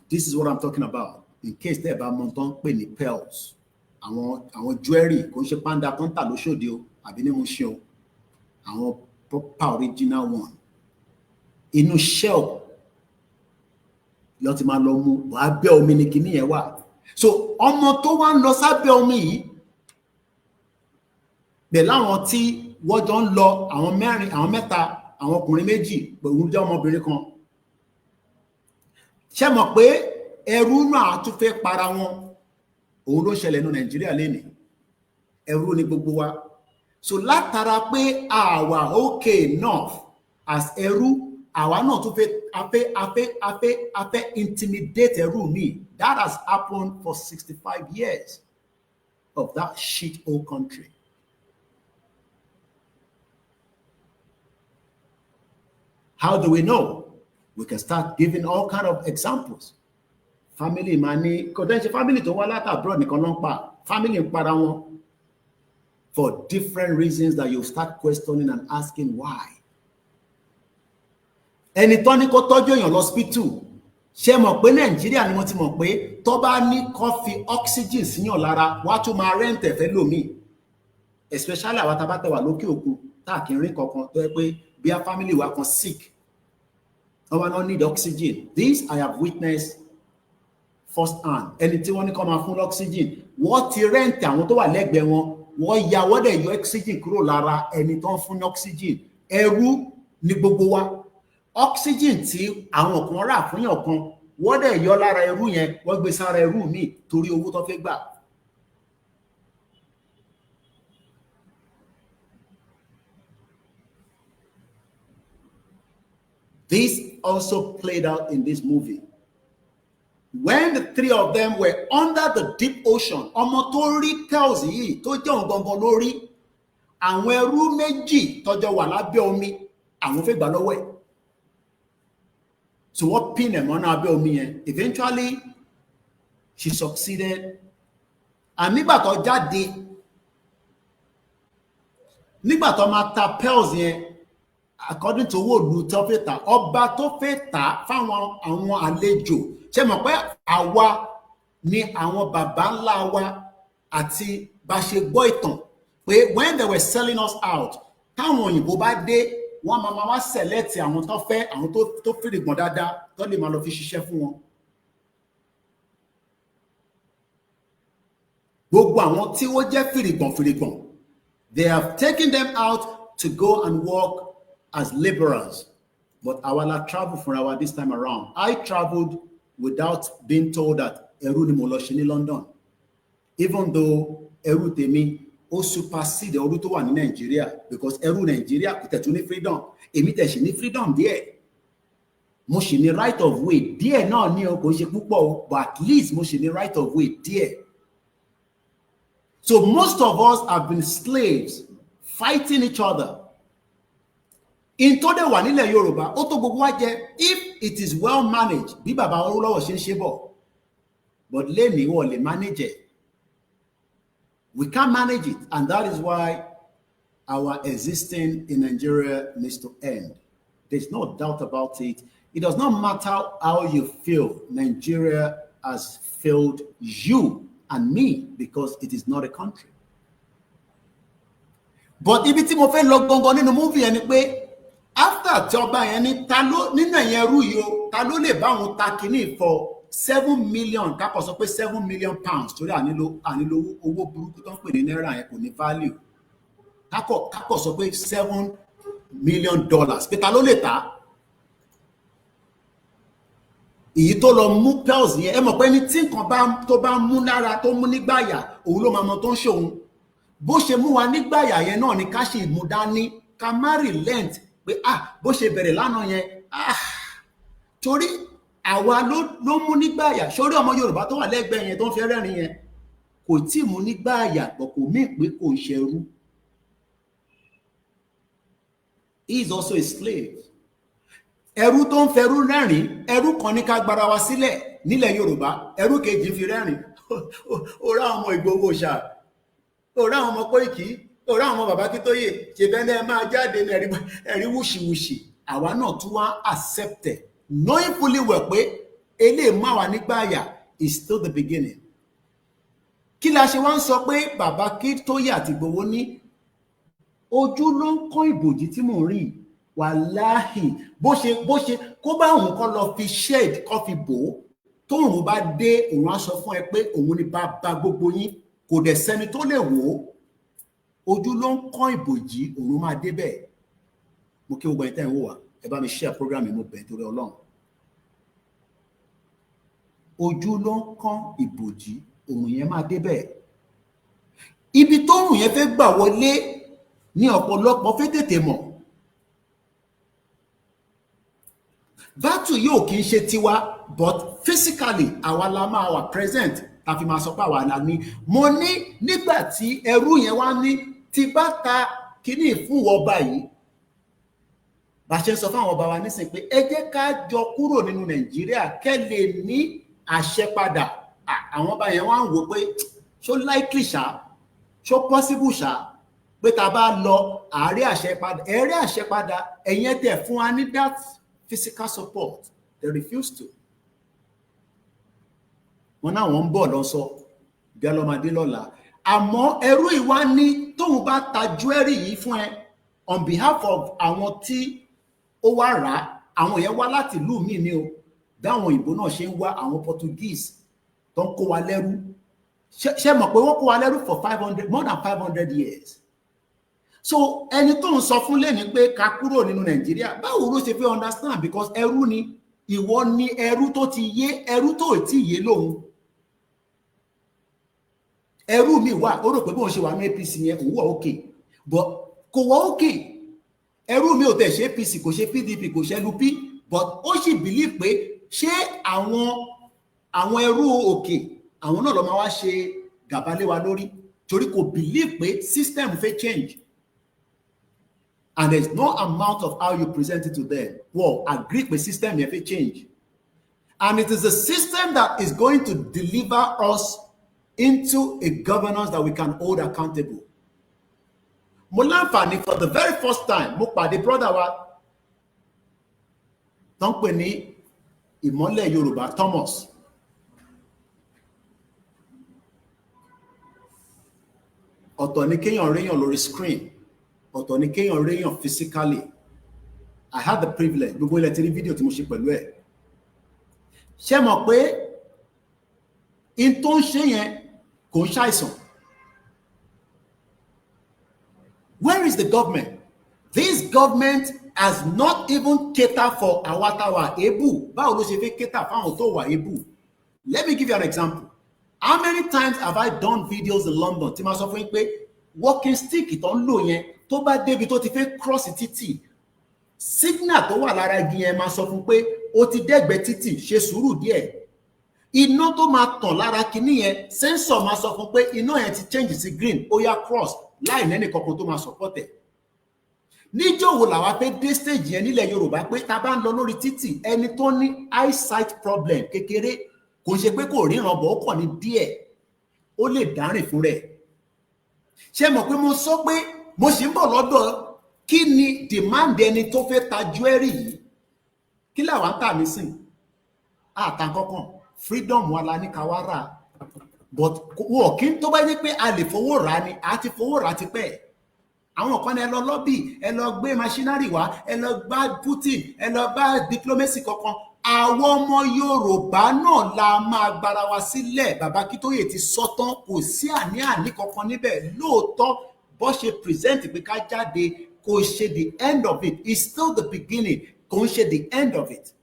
This is what I'm talking about in case tẹ́ ẹ bá mọ̀ tán pè ní pearls, àwọn jewelry kò ń ṣe panda tó ń tà lóṣòdì o àbí ní mo ṣe o, àwọn proper original one inú shell lọ ti máa lọ mú abẹ́ omi ní kíní yẹn wà. So ọmọ tó wá ń lọ sábẹ́ omi yìí pẹ̀lú àwọn tí wọ́n jọ ń lọ, àwọn mẹ́rin àwọn mẹ́ta àwọn ọkùnrin méjì pẹ̀lú jẹ́ ọmọbìnrin kan, ṣé mọ̀ pé ẹrú náà tún fẹ́ para wọn. Òun ló ṣẹlẹ̀ ní Nàìjíríà lénìí, ẹrú ni gbogbo wa. So látara pé àwa okay enough as ẹrú, àwa náà tún fẹ́ afẹ́ intimidate ẹrú mi. That has happened for 65 years of that shit old country. How do we know? We can start giving all kind of examples. Family money, kò family tó wá láti abroad nìkan ló ń pa, family ń para wọn for different reasons that you start questioning and asking why. ẹni tó ní kó tọ́jú èèyàn lọ́sípítù ṣe mọ̀ pé Nàìjíríà ni mo ti mọ̀ pé tó bá ní kó fi oxygen síyàn lára wá tún máa rent ẹ̀fẹ́ lómi especially àwọn tá bá tẹ̀wà lókè òkun tá kì í rí kankan tó yẹ pé bí a family wa kan sick wọ́n wá náà need oxygen. This I have witnessed first hand. Ẹni tí wọ́n ní kó máa fún oxygen wọ́n ti rent àwọn tó wà lẹ́gbẹ̀ẹ́ wọn wọ́n ya wọ́n dẹ̀ yọ oxygen kúrò lára ẹni tó ń fún oxygen. Ẹrú ni gbogbo wa. Oxygen tí àwọn kan rà fún yàn kan wọ́n dẹ̀ yọ lára ẹrú yẹn wọ́n gbé sára ẹrú míì torí owó tó fẹ́ gbà. This also played out in this movie. When the three of them were under the deep ocean, ọmọ tó rí tells yìí tó jẹ́ òun gangan lórí àwọn ẹrú méjì tọ́jọ́ wà lábẹ́ omi àwọn fẹ́ gbà lọ́wọ́ ẹ̀. So what pin ẹ̀ mọ́ná abẹ́ omi yẹn? Eventually, she succeeded. And nígbà tó jáde, nígbà tó máa ta pearls yẹn, according to owó ìlú tó fẹ́ tà, ọba tó fẹ́ tà fáwọn àwọn àlejò ṣe mọ̀ pé àwa ni àwọn bàbá ńlá wa àti bá ṣe gbọ́ ìtàn pé when they were selling us out táwọn òyìnbó bá dé wọ́n máa wá select àwọn tó fẹ́ àwọn tó fìrìgbọ̀n dáadáa tó lè máa lọ fi ṣiṣẹ́ fún wọn. Gbogbo àwọn tí wọ́n jẹ́ fìrìgbọ̀n they have taken them out to go and work as laborers, but our travel for our this time around. I traveled without being told that ẹrú ni mo lọ ṣe ní London, even though ẹrú tèmi ó supersede ẹrú tó wà ní Nàìjíríà because ẹrú Nàìjíríà kò tẹ̀tún ní freedom, èmi tẹ̀ ṣì ní freedom díẹ̀, mo ṣì ní right of way díẹ̀ náà ní o kò ṣe púpọ̀ but at least mo ṣì ní right of way díẹ̀. So most of us have been slaves fighting each other. In tó dẹ̀ wà nílẹ̀ Yorùbá ó tó gbogbo wa jẹ if it is well managed bí bàbá Awólọ́wọ̀ ṣe ń ṣe bọ̀ but lẹ́nìí wọ́n lè manage it. We can't manage it, and that is why our existing in Nigeria needs to end. There's no doubt about it. It does not matter how you feel. Nigeria has failed you and me because it is not a country. But ibi tí mo fẹ́ lọ gangan nínú movie yẹn ni pé after tí ọba yẹn ní ta ló nínú ẹ̀yẹn ẹrú yìí o ta ló lè bá òun ta kínní for 7 million kápọ̀ sọ pé 7 million pounds torí ànílò owó burúkú tó ń pè ní náírà yẹn kò ní value kápọ̀ sọ pé $7 million pé ta ló lè ta èyí tó lọ mú pearls yẹn ẹ mọ̀ pé ní tí nǹkan tó bá mú lára tó mú nígbàyà òun ló máa mọ tó ń ṣòun bó ṣe mú wa nígbàyà yẹn náà ni ká ṣe mú dání ká má relent pé bó ṣe bẹ̀rẹ̀ lánàá yẹn torí àwa ló mú nígbàyà sórí ọmọ Yorùbá tó wà lẹ́gbẹ̀ẹ́ yẹn tó ń fi rẹ́rìn yẹn kò tí ì mú nígbàyà pọ̀ kò mí pé kò ń ṣẹrú. He is also a slave. Ẹrú tó ń fẹrú rẹ́rìn ẹrú kan ní ká gbára wa sílẹ̀ nílẹ̀ Yorùbá ẹrú kejì fi rẹ́rìn ó rá ọmọ Ìgbòho ṣá ó rá ọmọ Kóìkì ó rá ọmọ bàbá Akíntóyè ṣe bẹ́ẹ̀ náà máa jáde ní ẹ̀rí wùṣìwùṣì àwa náà tún wá accepted knowing fully well pé eléyìí má wà nígbàyà is still the beginning. Kí la ṣe wá ń sọ pé bàbá Akíntóyè àti Ìgbòho ní ojú ló ń kọ́ ìbòjì tí mò ń rí wàláhì bó ṣe kó bá òun kọ́ lọ fi shade kọ́ fi bò ó tóun bá dé òun á sọ fún ẹ pé òun ni bàbá gbogbo yín kò dẹ̀ sẹ́ni tó lè wò ó ojú ló ń kọ́ ìbòjì òun máa dé bẹ́ẹ̀. Mo kí gbogbo ẹ̀yin tẹ́ ń wò wá ẹ bá mi share program yìí mo bẹ̀ torí Ọlọ́run. Ojú ló ń kọ́ ìbòjì òun yẹn máa dé bẹ́ẹ̀. Ibi tó òun yẹn fẹ́ gbà wọlé ní ọ̀pọ̀lọpọ̀ fẹ́ tètè mọ̀. Battle yóò kì í ṣe tiwa but physically àwa la máa wà present ta fi máa sọ pé àwa la ní. Mo ní nígbà tí ẹrú yẹn wá ní ti bá ta kíní fún ọba yìí bá ṣe ń sọ fáwọn ọba wa nísìnyí pé ẹ jẹ́ ká jọ kúrò nínú Nàìjíríà kẹ́ lè ní àṣẹ padà. Àwọn ọba yẹn wá ń wò pé ṣó likely ṣá ṣó possible ṣá pé ta bá lọ àárẹ̀ àṣẹ padà ẹ̀rẹ́ àṣẹ padà ẹ̀yẹn tẹ̀ fún wa ní that physical support. They refused to. Wọ́n náà wọ́n ń bọ̀ lọ́sọ bí ọlọ́mọdé lọ́la. Àmọ́ ẹrú ìwá ní tóun bá ta jewelry yìí fún ẹ on behalf of àwọn tí ó wá rà á, àwọn yẹn wá láti ìlú míì ni o. Bí àwọn òyìnbó náà ṣe ń wá àwọn Portuguese tó ń kó wa lẹ́rú. Ṣé mọ̀ pé wọ́n kó wa lẹ́rú for more than 500 years. So ẹni tó ń sọ fún lẹ́ni pé ká kúrò nínú Nàìjíríà, báwo ló ṣe fẹ́ understand, because ẹrú ni, ìwọ ni ẹrú tó ti yé, ẹrú tó ì tí yé lòun. Ẹrú mi wà, ó rò pé bóun ṣe wà ní APC yẹn òun wà okay, but kò wà okay. Ẹrú mi ò tẹ̀ ṣe APC, kò ṣe PDP, kò ṣe LP, but ó sì believe pé ṣé àwọn ẹrú òkè àwọn náà ló máa wá ṣe gàba lé wa lórí, torí kò believe pé system fẹ́ change. And there's no amount of how you present it to them. Well, agree with system if it change. And it is a system that is going to deliver us into a governance that we can hold accountable. Mo láǹfààní for the very first time, mo pàdé brother wa tó ń pè ní Ìmọ́lẹ̀ Yorùbá Thomas. Ọ̀tọ̀ ni kéèyàn réyàn lórí screen. Ọ̀tọ̀ ni kéèyàn réyàn physically. I had the privilege, gbogbo ilẹ̀ tí rí fídíò tí mo ṣe pẹ̀lú ẹ̀. Ṣé mọ̀ pé in tó ń ṣe yẹn kò ń ṣàìsàn? Where is the government? This government has not even catered for àwa tá wà able. Báwo ló ṣe fẹ́ cater fáwọn tó wà able? Let me give you an example. How many times have I done videos in London tí máa sọ fún yín pé walking stick tó ń lò yẹn tó bá débi tó ti fẹ́ cross títì, signal tó wà lára igi yẹn máa sọ fún pé ó ti dẹ́gbẹ̀ẹ́ títì, ṣe sùúrù díẹ̀. Iná tó máa tàn lára kinní yẹn, sensor máa sọ fún pé iná yẹn ti change sí green, ó yá cross, láì nẹ́nì kankan tó máa support ẹ̀. Níjọ́ wo làwa pé dé stage yẹn nílẹ̀ Yorùbá pé ta bá ń lọ lórí títì, ẹni tó ní eyesight problem kékeré, kò ṣe pé kò ríran bọ̀ ó kàn ní díẹ̀, ó lè dárìn fún rẹ̀. Ṣé mọ̀ pé mo sọ pé mo sì ń bọ̀ lọ́dọ̀ kí ni demand ẹni tó fẹ́ ta jewelry yìí? Kí làwa ń tà nísìn? Àtàn kankan, freedom wa la ní ká wá rà. But wọ́n kí n tó bá yẹ pé a lè fowó rà ni, a ti fowó rà tipẹ́. Àwọn kan ẹ lọ lọ́bì, ẹ lọ gbé machinery wá, ẹ lọ bá Putin, ẹ lọ bá diplomacy kankan. Àwọn ọmọ Yorùbá náà la máa gbára wa sílẹ̀. Bàbá Akíntóyè ti sọ tán, kò sí àní-àní kankan níbẹ̀. Lóòótọ́ bó ṣe present pé ká jáde, kò ṣe the end of it. It's still the beginning, kò ń ṣe the end of it.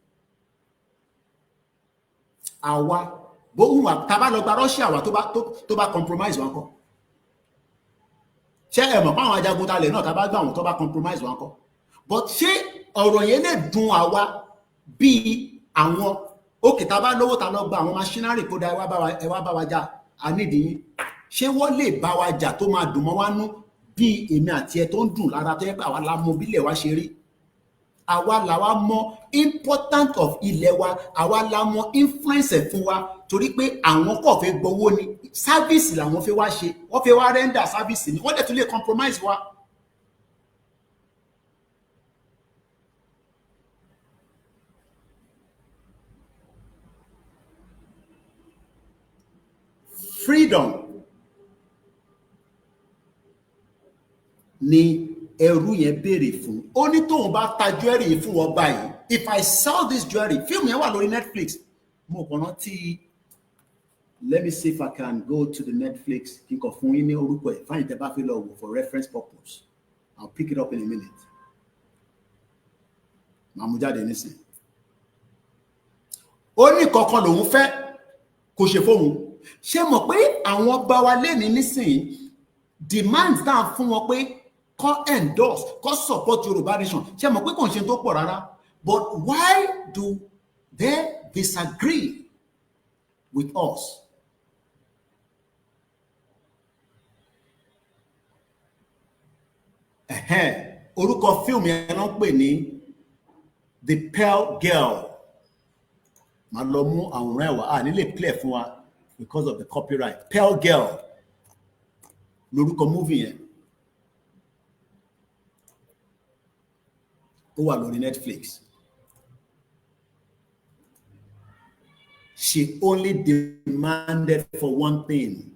Àwa bóun wà tá bá lọ gba Russia wà tó bá compromise wọn kọ́. Ṣé ẹ mọ̀ pé àwọn ajaguntalẹ̀ náà tá bá gbà wọn tó bá compromise wọn kọ́? But ṣé ọ̀rọ̀ yẹn lè dùn àwa bí àwọn òkè tá bá lówó tá lọ gba àwọn machinery kó dá ẹ wá bá wa jà a nídìí yín? Ṣé wọ́n lè bá wa jà tó máa dùn mọ́ wá nú bí èmi àti ẹ tó ń dùn lára tó yẹ pé àwa la mọ̀ bílẹ̀ wa ṣe rí? Àwa làwa mọ̀ important of ilẹ̀ wa, àwa la mọ̀ influence ẹ̀ fún wa, torí pé àwọn kò fẹ́ gbowó ni, service làwọn fẹ́ wá ṣe, wọ́n fẹ́ wá render service ni, wọ́n dẹ̀ tún lè compromise wa. Freedom ni ẹrú yẹn béèrè fún. Ó ní tóun bá ta jewelry fún wọn báyìí, if I sell this jewelry, fíìmù yẹn wà lórí Netflix. Mo kàn rántí, let me see if I can go to the Netflix kí n kàn fún yín ní orúkọ ẹ̀ fáyìn tẹ́ bá fi lọ wò for reference purpose. I'll pick it up in a minute. Màá mú jáde nísìn. Ó ní kankan lòun fẹ́ kò ṣe fóun. Ṣé mọ̀ pé àwọn ọba wa lẹ́ni nísìn demand down fún wọn pé kó endorse, kó support Yorùbá nation? Ṣé mọ̀ pé kò ń ṣe tó pọ̀ rárá? But why do they disagree with us? Orúkọ fíìmù yẹn ló ń pè ní The Pearl Girl. Màá lọ mú àwòrán ẹ̀ wá, nílé play fún wa because of the copyright. Pearl Girl lórúkọ movie yẹn. Ó wà lórí Netflix. she only demanded for one thing.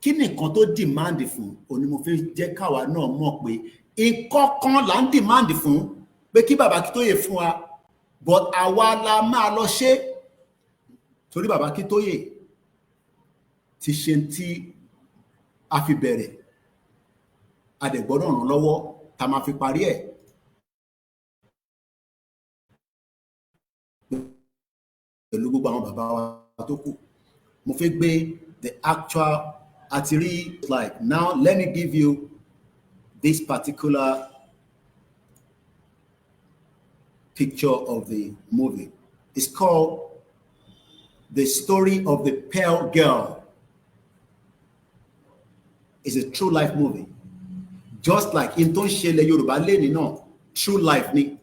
Kí ni nǹkan tó demand fún? Òní mo fẹ́ jẹ́ káwa náà mọ̀ pé nǹkan kan là ń demand fún pé kí bàbá Akintoye fún wa, but àwa la máa lọ ṣe torí bàbá Akintoye ti ṣe tí a fi bẹ̀rẹ̀, a dẹ̀ gbọ́dọ̀ ràn lọ́wọ́ tá máa fi parí ẹ̀. Pẹ̀lú gbogbo àwọn bàbá wa tó kù, mo fẹ́ gbé the actual Atiri slide. Now let me give you this particular picture of the movie. It's called The Story of the Pale Girl. It's a true life movie. Just like in Tonshele Yorubaland, no, true life ni.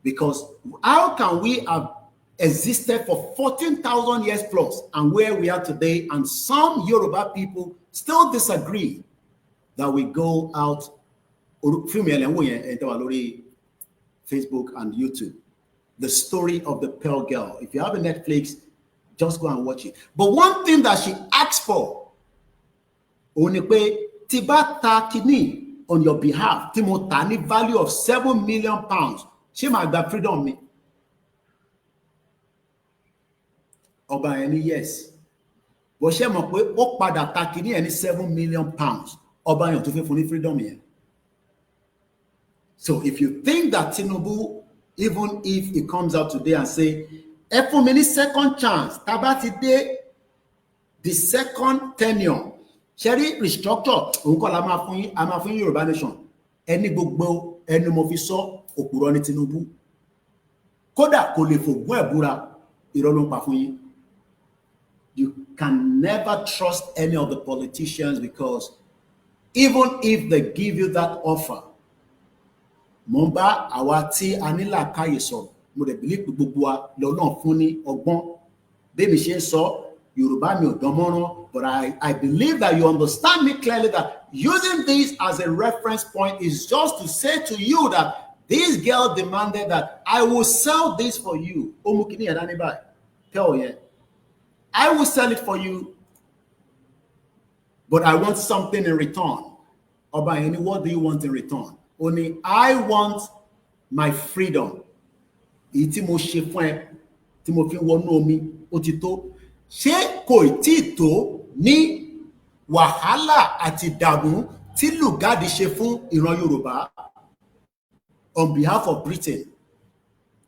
Because how can we have existed for 14,000 years plus and where we are today, and some Yoruba people still disagree that we go out Facebook and YouTube. The Story of the Pale Girl. If you have a Netflix, just go and watch it. But one thing that she asked for, Tibata kini on your behalf, Timotani value of £7 million. She might have freedom me. Ọba ẹni yes, bó ṣe mọ̀ pé ó padà ta kìíní ẹni £7 million. Ọba yẹn tó fẹ́ fún ní freedom yẹn. So if you think that Tinubu, even if he comes out today and say, ẹ fún mi ní second chance, tá bá ti dé the second tenure, ṣẹ́rí restructure, òun kọ́ la máa fún yín, a máa fún yín Yorùbá nation. Ẹni gbogbo ẹnu mo fi sọ òpùrọ́ ní Tinubu. Kódà kò lè fògùn ẹ̀búra, irọ́ ló ń pa fún yín. You can never trust any of the politicians because even if they give you that offer, Momba awati anila kayeso, mo de believe gbogbo wa lọ́nà fún ní ọgbọ́n. Bí mi ṣe sọ, Yorùbá mi ò dánmọ́rán, but I believe that you understand me clearly that using this as a reference point is just to say to you that this girl demanded that I will sell this for you. Omukini adanibai. Tell you. I will sell it for you, but I want something in return. Obayeni, what do you want in return? Only I want my freedom. Iti mo ṣe fún ẹ, tí mo fi wọnú omi, ó ti tó. Ṣé kò tí tó ní wàhálà àti ìdààmú tí Lugard ṣe fún ìran Yorùbá on behalf of Britain?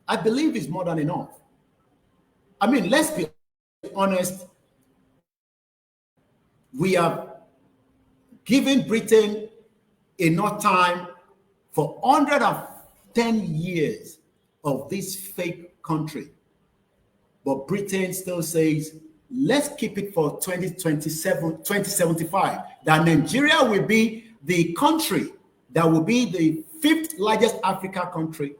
I believe it's more than enough. I mean, let's be honest, we have given Britain enough time for 110 years of this fake country. But Britain still says, let's keep it for 2075, that Nigeria will be the country that will be the 5th largest African country,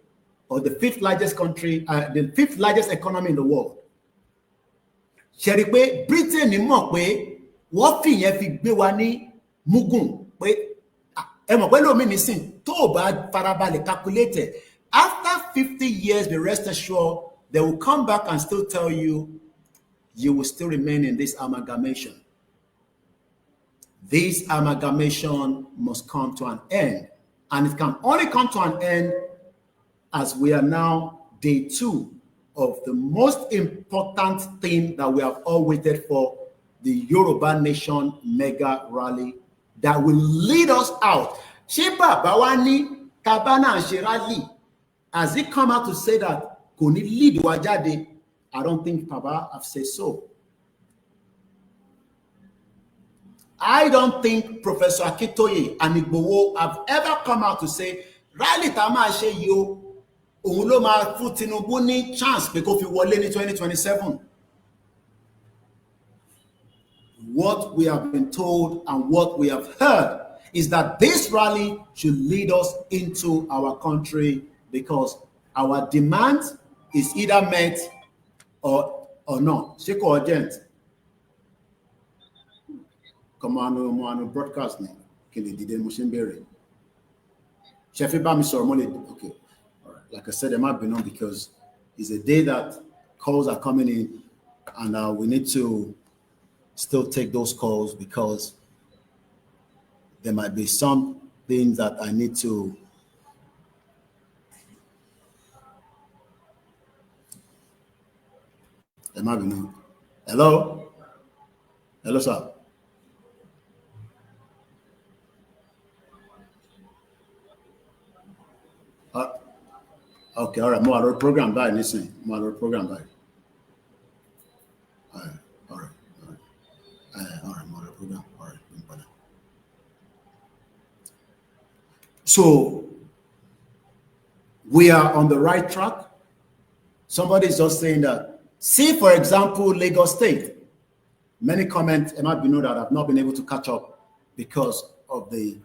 or the 5th largest country, the 5th largest economy in the world. Ṣẹ̀rí pé Britain mọ̀ pé wọ́n fìyẹn fi gbé wa ní mugun pé ẹ mọ̀ pé lómi nísìn tó o bá farabalẹ̀ calculate after 50 years, be rest assured they will come back and still tell you you will still remain in this amalgamation. This amalgamation must come to an end, and it can only come to an end as we are now day 2 of the most important thing that we have all waited for, the Yoruba Nation mega rally that will lead us out. Ṣé bàbá wa ní Tabana ṣe rally? Has he come out to say that kò ní lead wa jáde? I don't think Baba have said so. I don't think Professor Aakintoye and Igboho have ever come out to say rally tá máa ṣe yìí o, òun ló máa fún Tinubu ní chance pé kó fi wọlé ní 2027. What we have been told and what we have heard is that this rally should lead us into our country because our demand is either met or not. Sheko urgent. Come on, broadcast me. Okay, all right. Like I said, it might be on because it's a day that calls are coming in And we need to still take those calls because there might be some things that I need to Hello? Hello, sir. Okay, all right. More program by listen. More program by. All right. More program. All right. So we are on the right track. Somebody is just saying that. See, for example, Lagos State. Many comments, it might be known that I've not been able to catch up because of the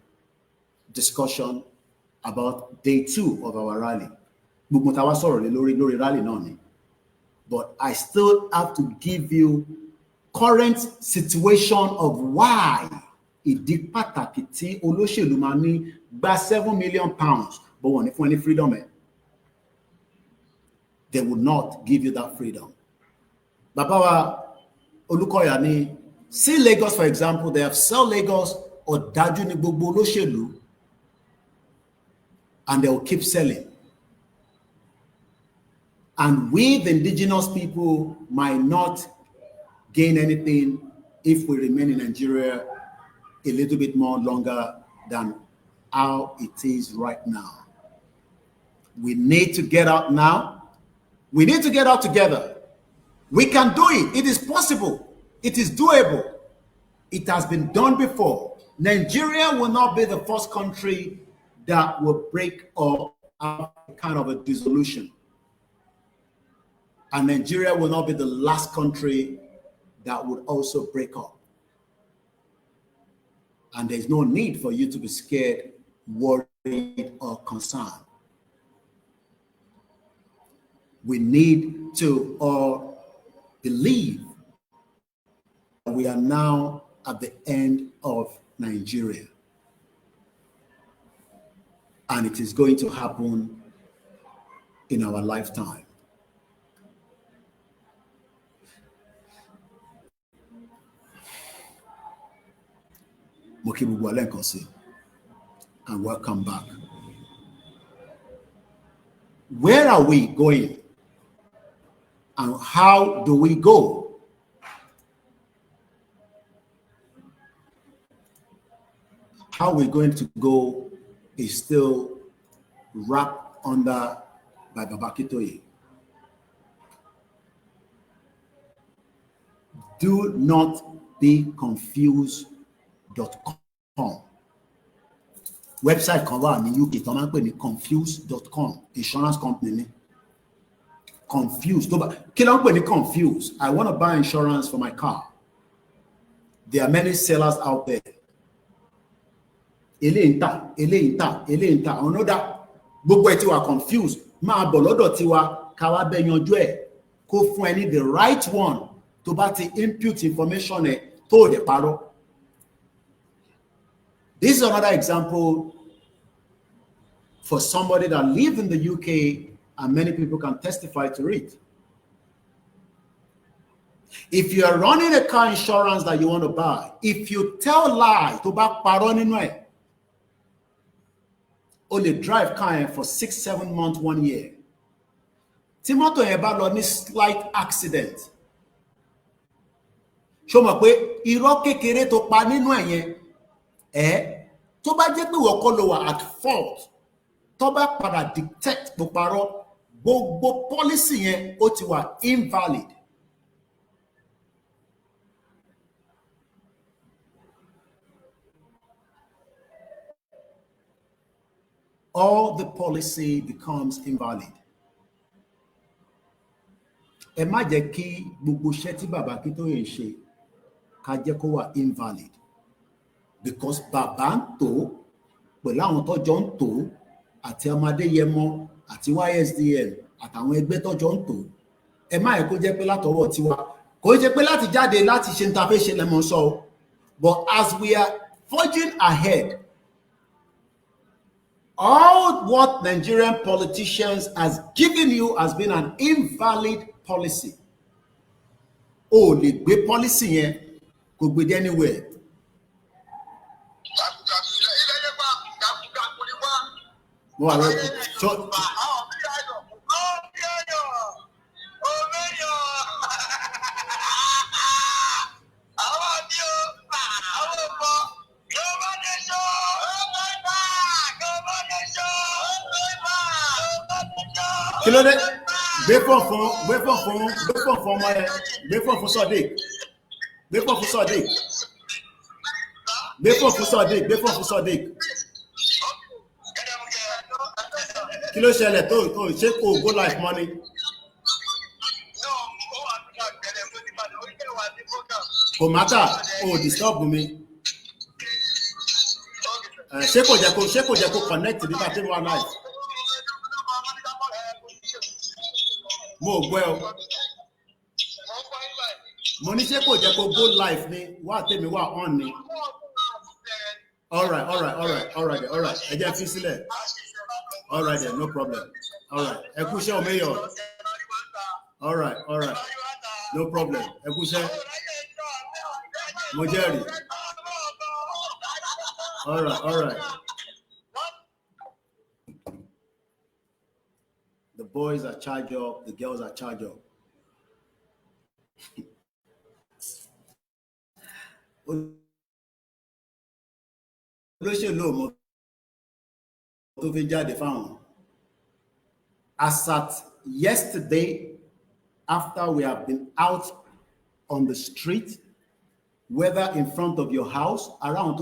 discussion about day 2 of our rally. But I still have to give you current situation of why ìdí pàtàkì tí olóṣèlú máa ní gba £7 million, but wọ́n ní fún ẹni freedom ẹ̀. They would not give you that freedom. Bàbá wa Olúkọ̀yà ní, see Lagos, for example, they have sell Lagos ọ̀dájú ní gbogbo olóṣèlú, and they will keep selling. And we, the indigenous people, might not gain anything if we remain in Nigeria a little bit more longer than how it is right now. We need to get out now. We need to get out together. We can do it. It is possible. It is doable. It has been done before. Nigeria will not be the first country that will break up kind of a dissolution. And Nigeria will not be the last country that would also break up. And there's no need for you to be scared, worried, or concerned. We need to all believe that we are now at the end of Nigeria. And it is going to happen in our lifetime. And welcome back. Where are we going? And how do we go? How we're going to go is still wrapped under by Aakintoye. Do not be confused.com. Website kan wà ní UK tó máa ń pè ní confused.com, insurance company ni. Confused. Kí ló ń pè ní confused? I want to buy insurance for my car. There are many sellers out there. Eléyìí ń tà. Another gbogbo ẹ̀ tí wà confused. Máa bọ̀ lọ́dọ̀ tiwa ká wá bẹ́ yanjú ẹ̀ kó fún ẹ ní the right one tó bá ti input information ẹ̀ tó dẹ̀ parọ́. This is another example for somebody that lives in the UK, and many people can testify to it. If you are running a car insurance that you want to buy, if you tell lie to back parọ́ nínú ẹ̀, only drive car for 6-7 months, 1 year. Tí mọ́tò yẹn bá lọ ní slight accident. Ṣó mọ̀ pé irọ́ kékeré tó pa nínú ẹ̀ yẹn, tó bá jẹ́ pé wọ́n kọ́ ló wà at fault, tó bá padà detect tó parọ́, gbogbo policy yẹn ó ti wà invalid. All the policy becomes invalid. Ẹ má jẹ́ kí gbogbo iṣẹ́ tí bàbá Aakintoye ń ṣe ká jẹ́ kó wà invalid. Because bàbá ń tò pẹ̀lú àwọn tọ́jọ́ ń tò àti Amadeyemo àti YSDM àtàwọn ẹgbẹ́ tọ́jọ́ ń tò. Ẹ má yẹ kó jẹ́ pé látọwọ́ tiwa. Kò jẹ́ pé láti jáde láti ṣe ń ta fẹ́ ṣe lẹ́mọ̀ sọ. But as we are forging ahead, all what Nigerian politicians has given you has been an invalid policy. o lè gbé policy yẹn kò gbé dé anywhere. Mo wà lọ kí ló dé gbé fún ọmọ ẹ gbé fún Sodiq kí ló ṣẹlẹ̀ tó ṣe kò go life money. Kò mátà o disturb mi ṣé kò jẹ́ kó connect nígbà tí wọ́n live. Mo gbọ́ o mo ní ṣé kò jẹ́ kó go live ni wá tèmi wá on ni. All right ẹ jẹ́ fi sílẹ̀. All right then, no problem. All right ẹ kú iṣẹ́ Omeyo. All right no problem ẹ kú iṣẹ́ mo jẹ́rìí. All right. The boys are charged up, the girls are charged up. As at yesterday, after we have been out on the street, whether in front of your house, around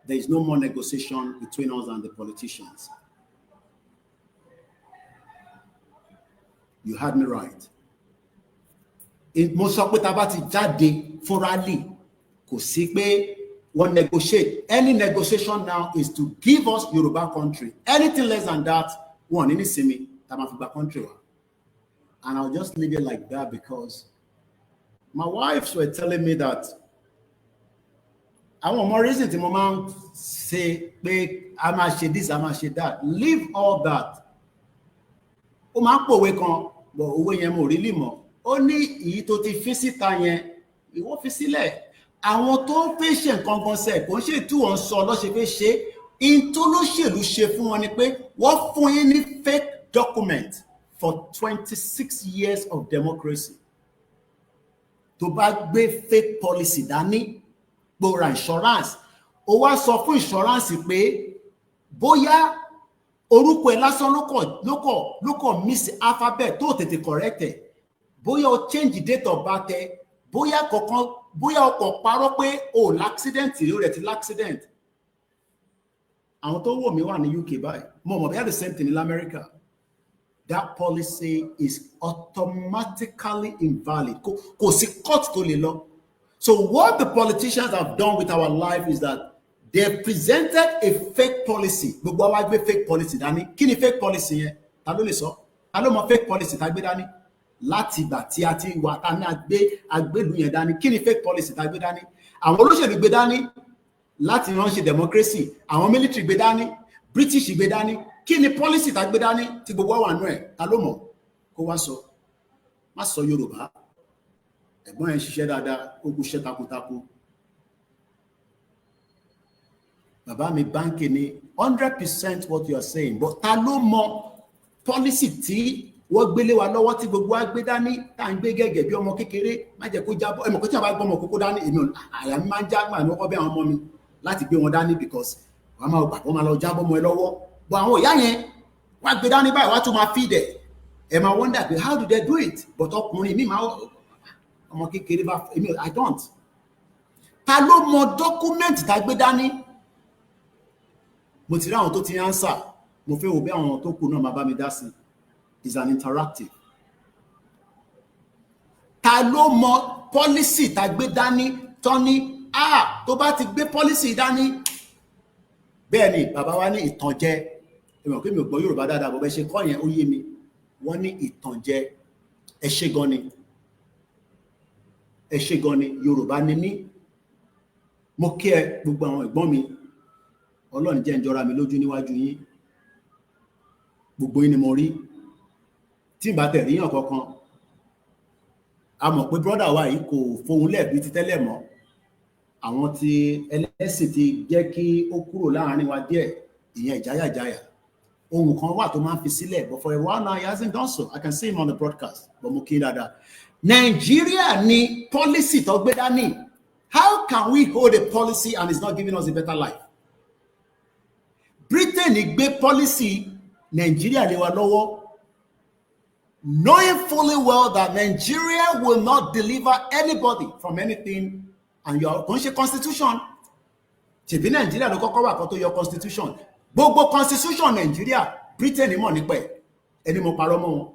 there is no more negotiation between us and the politicians. You heard me right. Mo sọ pé tá bá ti jáde fún rally kò sí pé wọ́n negotiate. Any negotiation now is to give us Yoruba country. Anything less than that, one ní nísìmí tá máa fi gba country wa. And I'll just leave it like that because my wives were telling me that àwọn more reason tí mo máa ń ṣe pé a máa ṣe this, a máa ṣe that. Leave all that. Ó máa ń pòwe kan, but owó yẹn mo really mọ̀. Ó ní èyí tó ti fi síta yẹn, ìwọ fi sílẹ̀. Àwọn tó ń fẹ́ ṣe nǹkan gan sẹ̀ kò ń ṣe tí wọ́n sọ lọ́ ṣe fẹ́ ṣe. In tó lóṣèlú ṣe fún wọn ni pé wọ́n fún yín ní fake document for 26 years of democracy. Tó bá gbé fake policy dání, gbóra insurance, ó wá sọ fún insurance pé bóyá orúkọ ẹ lásán ló kọ miss alphabet tó tètè correct ẹ, bóyá o change date of birth ẹ, bóyá ọkọ̀ parọ́ pé o l'accident rí o rẹ̀ ti l'accident. Àwọn tó wò mí wà ní UK báyìí, mo mọ̀ bóyá the same thing in America. That policy is automatically invalid. Kò sí court tó lè lọ. So what the politicians have done with our life is that they presented a fake policy. Gbogbo wa gbé fake policy dání. Kí ni fake policy yẹn? Ta ló lè sọ? Ta ló mọ̀ fake policy tá gbé dání? Láti ìgbà tí a ti wà tá ní agbélú yẹn dání. Kí ni fake policy tá gbé dání? Àwọn olóṣèlú gbé dání láti ránṣẹ́ democracy. Àwọn military gbé dání. British gbé dání. Kí ni policy tá gbé dání tí gbogbo wa nú ẹ̀? Ta ló mọ̀? Kó wá sọ. Má sọ Yorùbá. Ẹ̀gbọ́n yẹn ṣiṣẹ́ dáadáa, ó kú iṣẹ́ takuntakun. Bàbá mi báńkì ni 100% what you are saying, but ta ló mọ̀ policy tí wọ́n gbélé wa lọ́wọ́ tí gbogbo wa gbé dání tá ń gbé gẹ́gẹ́ bí ọmọ kékeré má jẹ́ kó jábọ́. Ẹ̀mọ̀ kó tí a bá gbọ́ ọmọ kókó dání èmi àyà mi máa ń já gbà ní ọkọ̀ bí àwọn ọmọ mi láti gbé wọn dání because wọ́n máa gbà wọ́n máa lọ jábọ́ ọmọ ẹ lọ́wọ́. But àwọn ìyá yẹn wọ́n gbé dání báyìí wọ́n tún máa feed ẹ̀. Ẹ máa wonder pé how do they do it? But ọkùnrin mi máa ọmọ kékeré bá èmi I don't. Ta ló mọ̀ document tá gbé dání? Mo ti rí àwọn tó ti answer. Mo fẹ́ wo bí àwọn tó kù náà máa bá mi dá sí. Is an interactive. Ta ló mọ̀ policy tá gbé dání tán ní tó bá ti gbé policy dání. Bẹ́ẹ̀ ni bàbá wa ní ìtànjẹ. Èmi ò pé mi ò gbọ́ Yorùbá dáadáa bó bẹ́ ṣe kọ́ yẹn ó yé mi. Wọ́n ní ìtànjẹ. Ẹ ṣé gan ni. Ẹ ṣé gan ni Yorùbá ni mí. Mo kí ẹ gbogbo àwọn ẹ̀gbọ́n mi. Ọlọ́run jẹ́ ń jọra mi lójú níwájú yín. Gbogbo yín ni mo rí. tí n bá tẹ̀ ríyàn kankan a mọ̀ pé brọ́dà wa yìí kò fohùn lẹ́ẹ̀bí ti tẹ́lẹ̀ mọ́ àwọn tí ẹlẹ́sìn ti jẹ́ kí ó kúrò láàrin wa díẹ̀ ìyẹn ìjáyàjáyà ohun kan wà tó máa ń fi sílẹ̀ but for a while now he hasn't done so. I can see him on the broadcast but mo kí dáadáa. Nàìjíríà ni policy tó gbé dání. How can we hold a policy and it's not giving us a better life? Britain gbé policy Nigeria lé wa lọ́wọ́, knowing fully well that Nigeria will not deliver anybody from anything and your constitution. Ṣebí Nigeria ló kọ́kọ́ wà kó tó yọ constitution. Gbogbo constitution Nigeria, Britain mọ̀ nípa ẹ̀, ẹni mo parọ́ mọ́ wọn.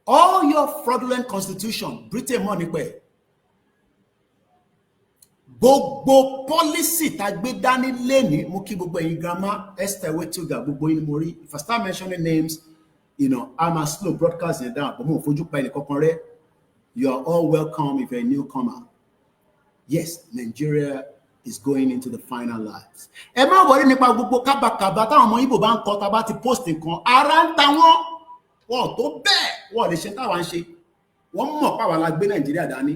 All your fraudulent constitution, Britain mọ̀ nípa ẹ̀. Gbogbo policy tá gbé dání lẹ́ni mo kí gbogbo ẹ̀yin grandma Esther Wetuga gbogbo yín mo rí. If I start mentioning names, you know, I'm a slow broadcasting down but mo fojú pa ẹni kankan rẹ. You are all welcome if you're a newcomer. Yes, Nigeria is going into the final lives. Ẹ má worry nípa gbogbo kábàkàbà táwọn ọmọ Ìgbò bá ń kọ tá bá ti post nǹkan ara ń ta wọ́n tó bẹ́ẹ̀ wọ́n lè ṣe táwa ń ṣe. Wọ́n mọ̀ pàwọ́ la gbé Nàìjíríà dání.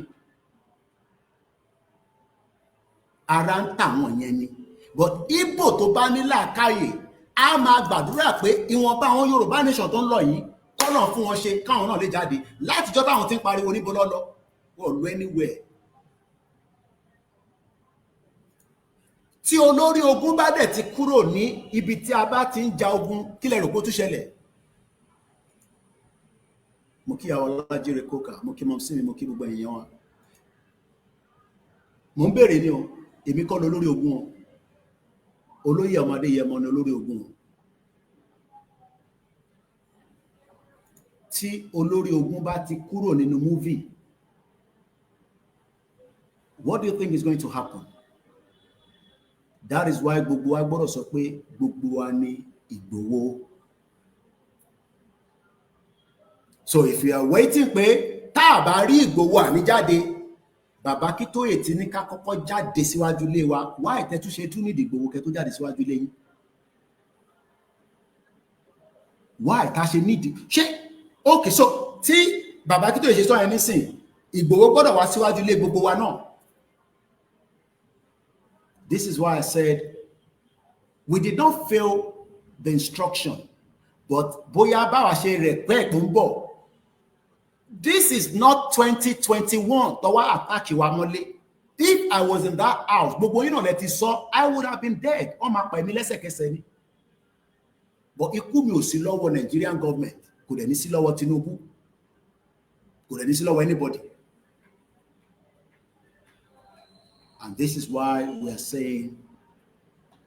Ara ń tà wọ́n yẹn ni. But Ìgbò tó bá ní làákàyè a máa gbàdúrà pé ìwọ̀nba àwọn Yorùbá nation tó ń lọ yìí kọ́nà fún wọn ṣe káwọn náà lè jáde látijọ́ táwọn ti ń pariwo níbo lọ́lọ́ wọ́n lọ anywhere. Tí olórí ogun bá dẹ̀ ti kúrò ní ibi tí a bá ti ń ja ogun kí lẹ rò kó tún ṣẹlẹ̀. Mo kí àwọn Ọlájírè Kókà, mo kí mọ́mísí mi, mo kí gbogbo èèyàn wa. Mo ń béèrè ni o, èmi kọ́ lọ lórí ogun o. Olóyè ọmọdé yẹmọ ni olórí ogun o. Tí olórí ogun bá ti kúrò nínú movie, what do you think is going to happen? That is why gbogbo wa gbọ́dọ̀ sọ pé gbogbo wa ní Ìgbòho. So if you are waiting pé tá a bá rí Ìgbòho àní jáde, Bàbá Akintoye ti ní ká kọ́kọ́ jáde síwájú ilé wa, wá ìtẹ́túnṣe tún ní Ìgbòho kẹ́ tó jáde síwájú ilé yín. Wá ìta ṣe nídìí. Ṣé okay so tí Bàbá Akintoye ṣe sọ yẹn nísìn, Ìgbòho gbọ́dọ̀ wá síwájú ilé gbogbo wa náà. This is why I said we did not fail the instruction, but bóyá báwa ṣe rẹ̀ pẹ́ tó ń bọ̀. This is not 2021 tó wá attack wa mọ́lé. If I was in that house, gbogbo yín náà lẹ ti sọ, I would have been dead. Wọ́n máa pa èmi lẹ́sẹ̀kẹsẹ̀ ni. But ikú mi ò sí lọ́wọ́ Nigerian government, kò dẹ̀ ní sí lọ́wọ́ Tinubu, kò dẹ̀ ní sí lọ́wọ́ anybody. And this is why we are saying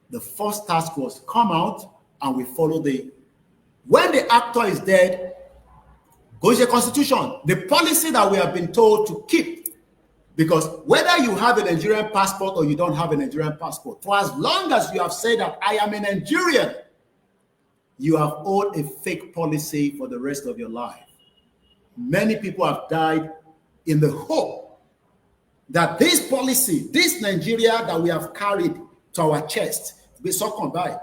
the first task was come out and we follow when the actor is dead, go to the constitution, the policy that we have been told to keep. Because whether you have a Nigerian passport or you don't have a Nigerian passport, for as long as you have said that I am a Nigerian, you have owed a fake policy for the rest of your life. Many people have died in the hope that this policy, this Nigeria that we have carried to our chest, be succumbed by.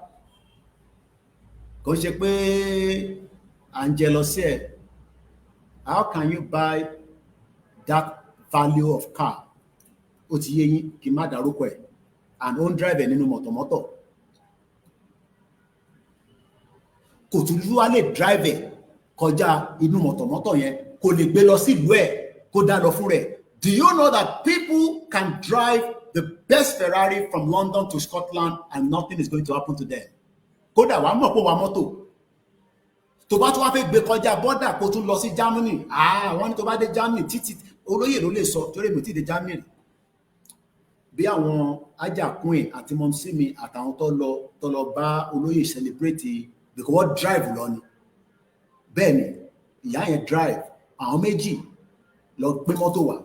How can you buy that value of car? And own drive nínú mọ̀tọ̀mọ́tọ̀. Kò tún lúwa lè drive kọjá inú mọ̀tọ̀mọ́tọ̀ yẹn, kò lè gbé lọ sí ìlú ẹ̀, kó dá lọ fún rẹ̀. Do you know that people can drive the best Ferrari from London to Scotland and nothing is going to happen to them? Kódà wàá mọ̀ pé wàá mọ́tò. Tó bá tún wá fẹ́ gbé kọjá border kó tún lọ sí Germany. Wọ́n ní tó bá dé Germany títí olóyè ló lè sọ torí mo ti dé Germany. Bí àwọn Ajakun àti mọ́mísí mi àtàwọn tó lọ bá olóyè celebrate because wọ́n drive lọ ni. Bẹ́ẹ̀ ni ìyá yẹn drive àwọn méjì lọ gbé mọ́tò wá.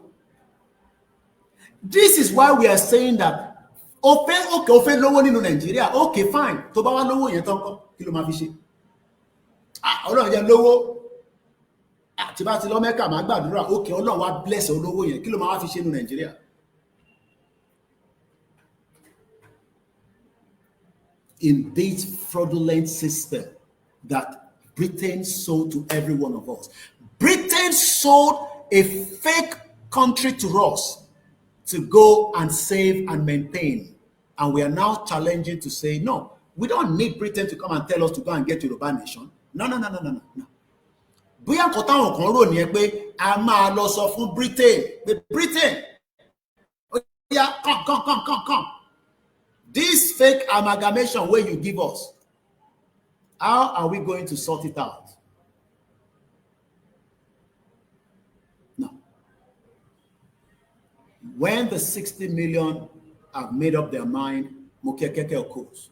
This is why we are saying that okay lówó nínú Nigeria, okay fine, tó bá wá lówó yẹn tán kọ́ kí ló máa fi ṣe? Ọlọ́run jẹ́ lówó, tí bá ti lọ Mẹ́kà máa gbàdúrà, okay Ọlọ́run wá bless olówó yẹn, kí ló máa wá fi ṣe nínú Nigeria? In this fraudulent system that Britain sold to every one of us. Britain sold a fake country to us to go and save and maintain. And we are now challenging to say, no, we don't need Britain to come and tell us to go and get Yoruba nation. No. Bóyá nǹkan táwọn kan rò nìyẹn pé a máa lọ sọ fún Britain pé Britain, yeah, come. This fake amalgamation where you give us, how are we going to sort it out? No. When the 60 million have made up their mind, Mokekeke occurs.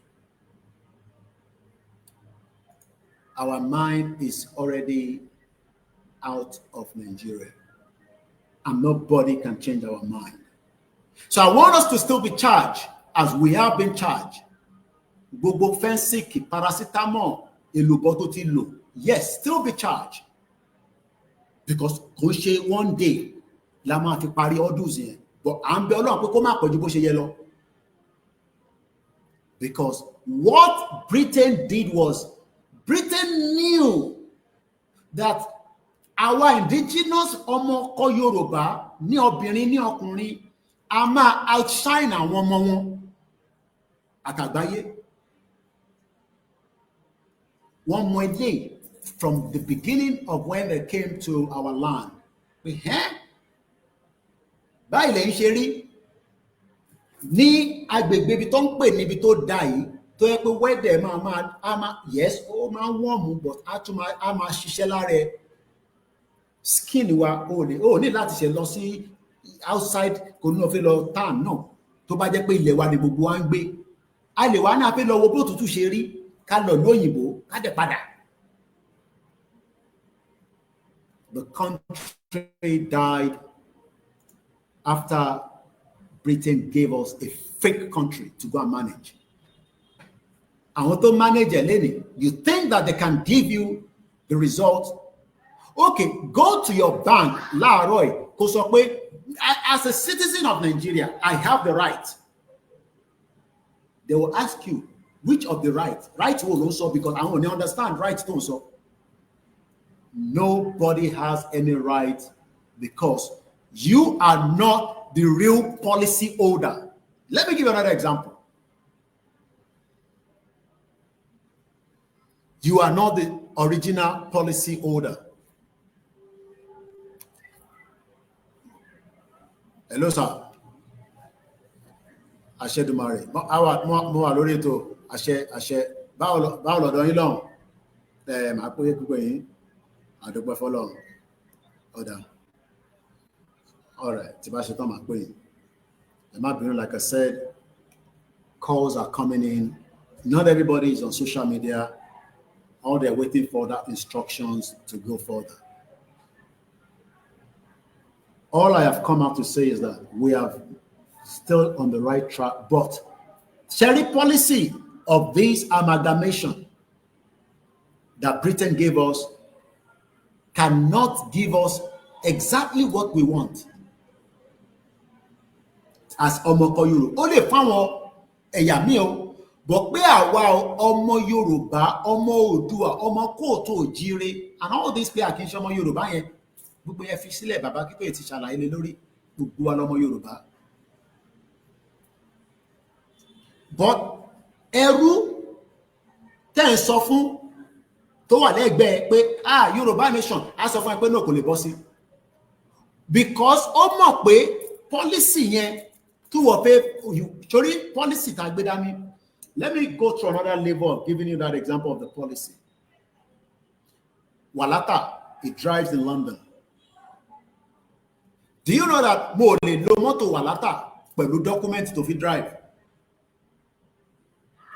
Our mind is already out of Nigeria, and nobody can change our mind. So I want us to still be charged as we have been charged. Gbogbo fensiki, paracetamol, elubo ti lo. Yes, still be charged. Because kò ṣe one day la máa fi parí ọdún yẹn. But à ń bẹ Ọlọ́run pé kó má pọ̀jù bó ṣe yẹ lọ. Because what Britain did was, Britain knew that our indigenous ọmọ kọ Yorùbá ní obìnrin ní ọkùnrin a máa outshine àwọn ọmọ wọn àtàgbáyé. One more day from the beginning of when they came to our land. Báyìí lẹ́yìn ṣe rí ní agbègbè ibi tó ń pè níbi tó dá yìí tó yẹ pé weather yes ó máa warm but a máa ṣiṣẹ́ lára ẹ. Skin wa ó ní láti ṣe lọ sí outside kò ní ọ̀fẹ́ lọ town náà tó bá jẹ́ pé ilẹ̀ wa ni gbogbo wa ń gbé. A lè wá náà fẹ́ lọ wo bó tútù ṣe rí ká lọ lóyìnbó ká dẹ̀ padà. The country died after Britain gave us a fake country to go and manage. Àwọn tó manage ẹ̀ lẹ́nìí, you think that they can give you the result? Okay, go to your bank láàárọ̀ ẹ̀ kó sọ pé as a citizen of Nigeria, I have the right. They will ask you, which of the right will also, because I only understand right don't so. Nobody has any right because you are not the real policy holder. Let me give you another example. You are not the original policy holder. Hello, sir. Àṣẹ Dumare. Mo wà lórí ètò àṣẹ. Báwo lọ́dọ̀ yín lọ́hùn? Màá pé púpọ̀ yín. Àdúgbò fọ́lọ́run. Ọ̀dà. All right. Tí bá ṣe tán màá pé yín. Ẹ má bínú, like I said, calls are coming in. Not everybody is on social media. All they're waiting for that instructions to go further. All I have come out to say is that we are still on the right track, but cherry policy of this amalgamation that Britain gave us cannot give us exactly what we want as ọmọ kọ Yorùbá. Ó lè fáwọn ẹ̀yà mi o, but pé àwa ọmọ Yorùbá, ọmọ Oòduà, ọmọ kóòtù òjíire, and all these pé àkínṣe ọmọ Yorùbá yẹn gbogbo yẹn fi sílẹ̀, bàbá Kíkóyè ti ṣàlàyé lé lórí, gbogbo wa lọmọ Yorùbá. But ẹrú tẹ́ ń sọ fún tó wà lẹ́gbẹ̀ẹ́ pé Yorùbá nation á sọ fún ẹ pé náà kò lè bọ́ sí, because ó mọ̀ pé policy yẹn tó wọ̀ pé torí policy tá gbé dání. Let me go through another level of giving you that example of the policy. Walata, it drives in London. Do you know that mo lè lo mọ́tò Walata pẹ̀lú document tó fi drive?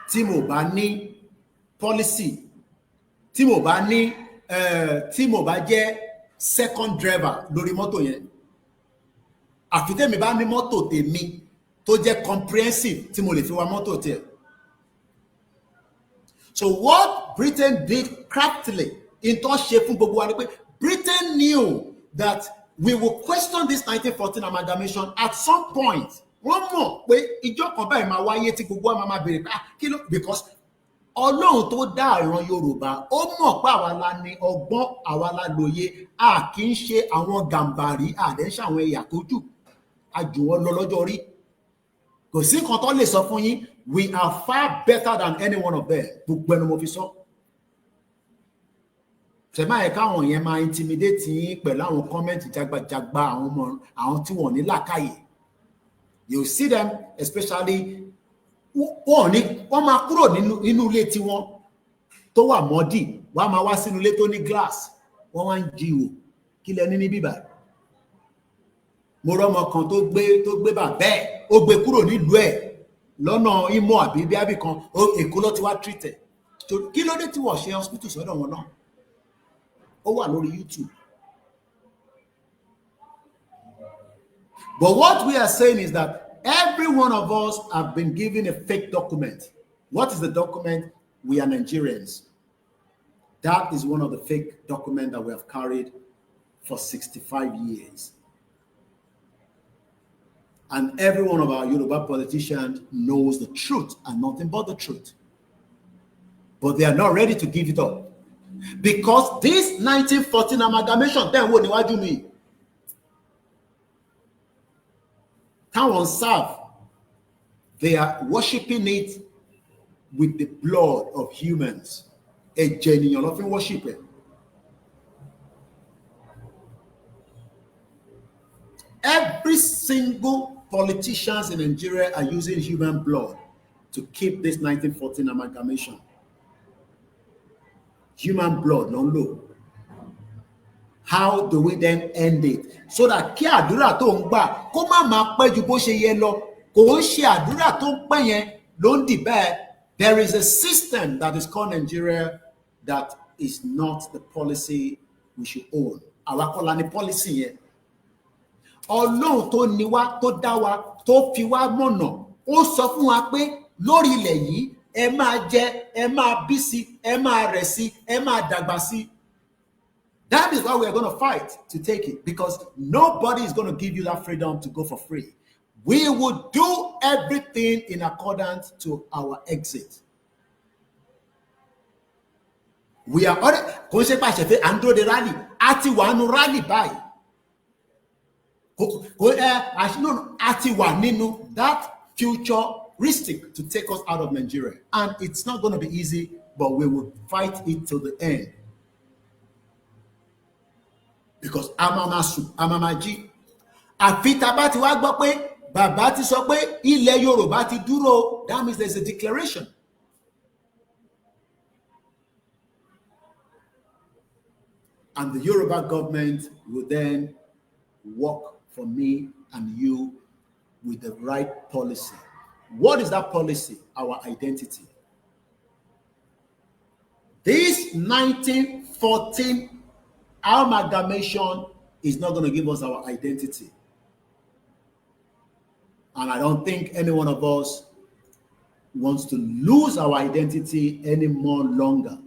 Tí mo bá ní policy, tí mo bá jẹ́ second driver lórí mọ́tò yẹn. Àfi tèmi bá ní mọ́tò tèmi tó jẹ́ comprehensive tí mo lè fi wa mọ́tò tiẹ̀. So what Britain did craftily in tó ṣe fún gbogbo wa ni pé Britain knew that we will question this 1914 amalgamation at some point. Wọ́n mọ̀ pé ìjọ kan báyìí máa wáyé tí gbogbo wa máa béèrè pé kí ló, because Ọlọ́run tó dá ìran Yorùbá ó mọ̀ pé àwa la ní ọgbọ́n, àwa la lóye, a kì í ṣe àwọn gàǹbàrí, àdẹ́ ṣe àwọn ẹ̀yà tó jù, a jù wọ́n lọ lọ́jọ́ orí. Kò sí nǹkan tó lè sọ fún yín, we are far better than any one of them. Gbogbo ẹnu mo fi sọ. Ṣé máa yẹ káwọn yẹn máa intimidate yín pẹ̀lú àwọn kọ́mẹ́ǹtì jagbajagba àwọn ọmọ àwọn tí wọ́n ní làákàyè. You see them especially wọ́n máa kúrò nínú ilé tiwọn tó wà mọ́dì, wọ́n á máa wá sínú ilé tó ní glass, wọ́n wá ń jìwò kí lẹ ní ní bíbá. Mo rọ́mọ kan tó gbé bàbá ẹ̀, ó gbé kúrò nílùú ẹ̀ lọ́nà Imo àbí bíábì kan, Èkó ló ti wá treat ẹ̀. Kí ló dé tí wọ́n ṣe hospital sọ́dọ̀ wọn náà? Ó wà lórí YouTube. But what we are saying is that every one of us have been given a fake document. What is the document? We are Nigerians. That is one of the fake documents that we have carried for 65 years. And every one of our Yoruba politicians knows the truth and nothing but the truth. But they are not ready to give it up. Because this 1914 amalgamation, then what do you mean? Táwọn serve, they are worshiping it with the blood of humans. Ẹ̀jẹ̀ ènìyàn ló fi worship it. Every single politicians in Nigeria are using human blood to keep this 1914 amalgamation. Human blood, ló ń lò. How do we then end it? So that kí àdúrà tó ń gbà kó má máa pẹ́ ju bó ṣe yẹ lọ, kò ń ṣe àdúrà tó ń pẹ́ yẹn ló ń dì bẹ́ẹ̀. There is a system that is called Nigeria that is not the policy we should own. Àwa kọ́ la ní policy yẹn. Ọlọ́run tó ní wá, tó dá wa, tó fi wá mọ̀nà, ó sọ fún wa pé lórí ilẹ̀ yìí ẹ máa jẹ, ẹ máa bí sí, ẹ máa rẹ̀ sí, ẹ máa dàgbà sí. That is why we are going to fight to take it, because nobody is going to give you that freedom to go for free. We will do everything in accordance to our exit. We are already kò ṣe pàṣẹ fẹ́ andro de rally àti wà nínú rally báyìí. Àti wà nínú that futuristic to take us out of Nigeria, and it's not going to be easy, but we will fight it till the end. Because amamaji àfi tá bá ti wá gbọ́ pé bàbá ti sọ pé ilẹ̀ Yorùbá ti dúró, that means there's a declaration. And the Yoruba government will then work for me and you with the right policy. What is that policy? Our identity. This 1914 amalgamation is not going to give us our identity. And I don't think any one of us wants to lose our identity any more longer.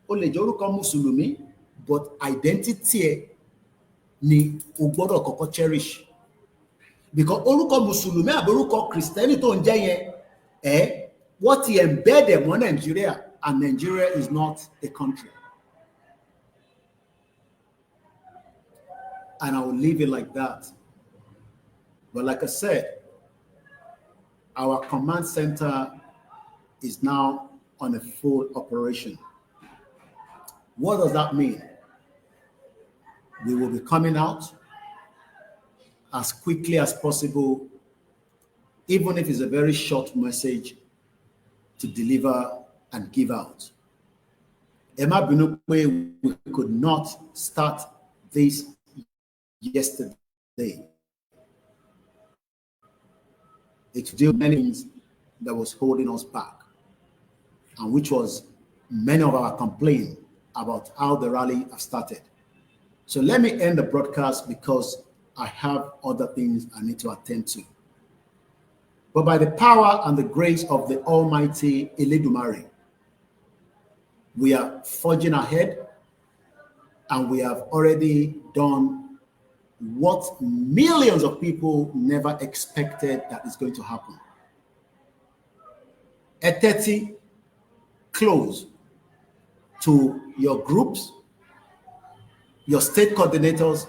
Ó lè jẹ́ orúkọ Mùsùlùmí, but identity ni o gbọ́dọ̀ kọ́kọ́ cherish. Because orúkọ Mùsùlùmí àbí orúkọ Kristẹni tó ń jẹ́ yẹn, what he embedded mọ́ Nigeria, and Nigeria is not a country. And I will leave it like that. But like I said, our command center is now on a full operation. What does that mean? We will be coming out as quickly as possible, even if it's a very short message to deliver and give out. Emma Binukwe, we could not start this yesterday. It's still many things that was holding us back, and which was many of our complaints about how the rally have started. So let me end the broadcast because I have other things I need to attend to. But by the power and the grace of the Almighty Eledumare, we are forging ahead, and we have already done what millions of people never expected that is going to happen. Eteti close to your groups, your state coordinators,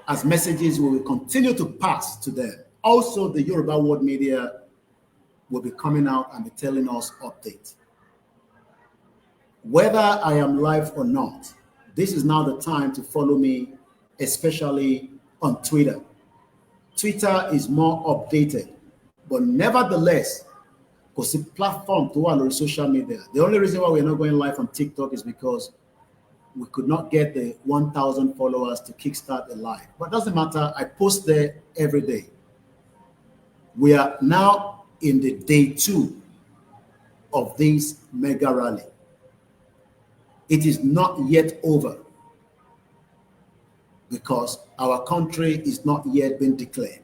as messages we will continue to pass to them. Also, the Yoruba world media will be coming out and be telling us updates. Whether I am live or not, this is now the time to follow me, especially on Twitter. Twitter is more updated, but nevertheless, because the platform to our social media. The only reason why we're not going live on TikTok is because we could not get the 1,000 followers to kickstart a live. But it doesn't matter. I post there every day. We are now in the day 2 of this mega rally. It is not yet over because our country is not yet been declared.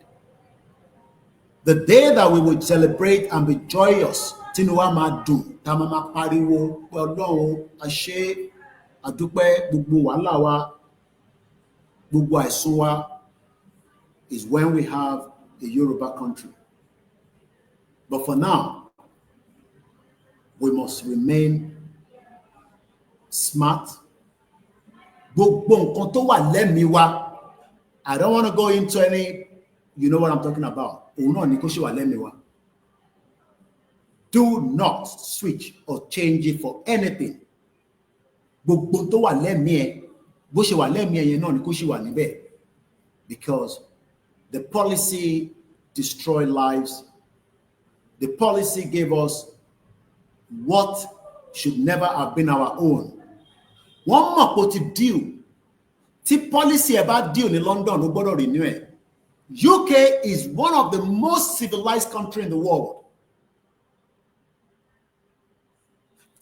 The day that we will celebrate and be joyous, Tinuwa Madu, Tamama Pariwo, Ọlọ́run, Àṣẹ, Àdúpẹ́, gbogbo wàhálà wa, gbogbo àìsùn wa, is when we have the Yoruba country. But for now, we must remain smart. Gbogbo nǹkan tó wà lẹ́mìí wa, I don't want to go into any, you know what I'm talking about. Do not switch or change it for anything. Because the policy destroyed lives. The policy gave us what should never have been our own. One more positive deal. The policy about deal in London, nobody renew it. UK is one of the most civilized countries in the world.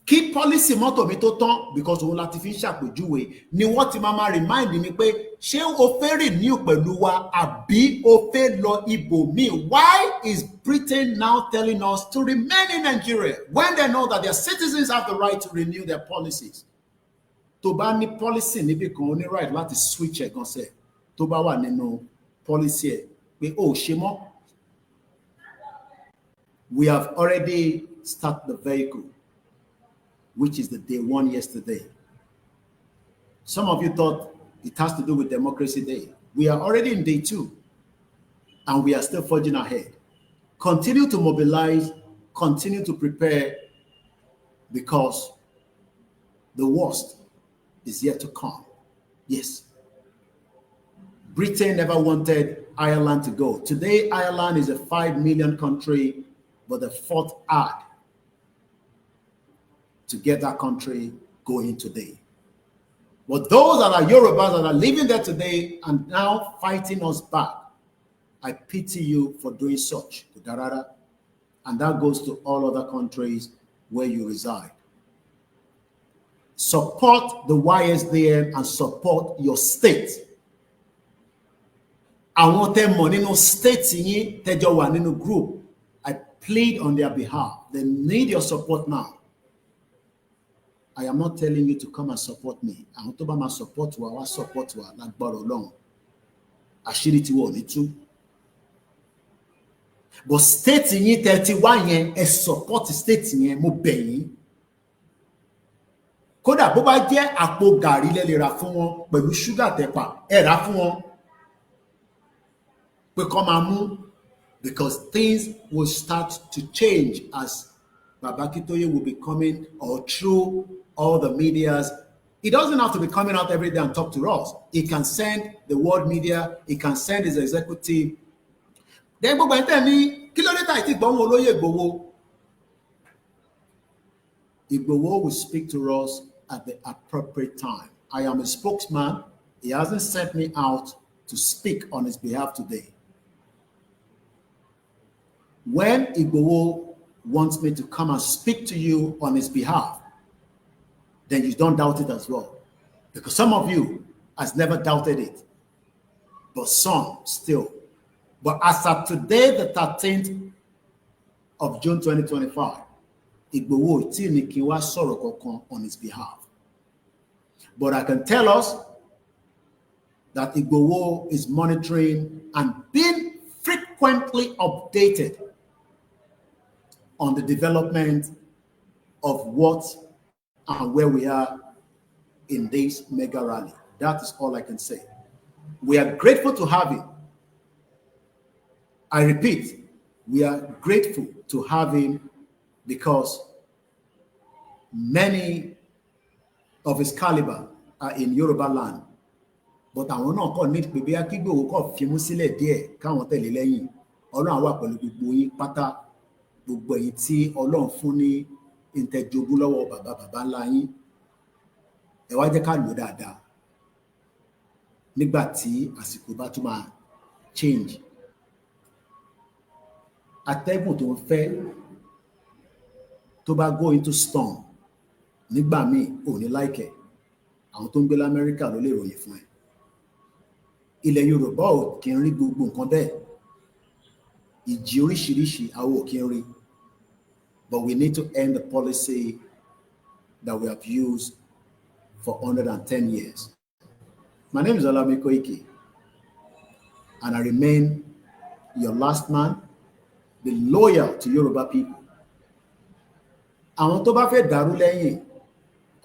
Key policy mọ́tò mi tó tán because òun láti fi ṣàpèjúwe ni wọ́n ti máa remind mi pé ṣé o fẹ́ renew pẹ̀lú wa àbí o fẹ́ lọ ibòmíì? Why is Britain now telling us to remain in Nigeria when they know that their citizens have the right to renew their policies? Tó bá ní policy níbi kan, o ní right láti switch ẹ̀ gan sẹ́ tó bá wà nínú policy pé ó ṣe mọ́. We have already started the vehicle, which is the day 1 yesterday. Some of you thought it has to do with Democracy Day. We are already in day 2, and we are still forging ahead. Continue to mobilize, continue to prepare, because the worst is yet to come. Yes. Britain never wanted Ireland to go. Today, Ireland is a 5 million country, but the 4th add to get that country going today. But those that are Yorubas that are living there today and now fighting us back, I pity you for doing such. And that goes to all other countries where you reside. Support the YSDM and support your state. I want them money no state in tejo group. I plead on their behalf. They need your support now. I am not telling you to come and support me. I want to buy my support to our support to our like borrow long. Ashiri ti wo ni too. But state in 31 yen e support state yen mo beyin. Kódà bó bá jẹ́ àpò gàrí lẹ lè rà fún wọn pẹ̀lú sugar tepa ẹ rà fún wọn. We come and move, because things will start to change as Aakintoye will be coming, or through all the medias. He doesn't have to be coming out every day and talk to us. He can send the world media, he can send his executive. Then Igboho will speak to us at the appropriate time. I am a spokesman. He hasn't sent me out to speak on his behalf today. When Igboho wants me to come and speak to you on his behalf, then you don't doubt it as well. Because some of you has never doubted it, but some still. But as of today, the 13th of June 2025, Igboho ti ní kí n wá sọ̀rọ̀ kankan on his behalf. But I can tell us that Igboho is monitoring and being frequently updated on the development of what and where we are in this mega rally. That is all I can say. We are grateful to have him. I repeat, we are grateful to have him because many of his caliber are in Yorubaland. But àwọn náà kọ́ ní pé bí akígbòho kọ́ fi mú sílẹ̀ díẹ̀ káwọn tẹ̀lé lẹ́yìn. Ọlọ́run á wà pẹ̀lú gbogbo yín pátá, gbogbo ẹ̀yin tí Ọlọ́run fún ní ìtẹ̀jogún lọ́wọ́ bàbá ńlá yín. Ẹ wá jẹ́ ká lò dáadáa nígbà tí àsìkò bá tún máa change. Atẹ́gùn tó ń fẹ́ tó bá go into storm nígbà míì ò ní láìkẹ̀. Àwọn tó ń gbé l'Amẹ́ríkà ló lè ròyìn fún ẹ. Ilẹ̀ Yorùbá ò kí ń rí gbogbo nǹkan bẹ́ẹ̀. Ìjì oríṣiríṣi àwọn ò kí ń rí. But we need to end the policy that we have used for 110 years. My name is OLAYOMI KOIKI, and I remain your last man, the loyal to Yoruba people. Àwọn tó bá fẹ́ dàrú lẹ́yìn,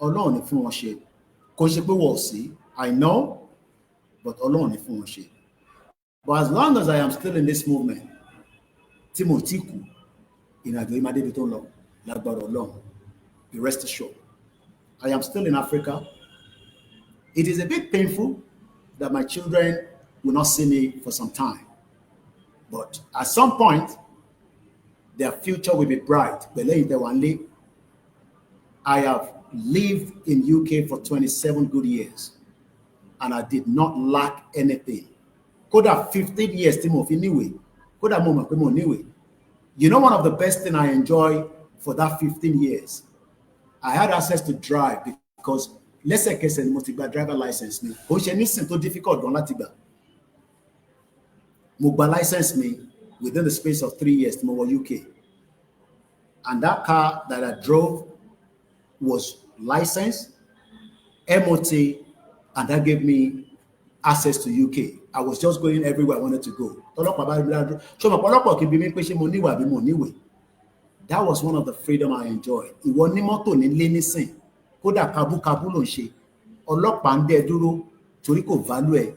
Ọlọ́run ni fún wọn ṣe. Kò ṣe pé wọ́n sí, I know, but Ọlọ́run ni fún wọn ṣe. But as long as I am still in this movement, tí mo ti kú, ìrìnàjò yìí máa débi tó ń lọ, lágbára Ọlọ́run. Be rest assured. I am still in Africa. It is a bit painful that my children will not see me for some time. But at some point, their future will be bright. I have lived in UK for 27 good years, and I did not lack anything. Koda 15 years, anyway. Koda anyway. You know, one of the best things I enjoy for that 15 years, I had access to drive because let's say driver license me. Anything too difficult don't let Mugba license me within the space of 3 years to UK. And that car that I drove was licensed, MOT, and that gave me access to UK. I was just going everywhere I wanted to go. That was one of the freedom I enjoyed. Ìwọ ní mọ́tò nílé nísìn, kódà kábúkábú ló ń ṣe. Ọlọ́pàá ń dẹ dúró torí kò value ẹ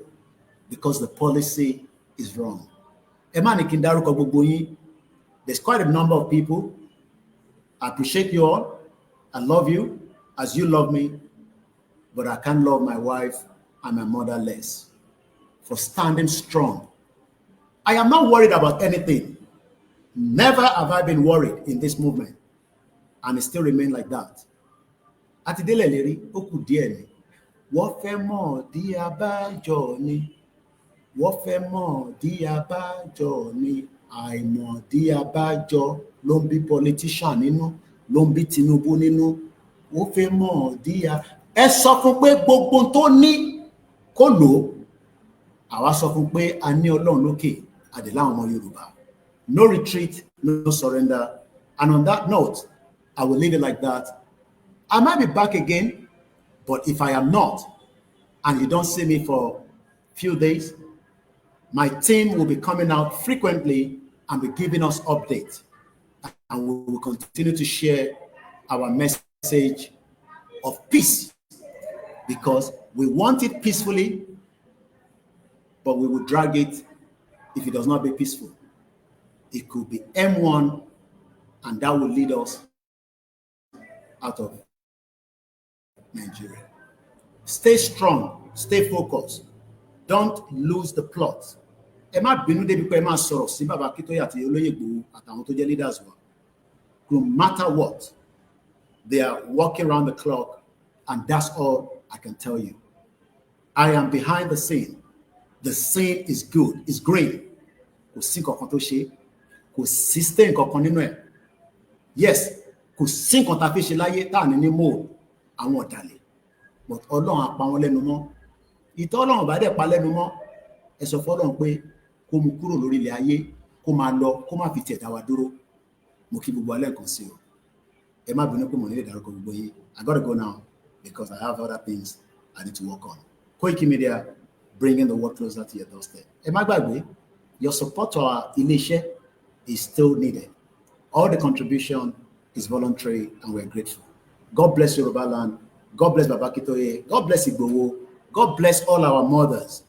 because the policy is wrong. Ẹ má ní kí n dárúkọ gbogbo yín. There's quite a number of people. I appreciate you all. I love you as you love me, but I can't love my wife and my mother less for standing strong. I am not worried about anything. Never have I been worried in this movement, and it still remains like that. Atidele leri oku díẹ̀ ni. Wọ́n fẹ́ mọ̀ dí abájọ ni. Wọ́n fẹ́ mọ̀ dí abájọ ni. Àìmọ̀ dí abájọ ló ń bí politician nínú, ló ń bí Tinubu nínú. Wọ́n fẹ́ mọ̀ dí a. Ẹ sọ fún pé gbogbo tó ní kó lò. Àwa sọ fún pé a ní Ọlọ́run lókè, àdèlà ọmọ Yorùbá. No retreat, no surrender. And on that note, I will leave it like that. I might be back again, but if I am not, and you don't see me for a few days, my team will be coming out frequently and be giving us updates. And we will continue to share our message of peace because we want it peacefully, but we will drag it if it does not be peaceful. It could be M1, and that will lead us out of Nigeria. Stay strong, stay focused. Don't lose the plot. Ẹ má bínú débi pé ẹ má sọ̀rọ̀ sí bàbá Aakintoye àti Olóyè Igboho àtàwọn tó jẹ́ leaders wa. No matter what, they are working around the clock, and that's all I can tell you. I am behind the scene. The scene is good, it's green. Kò sí nǹkan tó ṣe. Kò sí stain kankan nínú ẹ̀. Yes, kò sí nǹkan tá fi ṣe láyé tá ní mo àwọn ọ̀dàlẹ̀. But Ọlọ́run á pa wọ́n lẹ́nu mọ́. Ìtọ́ Ọlọ́run bá dẹ̀ pa lẹ́nu mọ́. Ẹ sọ fún Ọlọ́run pé kó mú kúrò lórí ilẹ̀ ayé, kó máa lọ, kó má fi tiẹ̀ dá wa dúró. Mo kí gbogbo alẹ́ nǹkan sí o. Ẹ má bínú pé mo nílé ìdárúkọ gbogbo yín. I gotta go now because I have other things I need to work on. Koikimedia, bringing the world closer to your doorstep. Ẹ má gbàgbé, your support to our ilé-iṣẹ́ is still needed. All the contribution is voluntary and we're grateful. God bless Yorubaland. God bless Baba Akintoye. God bless Igboho. God bless all our mothers.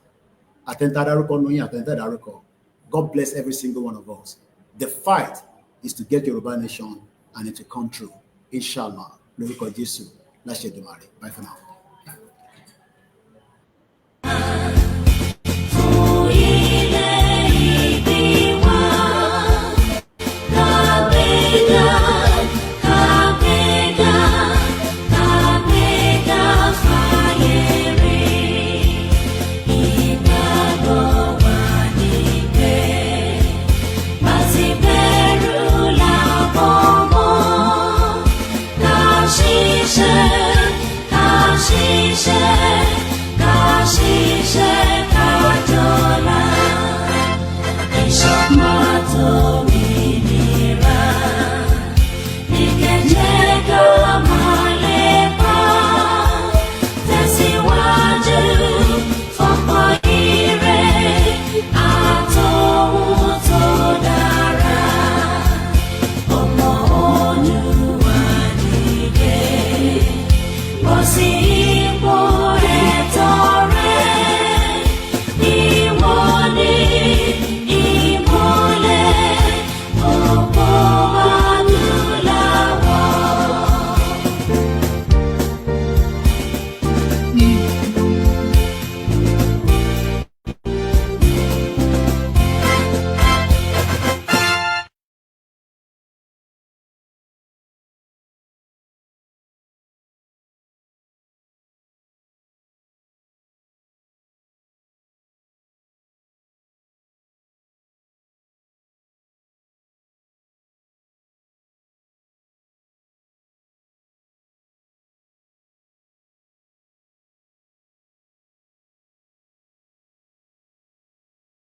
God bless every single one of us. The fight is to get Yoruba nation and it to come true. Inshallah. Bye for now.